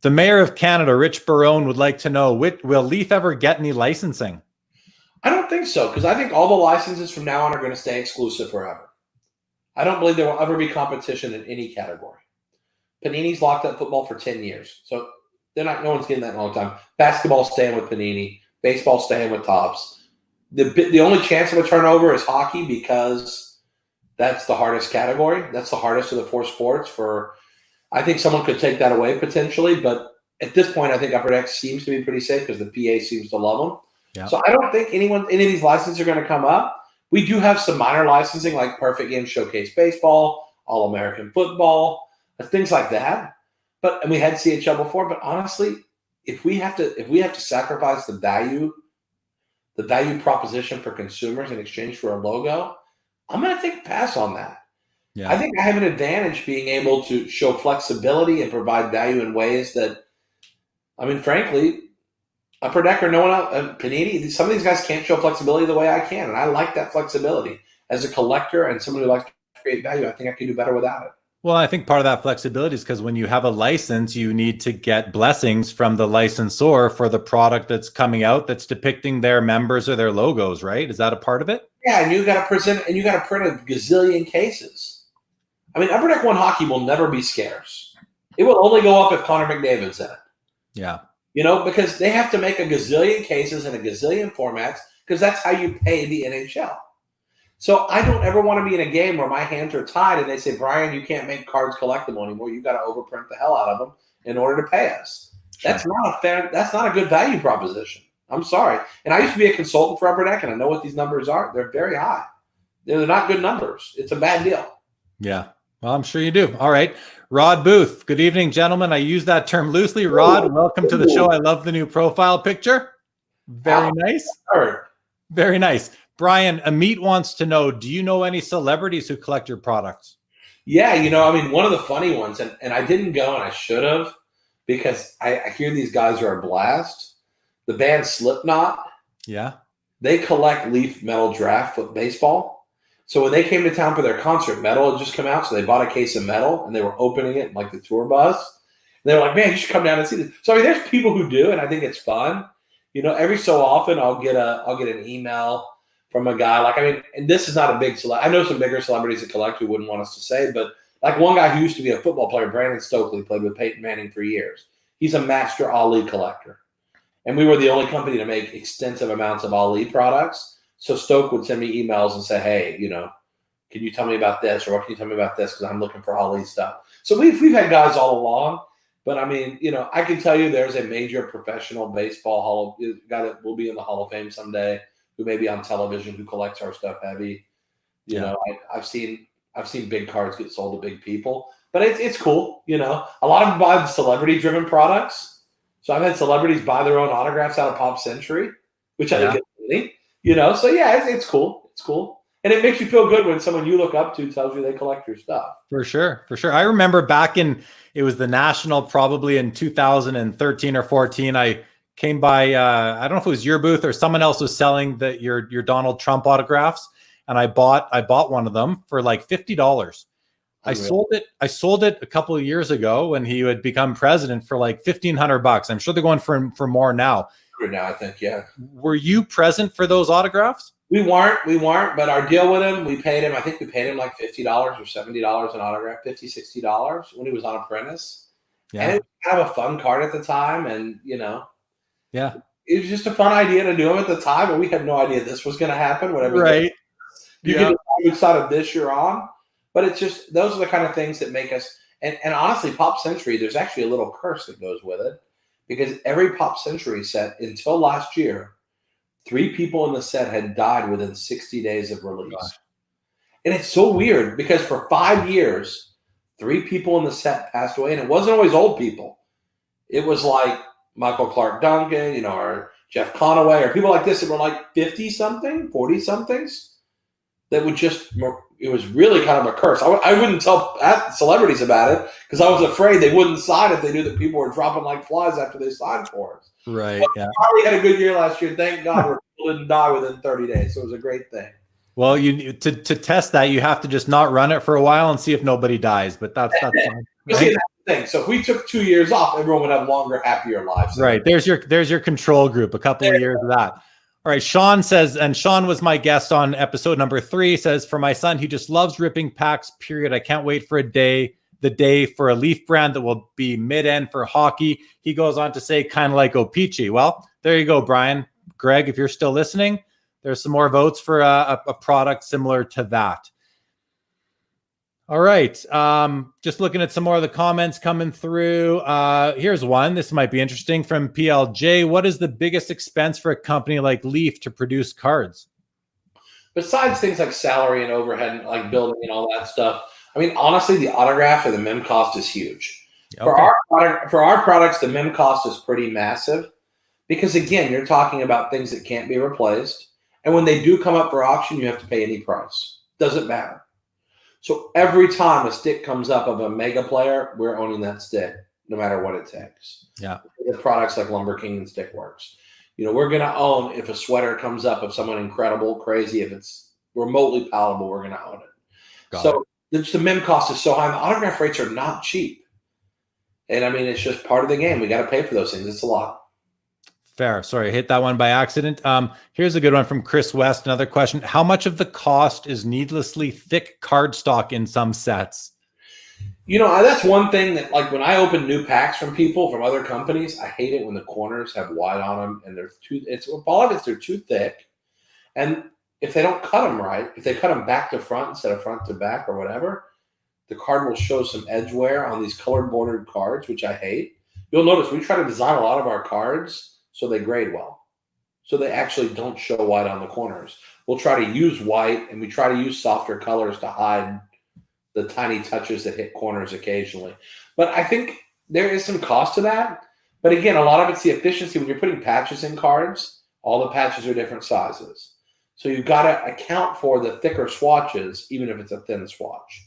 The Mayor of Canada, Rich Barone, would like to know, will Leaf ever get any licensing? I don't think so, because I think all the licenses from now on are going to stay exclusive forever. I don't believe there will ever be competition in any category. Panini's locked up football for 10 years, so no one's getting that in a long time. Basketball's staying with Panini. Baseball's staying with Topps. The only chance of a turnover is hockey because that's the hardest category. That's the hardest of the four sports I think someone could take that away potentially, but at this point, I think Upper Deck seems to be pretty safe because the PA seems to love them. Yeah. So I don't think any of these licenses are going to come up. We do have some minor licensing like Perfect Game Showcase Baseball, All-American Football, things like that. And we had CHL before, but honestly, if we have to sacrifice the value proposition for consumers in exchange for a logo, I'm going to take a pass on that. Yeah. I think I have an advantage being able to show flexibility and provide value in ways that, frankly, Upper Deck or no one else, Panini, some of these guys can't show flexibility the way I can, and I like that flexibility. As a collector and someone who likes to create value, I think I can do better without it. Well, I think part of that flexibility is because when you have a license, you need to get blessings from the licensor for the product that's coming out that's depicting their members or their logos, right? Is that a part of it? Yeah, and you got to print a gazillion cases. Upper Deck 1 hockey will never be scarce. It will only go up if Connor McDavid's in it. Yeah. because they have to make a gazillion cases in a gazillion formats because that's how you pay the NHL. So I don't ever want to be in a game where my hands are tied and they say, Brian, you can't make cards collectible anymore. You got to overprint the hell out of them in order to pay us. Sure. That's not fair. That's not a good value proposition. I'm sorry. And I used to be a consultant for Upper Deck, and I know what these numbers are. They're very high. They're not good numbers. It's a bad deal. Yeah. Well, I'm sure you do. All right. Rod Booth. Good evening, gentlemen. I use that term loosely. Rod, welcome to the show. I love the new profile picture. Very nice. Very nice. Brian, Amit wants to know, do you know any celebrities who collect your products? Yeah, one of the funny ones, and I didn't go and I should have, because I hear these guys are a blast. The band Slipknot. Yeah. They collect Leaf metal draft baseball. So when they came to town for their concert, metal had just come out, so they bought a case of metal, and they were opening it in like the tour bus. And they were like, man, you should come down and see this. So there's people who do, and I think it's fun. Every so often I'll get an email from a guy, and this is not a big celebrity. I know some bigger celebrities that collect who wouldn't want us to say, but like one guy who used to be a football player, Brandon Stokely, played with Peyton Manning for years. He's a master Ali collector. And we were the only company to make extensive amounts of Ali products. So Stoke would send me emails and say, hey, can you tell me about this? Or what can you tell me about this? Because I'm looking for Ali stuff. So we've had guys all along. But I can tell you there's a major professional baseball guy that will be in the Hall of Fame someday, who may be on television, who collects our stuff heavy. I've seen big cards get sold to big people, but it's cool. A lot of them buy the celebrity-driven products. So I've had celebrities buy their own autographs out of Pop Century, which I think is funny. So yeah, it's cool. It's cool. And it makes you feel good when someone you look up to tells you they collect your stuff. For sure. I remember it was the National, probably in 2013 or 14. I came by, I don't know if it was your booth or someone else was selling your Donald Trump autographs. And I bought one of them for like $50. I sold it a couple of years ago when he had become president for like $1,500. I'm sure they're going for more now. Now, I think, yeah. Were you present for those autographs? We weren't, but our deal with him, I think we paid him like $50 or $70 an autograph, $50, $60 when he was on Apprentice. Yeah. And it was kind of a fun card at the time. And, yeah, it was just a fun idea to do him at the time, but we had no idea this was going to happen. Whatever. Right. You can decide which side of this you're on. But it's just, those are the kind of things that make us, and honestly, Pop Century, there's actually a little curse that goes with it, because every Pop Century set until last year, 3 people in the set had died within 60 days of release. Gosh. And it's so weird because for 5 years, 3 people in the set passed away, and it wasn't always old people. It was like Michael Clark Duncan, or Jeff Conaway, or people like this that were like 50-something, 40-somethings that would just, it was really kind of a curse. I wouldn't tell celebrities about it because I was afraid they wouldn't sign if they knew that people were dropping like flies after they signed for us. Right. But yeah. We probably had a good year last year. Thank God where people didn't die within 30 days. So it was a great thing. Well, to test that, you have to just not run it for a while and see if nobody dies. But that's fine. Right? See, that's the thing. So if we took 2 years off, everyone would have longer, happier lives. Right. There's your control group. A couple of years of that. All right, Sean says, and Sean was my guest on episode number 3, says, for my son, he just loves ripping packs, period. I can't wait for the day for a Leaf brand that will be mid-end for hockey. He goes on to say, kind of like O-Pee-Chee. Well, there you go, Brian. Greg, if you're still listening, there's some more votes for a product similar to that. All right. Just looking at some more of the comments coming through. Here's one. This might be interesting from PLJ. What is the biggest expense for a company like Leaf to produce cards? Besides things like salary and overhead and like building and all that stuff, honestly, the autograph or the mem cost is huge. Okay. For our products, the mem cost is pretty massive because, again, you're talking about things that can't be replaced. And when they do come up for auction, you have to pay any price. Doesn't matter. So every time a stick comes up of a mega player, we're owning that stick, no matter what it takes. Yeah. With products like Lumber King and Stickworks. We're going to own if a sweater comes up of someone incredible, crazy. If it's remotely palatable, we're going to own it. The mem cost is so high. The autograph rates are not cheap. And it's just part of the game. We got to pay for those things. It's a lot. Fair. Sorry, I hit that one by accident. Here's a good one from Chris West. Another question. How much of the cost is needlessly thick cardstock in some sets? That's one thing that, like, when I open new packs from people from other companies, I hate it when the corners have white on them and they're too thick. And if they don't cut them right, if they cut them back to front instead of front to back or whatever, the card will show some edge wear on these color bordered cards, which I hate. You'll notice we try to design a lot of our cards so they grade well. So they actually don't show white on the corners. We'll try to use white, and we try to use softer colors to hide the tiny touches that hit corners occasionally. But I think there is some cost to that. But again, a lot of it's the efficiency. When you're putting patches in cards, all the patches are different sizes. So you've got to account for the thicker swatches, even if it's a thin swatch.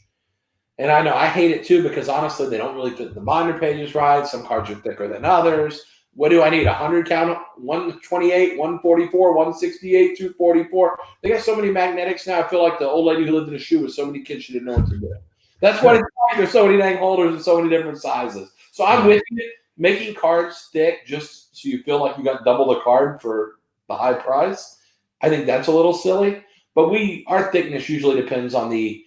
And I know I hate it too, because honestly, they don't really fit the binder pages right. Some cards are thicker than others. What do I need? 100 count, 128, 144, 168, 244. They got so many magnetics now. I feel like the old lady who lived in a shoe with so many kids she didn't know what to do. That's what it's like. There's so many dang holders and so many different sizes. So I'm with you. Making cards thick just so you feel like you got double the card for the high price, I think that's a little silly. But our thickness usually depends on the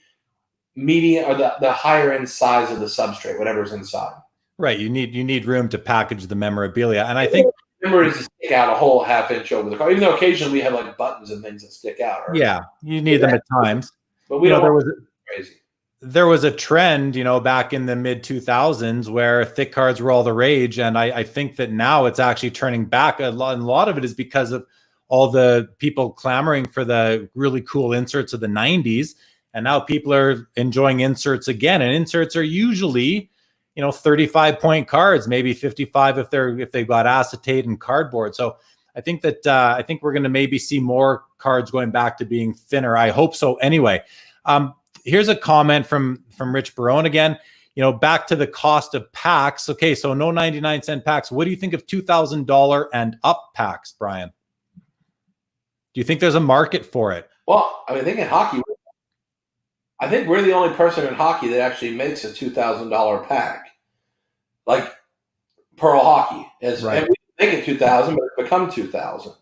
medium or the higher end size of the substrate, whatever's inside. Right. You need room to package the memorabilia. And I think memorabilia to stick out a whole half inch over the card, even though occasionally we have like buttons and things that stick out. Right? Yeah, you need them at times. But we don't crazy. There was a trend, back in the mid 2000s where thick cards were all the rage. And I think that now it's actually turning back. And a lot of it is because of all the people clamoring for the really cool inserts of the 90s. And now people are enjoying inserts again. And inserts are usually, 35-point cards, maybe 55 if they've got acetate and cardboard. So I think we're going to maybe see more cards going back to being thinner. I hope so. Anyway, here's a comment from Rich Barone again. Back to the cost of packs. Okay, so no 99-cent packs. What do you think of $2,000 and up packs, Brian? Do you think there's a market for it? Well, I think in hockey, I think we're the only person in hockey that actually makes a $2,000 pack, like Pearl Hockey. Right. And we make it $2,000, but it's become $2,000.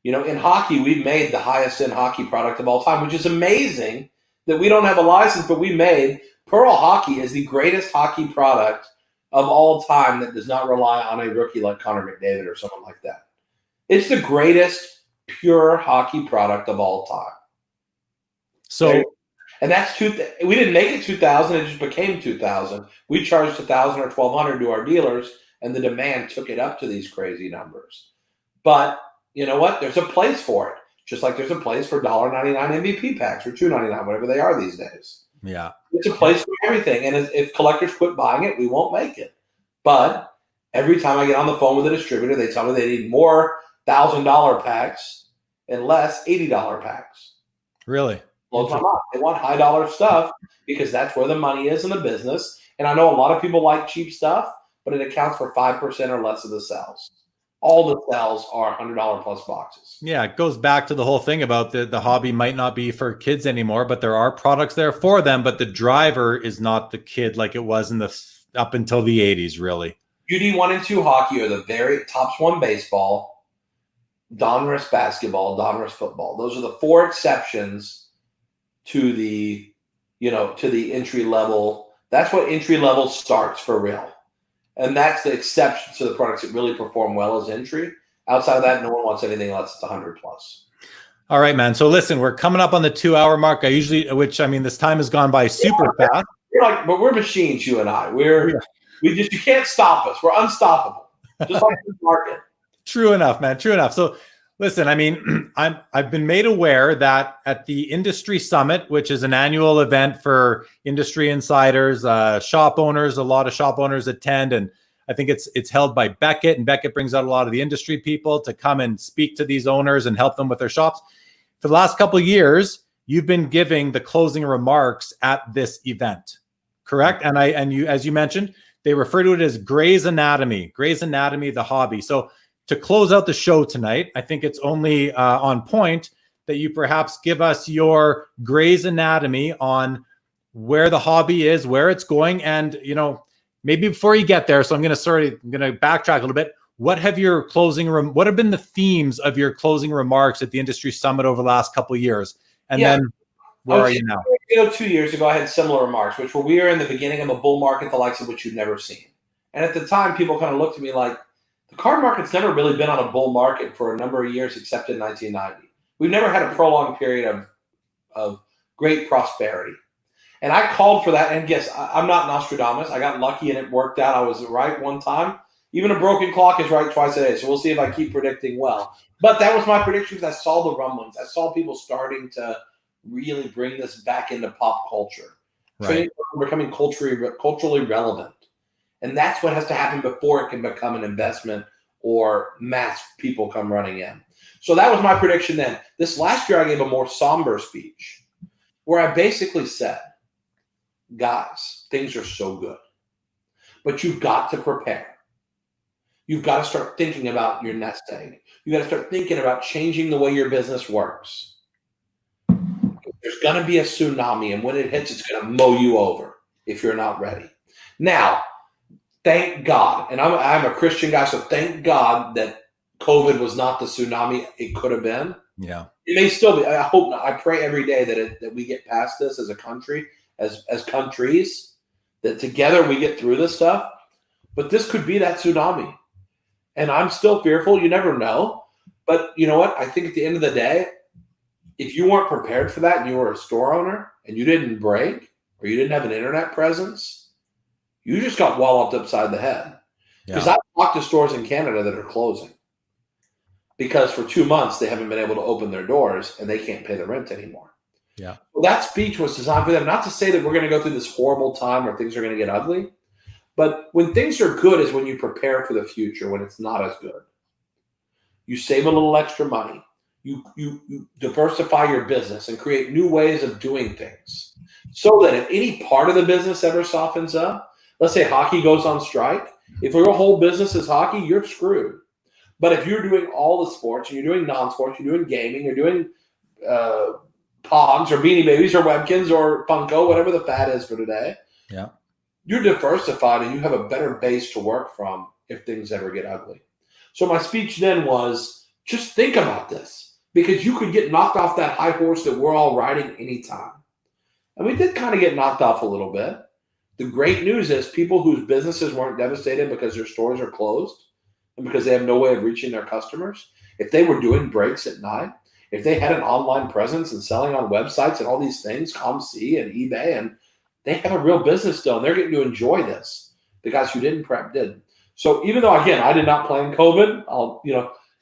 In hockey, we've made the highest end hockey product of all time, which is amazing that we don't have a license, but we made Pearl Hockey is the greatest hockey product of all time that does not rely on a rookie like Connor McDavid or someone like that. It's the greatest pure hockey product of all time. So. And that's we didn't make it 2,000; it just became 2,000. We charged 1,000 or 1,200 to our dealers, and the demand took it up to these crazy numbers. But you know what? There's a place for it, just like there's a place for $1.99 MVP packs or $2.99, whatever they are these days. Yeah, it's a place for everything. And if collectors quit buying it, we won't make it. But every time I get on the phone with a distributor, they tell me they need more $1,000 packs and less $80 packs. Really? Blows my mind. They want high dollar stuff because that's where the money is in the business. And I know a lot of people like cheap stuff, but it accounts for 5% or less of the sales. All the sales are $100 plus boxes. Yeah, it goes back to the whole thing about the hobby might not be for kids anymore, but there are products there for them. But the driver is not the kid like it was up until the 80s, really. UD1 and 2 hockey are the very tops 1 baseball, Donruss basketball, Donruss football. Those are the 4 exceptions to the entry level. That's what entry level starts for real. And that's the exception to the products that really perform well as entry. Outside of that, no one wants anything less than 100 plus. All right, man. So listen, we're coming up on the 2-hour mark. This time has gone by super fast. But we're machines, you and I. You can't stop us. We're unstoppable. Just like the market. True enough, man. True enough. So listen, I've been made aware that at the Industry Summit, which is an annual event for industry insiders, shop owners, a lot of shop owners attend, and I think it's held by Beckett, and Beckett brings out a lot of the industry people to come and speak to these owners and help them with their shops. For the last couple of years, you've been giving the closing remarks at this event, correct? And you, as you mentioned, they refer to it as Grey's Anatomy, the hobby. So to close out the show tonight, I think it's only on point that you perhaps give us your Grey's Anatomy on where the hobby is, where it's going, and maybe before you get there. So I'm going to backtrack a little bit. What have been the themes of your closing remarks at the Industry Summit over the last couple of years? And then where are you now? 2 years ago, I had similar remarks, which were we are in the beginning of a bull market, the likes of which you've never seen. And at the time, people kind of looked at me like, the card market's never really been on a bull market for a number of years, except in 1990. We've never had a prolonged period of great prosperity. And I called for that. And yes, I'm not Nostradamus. I got lucky and it worked out. I was right one time. Even a broken clock is right twice a day. So we'll see if I keep predicting well. But that was my prediction because I saw the rumblings. I saw people starting to really bring this back into pop culture. Right. Becoming culturally relevant. And that's what has to happen before it can become an investment or mass people come running in. So that was my prediction then. This last year, I gave a more somber speech where I basically said, guys, things are so good, but you've got to prepare. You've got to start thinking about your nest egg. You got to start thinking about changing the way your business works. There's going to be a tsunami, and when it hits, it's going to mow you over if you're not ready. Now, thank God, and I'm a Christian guy, so thank God that COVID was not the tsunami it could have been. Yeah. It may still be. I hope not. I pray every day that we get past this as a country, as countries, that together we get through this stuff. But this could be that tsunami. And I'm still fearful. You never know. But you know what? I think at the end of the day, if you weren't prepared for that and you were a store owner and you didn't break or you didn't have an internet presence, you just got walloped upside the head. Because I've talked to stores in Canada that are closing because for 2 months they haven't been able to open their doors and they can't pay the rent anymore. Yeah. Well, that speech was designed for them. Not to say that we're going to go through this horrible time where things are going to get ugly, but when things are good is when you prepare for the future when it's not as good. You save a little extra money. You diversify your business and create new ways of doing things so that if any part of the business ever softens up, let's say hockey goes on strike, if your whole business is hockey, you're screwed. But if you're doing all the sports and you're doing non-sports, you're doing gaming, you're doing Pogs or Beanie Babies or Webkins or Funko, whatever the fad is for today, yeah, you're diversified and you have a better base to work from if things ever get ugly. So my speech then was, just think about this because you could get knocked off that high horse that we're all riding anytime. And we did kind of get knocked off a little bit. The great news is people whose businesses weren't devastated because their stores are closed and because they have no way of reaching their customers, if they were doing breaks at night, if they had an online presence and selling on websites and all these things, ComC and eBay, and they have a real business still and they're getting to enjoy this. The guys who didn't prep did. So even though, again, I did not plan COVID,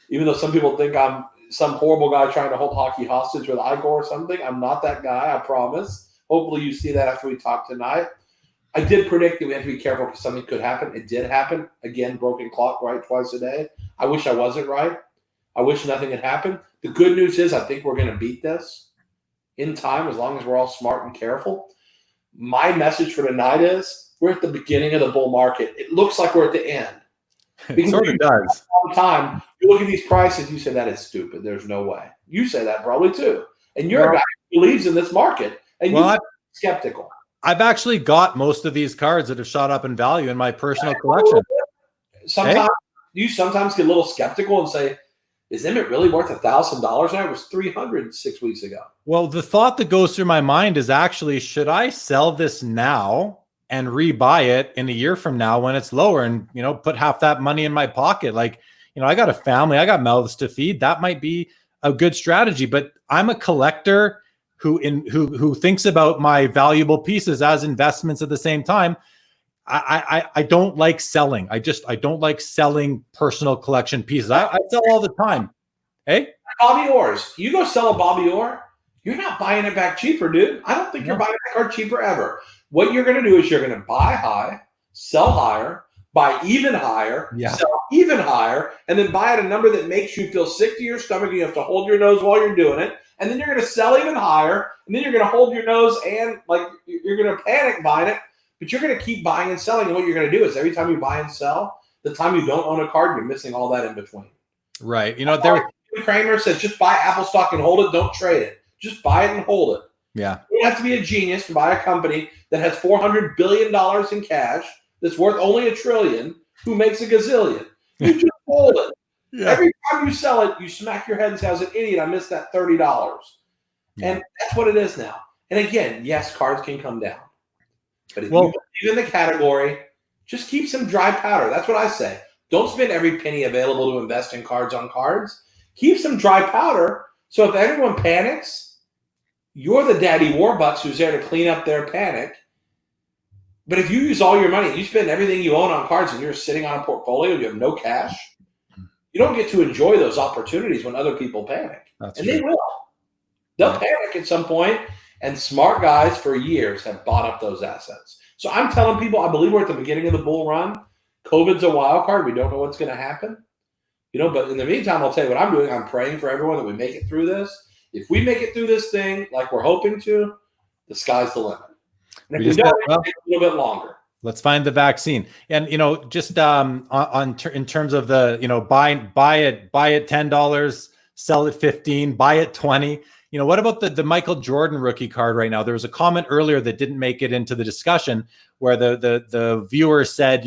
even though some people think I'm some horrible guy trying to hold hockey hostage with Igor or something, I'm not that guy, I promise. Hopefully you see that after we talk tonight. I did predict that we had to be careful because something could happen. It did happen. Again, broken clock right twice a day. I wish I wasn't right. I wish nothing had happened. The good news is I think we're going to beat this in time as long as we're all smart and careful. My message for tonight is we're at the beginning of the bull market. It looks like we're at the end. It sort of does. All the time, you look at these prices, you say that is stupid. There's no way. You say that probably too. And you're a guy who believes in this market. And you're skeptical. I've actually got most of these cards that have shot up in value in my personal collection. Sometimes you sometimes get a little skeptical and say, is Emmett really worth $1,000 now? It was $300 6 weeks ago. Well, the thought that goes through my mind is actually, should I sell this now and rebuy it in a year from now when it's lower and, put half that money in my pocket? Like, I got a family, I got mouths to feed. That might be a good strategy, but I'm a collector who thinks about my valuable pieces as investments at the same time. I don't like selling. I don't like selling personal collection pieces. I sell all the time. Hey, Bobby Orr's. You go sell a Bobby Orr, you're not buying it back cheaper, dude. I don't think you're buying that card cheaper ever. What you're going to do is you're going to buy high, sell higher, buy even higher, sell even higher, and then buy at a number that makes you feel sick to your stomach. You have to hold your nose while you're doing it. And then you're going to sell even higher, and then you're going to hold your nose and you're going to panic buying it, but you're going to keep buying and selling. And what you're going to do is every time you buy and sell, the time you don't own a card, you're missing all that in between. Right. Kramer says just buy Apple stock and hold it. Don't trade it. Just buy it and hold it. Yeah. You have to be a genius to buy a company that has $400 billion in cash that's worth only $1 trillion who makes a gazillion. You just hold it. Yeah. Every time you sell it, you smack your head and say, I was an idiot. I missed that $30. Yeah. And that's what it is now. And again, yes, cards can come down. But if Well, you believe in the category, just keep some dry powder. That's what I say. Don't spend every penny available to invest in cards on cards. Keep some dry powder. So if anyone panics, you're the daddy warbucks who's there to clean up their panic. But if you use all your money, you spend everything you own on cards and you're sitting on a portfolio, you have no cash, you don't get to enjoy those opportunities when other people panic. That's and true. they will. They'll panic at some point, and smart guys for years have bought up those assets. So I'm telling people, I believe we're at the beginning of the bull run. COVID's a wild card. We don't know what's going to happen. But in the meantime, I'll tell you what I'm doing. I'm praying for everyone that we make it through this. If we make it through this thing like we're hoping to, the sky's the limit. And if we don't, it'll take a little bit longer. Let's find the vaccine. And, just in terms of the, buy it $10, sell it 15, buy it 20. What about the Michael Jordan rookie card right now? There was a comment earlier that didn't make it into the discussion where the viewer said,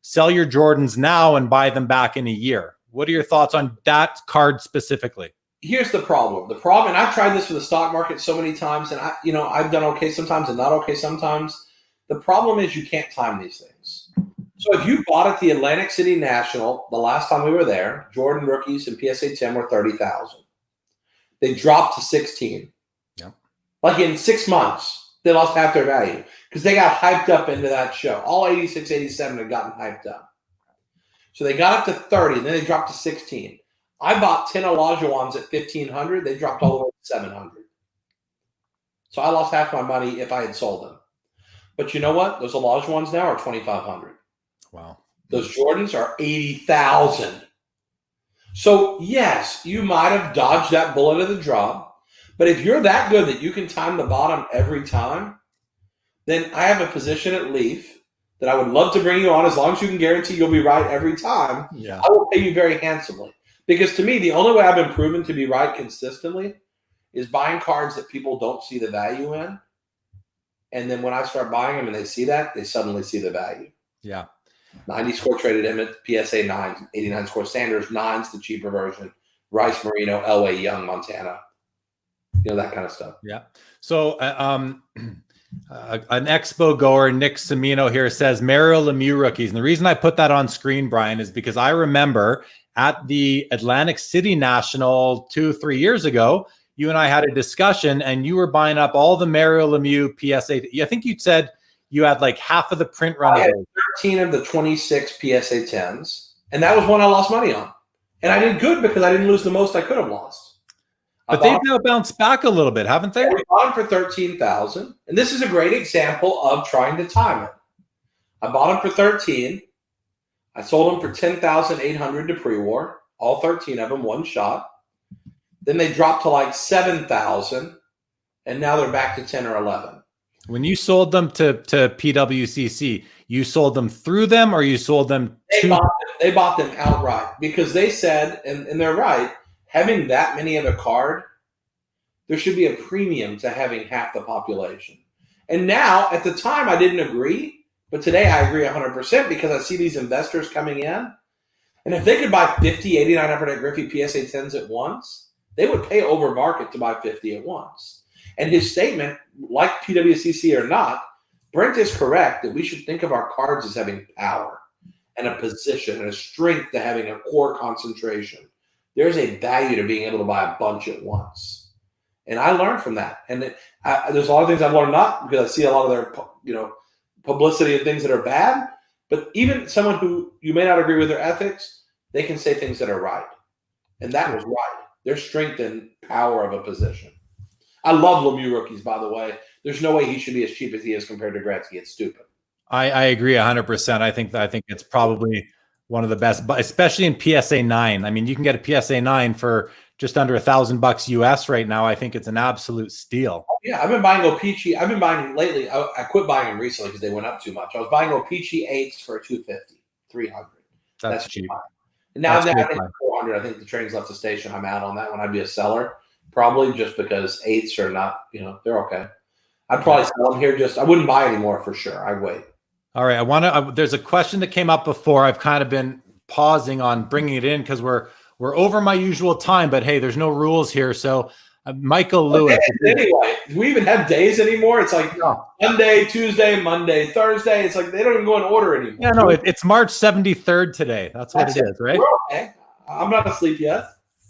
sell your Jordans now and buy them back in a year. What are your thoughts on that card specifically? Here's the problem. And I've tried this with the stock market so many times, and I've done okay sometimes and not okay sometimes. The problem is you can't time these things. So if you bought at the Atlantic City National the last time we were there, Jordan rookies and PSA 10 were $30,000. They dropped to 16. Yep. Like in 6 months, they lost half their value because they got hyped up into that show. All 86, 87 had gotten hyped up. So they got up to 30, and then they dropped to 16. I bought 10 Olajuwons at 1,500. They dropped all the way to 700. So I lost half my money if I had sold them. But you know what? Those Olajuwons now are 2,500. Wow. Those Jordans are 80,000. So yes, you might have dodged that bullet of the drop. But if you're that good that you can time the bottom every time, then I have a position at Leaf that I would love to bring you on as long as you can guarantee you'll be right every time. Yeah. I will pay you very handsomely. Because to me, the only way I've been proven to be right consistently is buying cards that people don't see the value in. And then when I start buying them and they see that, they suddenly see the value. Yeah. 90 score traded Emmett, PSA 9, 89 score Sanders, 9's the cheaper version, Rice Marino, Elway, Young, Montana. That kind of stuff. Yeah. So an expo goer, Nick Semino here says Mario Lemieux rookies. And the reason I put that on screen, Brian, is because I remember at the Atlantic City National 2-3 years ago, you and I had a discussion and you were buying up all the Mario Lemieux PSA. I think you said you had like half of the print run. I had 13 of the 26 PSA 10s, and that was one I lost money on. And I did good because I didn't lose the most I could have lost. But they've now bounced back a little bit, haven't they? We bought them for $13,000, and this is a great example of trying to time it. I bought them for 13. I sold them for 10,800 to pre-war, all 13 of them, one shot. Then they dropped to like 7,000, and now they're back to 10 or 11. When you sold them to PWCC, you sold them through them, or you sold them They bought them outright because they said, and they're right, having that many of a card, there should be a premium to having half the population. And now, at the time, I didn't agree, but today I agree 100% because I see these investors coming in. And if they could buy 50, 8,900 Griffey PSA 10s at once, they would pay over market to buy 50 at once. And his statement, like PWCC or not, Brent is correct that we should think of our cards as having power and a position and a strength to having a core concentration. There's a value to being able to buy a bunch at once. And I learned from that. And there's a lot of things I've learned, not because I see a lot of their publicity and things that are bad, but even someone who you may not agree with their ethics, they can say things that are right. And that was right. There's strength and power of a position. I love Lemieux rookies, by the way. There's no way he should be as cheap as he is compared to Gretzky. It's stupid. I agree 100%. I think it's probably one of the best, but especially in PSA 9. I mean, you can get a PSA 9 for just under $1,000 US right now. I think it's an absolute steal. Yeah, I've been buying O-Pee-Chee. I've been buying lately. I quit buying them recently because they went up too much. I was buying O-Pee-Chee 8s for $250, $300. That's cheap. Now I think 400. I think the train's left the station. I'm out on that one. I'd be a seller, probably just because 8s are not, they're okay. I'd probably sell them here. I wouldn't buy anymore for sure. I'd wait. All right. There's a question that came up before. I've kind of been pausing on bringing it in because we're over my usual time, but hey, there's no rules here. So Michael Lewis. Anyway, do we even have days anymore? It's like Monday, Tuesday, Monday, Thursday. It's like they don't even go in order anymore. Yeah, no, it's March 73rd today. That's what it is, right? We're okay. I'm not asleep yet.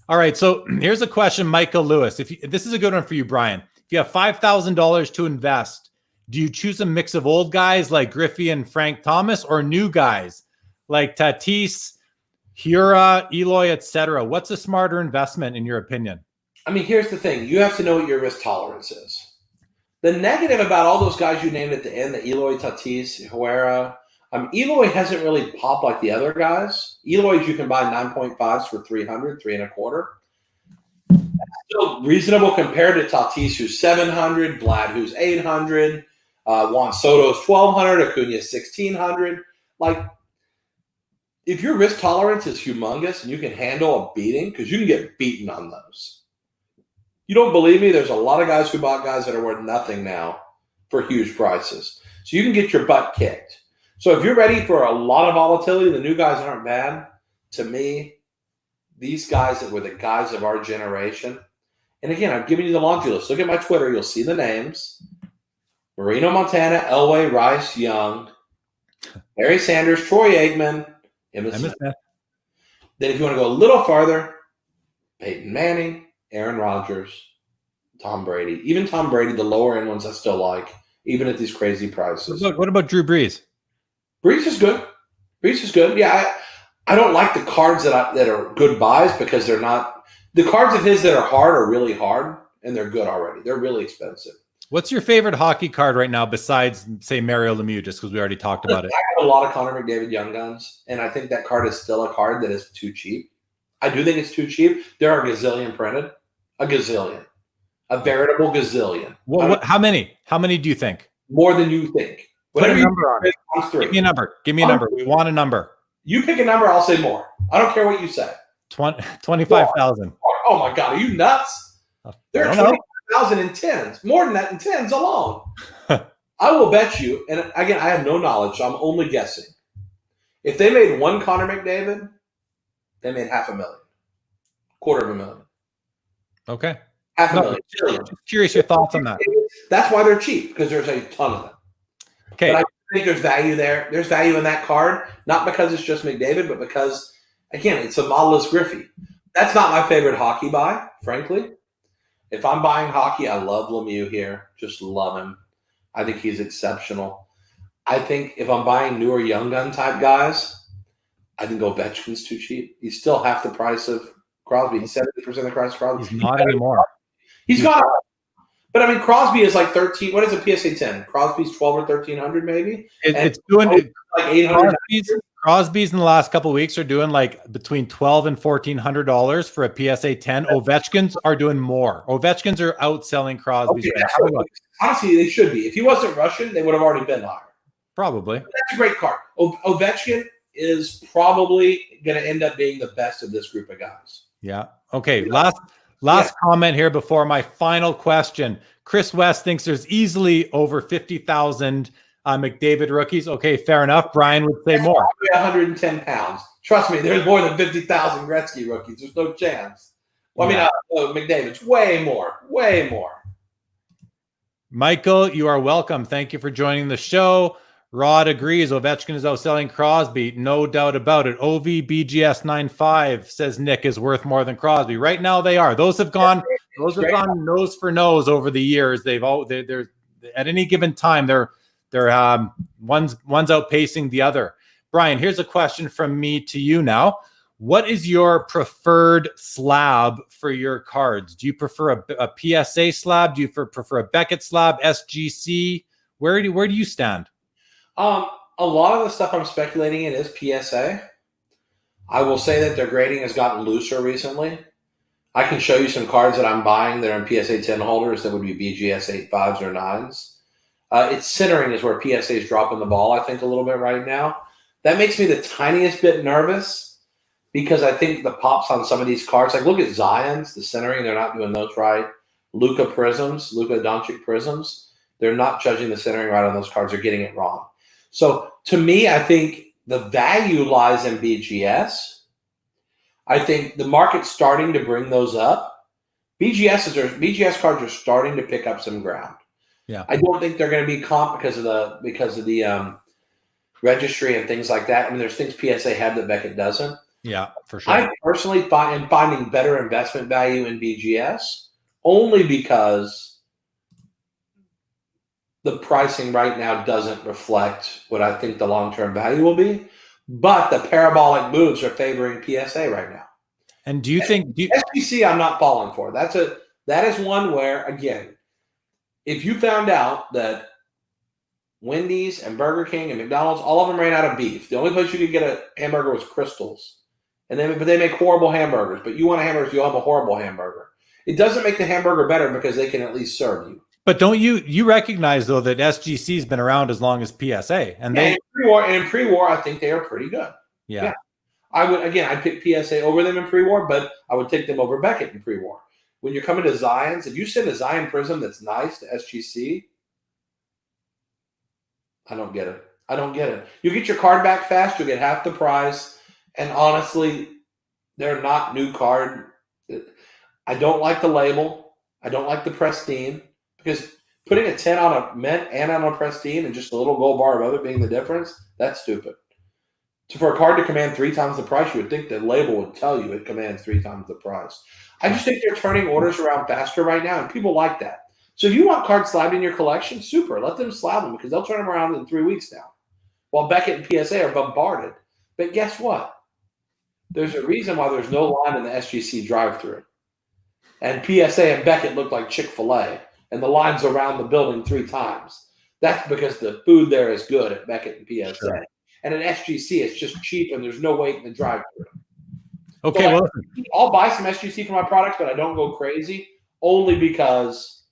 All right, so here's a question, Michael Lewis. This is a good one for you, Brian. If you have $5,000 to invest, do you choose a mix of old guys like Griffey and Frank Thomas, or new guys like Tatis, Hura, Eloy, etc.? What's a smarter investment in your opinion? I mean, here's the thing. You have to know what your risk tolerance is. The negative about all those guys you named at the end, the Eloy, Tatis, Herrera, Eloy hasn't really popped like the other guys. Eloy's you can buy 9.5s for 300, 3.25. That's still reasonable compared to Tatis, who's 700, Vlad, who's 800, Juan Soto's 1,200, Acuna's 1,600. Like, if your risk tolerance is humongous and you can handle a beating, because you can get beaten on those. You don't believe me? There's a lot of guys who bought guys that are worth nothing now for huge prices. So you can get your butt kicked. So if you're ready for a lot of volatility, the new guys aren't bad. To me, these guys that were the guys of our generation, and again, I'm giving you the laundry list. Look at my Twitter. You'll see the names. Marino, Montana, Elway, Rice, Young, Barry Sanders, Troy Aikman, Emmitt Smith. Then if you want to go a little farther, Peyton Manning, Aaron Rodgers, Tom Brady. Even Tom Brady, the lower end ones I still like, even at these crazy prices. What about Drew Brees? Brees is good. Brees is good. Yeah, I don't like the cards that are good buys because they're not – the cards of his that are hard are really hard, and they're good already. They're really expensive. What's your favorite hockey card right now besides, say, Mario Lemieux, just because we already talked about it? I have a lot of Connor McDavid Young Guns, and I think that card is still a card that is too cheap. I do think it's too cheap. There are a gazillion printed. A gazillion. A veritable gazillion. How many? How many do you think? More than you think. Put a number on it. Give me a number. Give me a number. We want a number. You pick a number, I'll say more. I don't care what you say. 25,000. Oh, my God. Are you nuts? There are 25,000 in tens. More than that in tens alone. I will bet you, and again, I have no knowledge, so I'm only guessing. If they made one Connor McDavid, they made $500,000. $250,000. Okay. $500,000. Just curious your thoughts on that. That's why they're cheap, because there's a ton of them. Okay. But I think there's value there. There's value in that card, not because it's just McDavid, but because, again, it's a modelist Griffey. That's not my favorite hockey buy, frankly. If I'm buying hockey, I love Lemieux here. Just love him. I think he's exceptional. I think if I'm buying newer young gun type guys, I think Ovechkin's too cheap. He's still half the price of Crosby. He's 70% of the price of Crosby. He's not anymore. He's gone. But I mean, Crosby is like 13. What is a PSA 10? Crosby's 12 or 1,300 maybe. It's doing like 800. Crosby's in the last couple of weeks are doing like between $1,200 and $1,400 for a PSA 10. Ovechkins are doing more. Ovechkins are outselling Crosby's. Okay, honestly, they should be. If he wasn't Russian, they would have already been higher. Probably. But that's a great card. Ovechkin is probably going to end up being the best of this group of guys. Yeah. Okay. Last comment here before my final question. Chris West thinks there's easily over 50,000 McDavid rookies. Okay, fair enough. Brian would say more. 110 pounds. Trust me, there's more than 50,000 Gretzky rookies. There's no chance. Well, I mean, McDavid's way more. Way more. Michael, you are welcome. Thank you for joining the show. Rod agrees. Ovechkin is outselling Crosby. No doubt about it. OVBGS95 says Nick is worth more than Crosby. Right now they are. Those have gone nose for nose over the years. They're at any given time they're one's outpacing the other. Brian, here's a question from me to you now. What is your preferred slab for your cards? Do you prefer a PSA slab? Do you prefer a Beckett slab, SGC? Where do you stand? A lot of the stuff I'm speculating in is PSA. I will say that their grading has gotten looser recently. I can show you some cards that I'm buying that are in PSA 10 holders that would be BGS 8.5s or 9s. It's centering is where PSA is dropping the ball, I think, a little bit right now. That makes me the tiniest bit nervous because I think the pops on some of these cards, like look at Zion's, the centering, they're not doing those right. Luka Doncic prisms, they're not judging the centering right on those cards. They're getting it wrong. So to me, I think the value lies in BGS. I think the market's starting to bring those up BGS cards are starting to pick up some ground. Yeah. I don't think they're going to be comp because of the registry and things like that. I mean, there's things PSA have that Beckett doesn't. Yeah, for sure. I personally am finding better investment value in BGS only because the pricing right now doesn't reflect what I think the long-term value will be. But the parabolic moves are favoring PSA right now. And do you think SGC I'm not falling for? That is one where, again, if you found out that Wendy's and Burger King and McDonald's, all of them ran out of beef. The only place you could get a hamburger was Crystal's. But they make horrible hamburgers. But you want a hamburger, you'll have a horrible hamburger. It doesn't make the hamburger better because they can at least serve you. But don't you recognize, though, that SGC has been around as long as PSA? And in pre-war, I think they are pretty good. Yeah. I'd pick PSA over them in pre-war, but I would take them over Beckett in pre-war. When you're coming to Zions, if you send a Zion Prism that's nice to SGC, I don't get it. You get your card back fast, you'll get half the price. And honestly, they're not new card. I don't like the label. I don't like the pristine because putting a 10 on a mint and on a pristine and just a little gold bar above it being the difference, that's stupid. So for a card to command 3 times the price, you would think the label would tell you it commands 3 times the price. I just think they're turning orders around faster right now, and people like that. So if you want cards slabbed in your collection, super. Let them slab them because they'll turn them around in 3 weeks now. While Beckett and PSA are bombarded. But guess what? There's a reason why there's no line in the SGC drive-thru. And PSA and Beckett look like Chick-fil-A, and the line's around the building 3 times. That's because the food there is good at Beckett and PSA. Sure. And at SGC, it's just cheap, and there's no wait in the drive-thru. Okay, so I'll buy some SGC for my products, but I don't go crazy only because,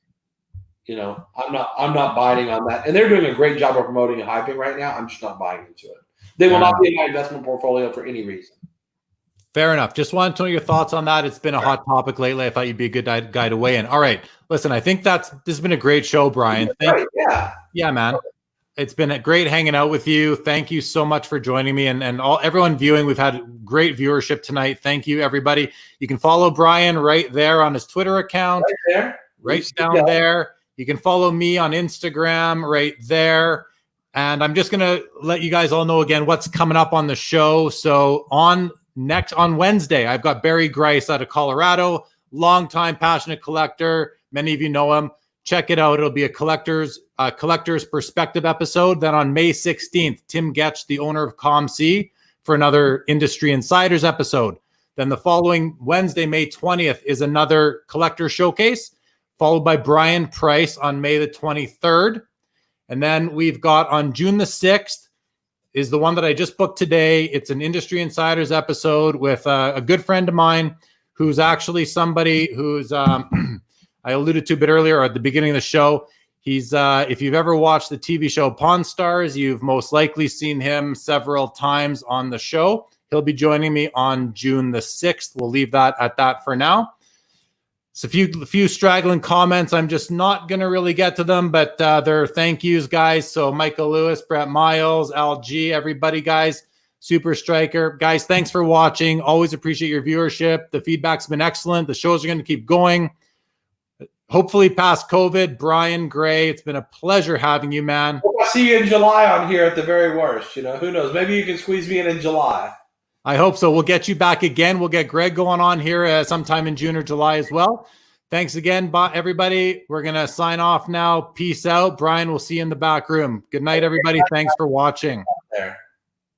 I'm not biting on that. And they're doing a great job of promoting and hyping right now. I'm just not buying into it. They will not be in my investment portfolio for any reason. Fair enough. Just wanted to know your thoughts on that. It's been a hot topic lately. I thought you'd be a good guy to weigh in. All right. Listen, I think this has been a great show, Brian. Yeah, man. It's been great hanging out with you. Thank you so much for joining me and everyone viewing. We've had great viewership tonight. Thank you, everybody. You can follow Brian right there on his Twitter account. Right down there. You can follow me on Instagram right there. And I'm just going to let you guys all know again what's coming up on the show. So on Wednesday, I've got Barry Grice out of Colorado, longtime passionate collector. Many of you know him. Check it out. It'll be a collector's perspective episode. Then on May 16th, Tim Getch, the owner of ComC, for another Industry Insiders episode. Then the following Wednesday, May 20th, is another collector showcase, followed by Brian Price on May the 23rd. And then we've got on June the 6th is the one that I just booked today. It's an Industry Insiders episode with a good friend of mine who's actually somebody who's I alluded to a bit earlier at the beginning of the show. He's if you've ever watched the TV show Pawn Stars, you've most likely seen him several times on the show. He'll be joining me on June the 6th. We'll leave that at that for now. So a few straggling comments. I'm just not going to really get to them, but they're thank yous, guys. So Michael Lewis, Brett Miles, Al G, everybody, guys. Super Striker. Guys, thanks for watching. Always appreciate your viewership. The feedback's been excellent. The shows are going to keep going. Hopefully past COVID. Brian Gray, it's been a pleasure having you, man. I'll see you in July on here at the very worst. Who knows? Maybe you can squeeze me in July. I hope so. We'll get you back again. We'll get Greg going on here sometime in June or July as well. Thanks again, everybody. We're going to sign off now. Peace out. Brian, we'll see you in the back room. Good night, everybody. Thanks for watching. There.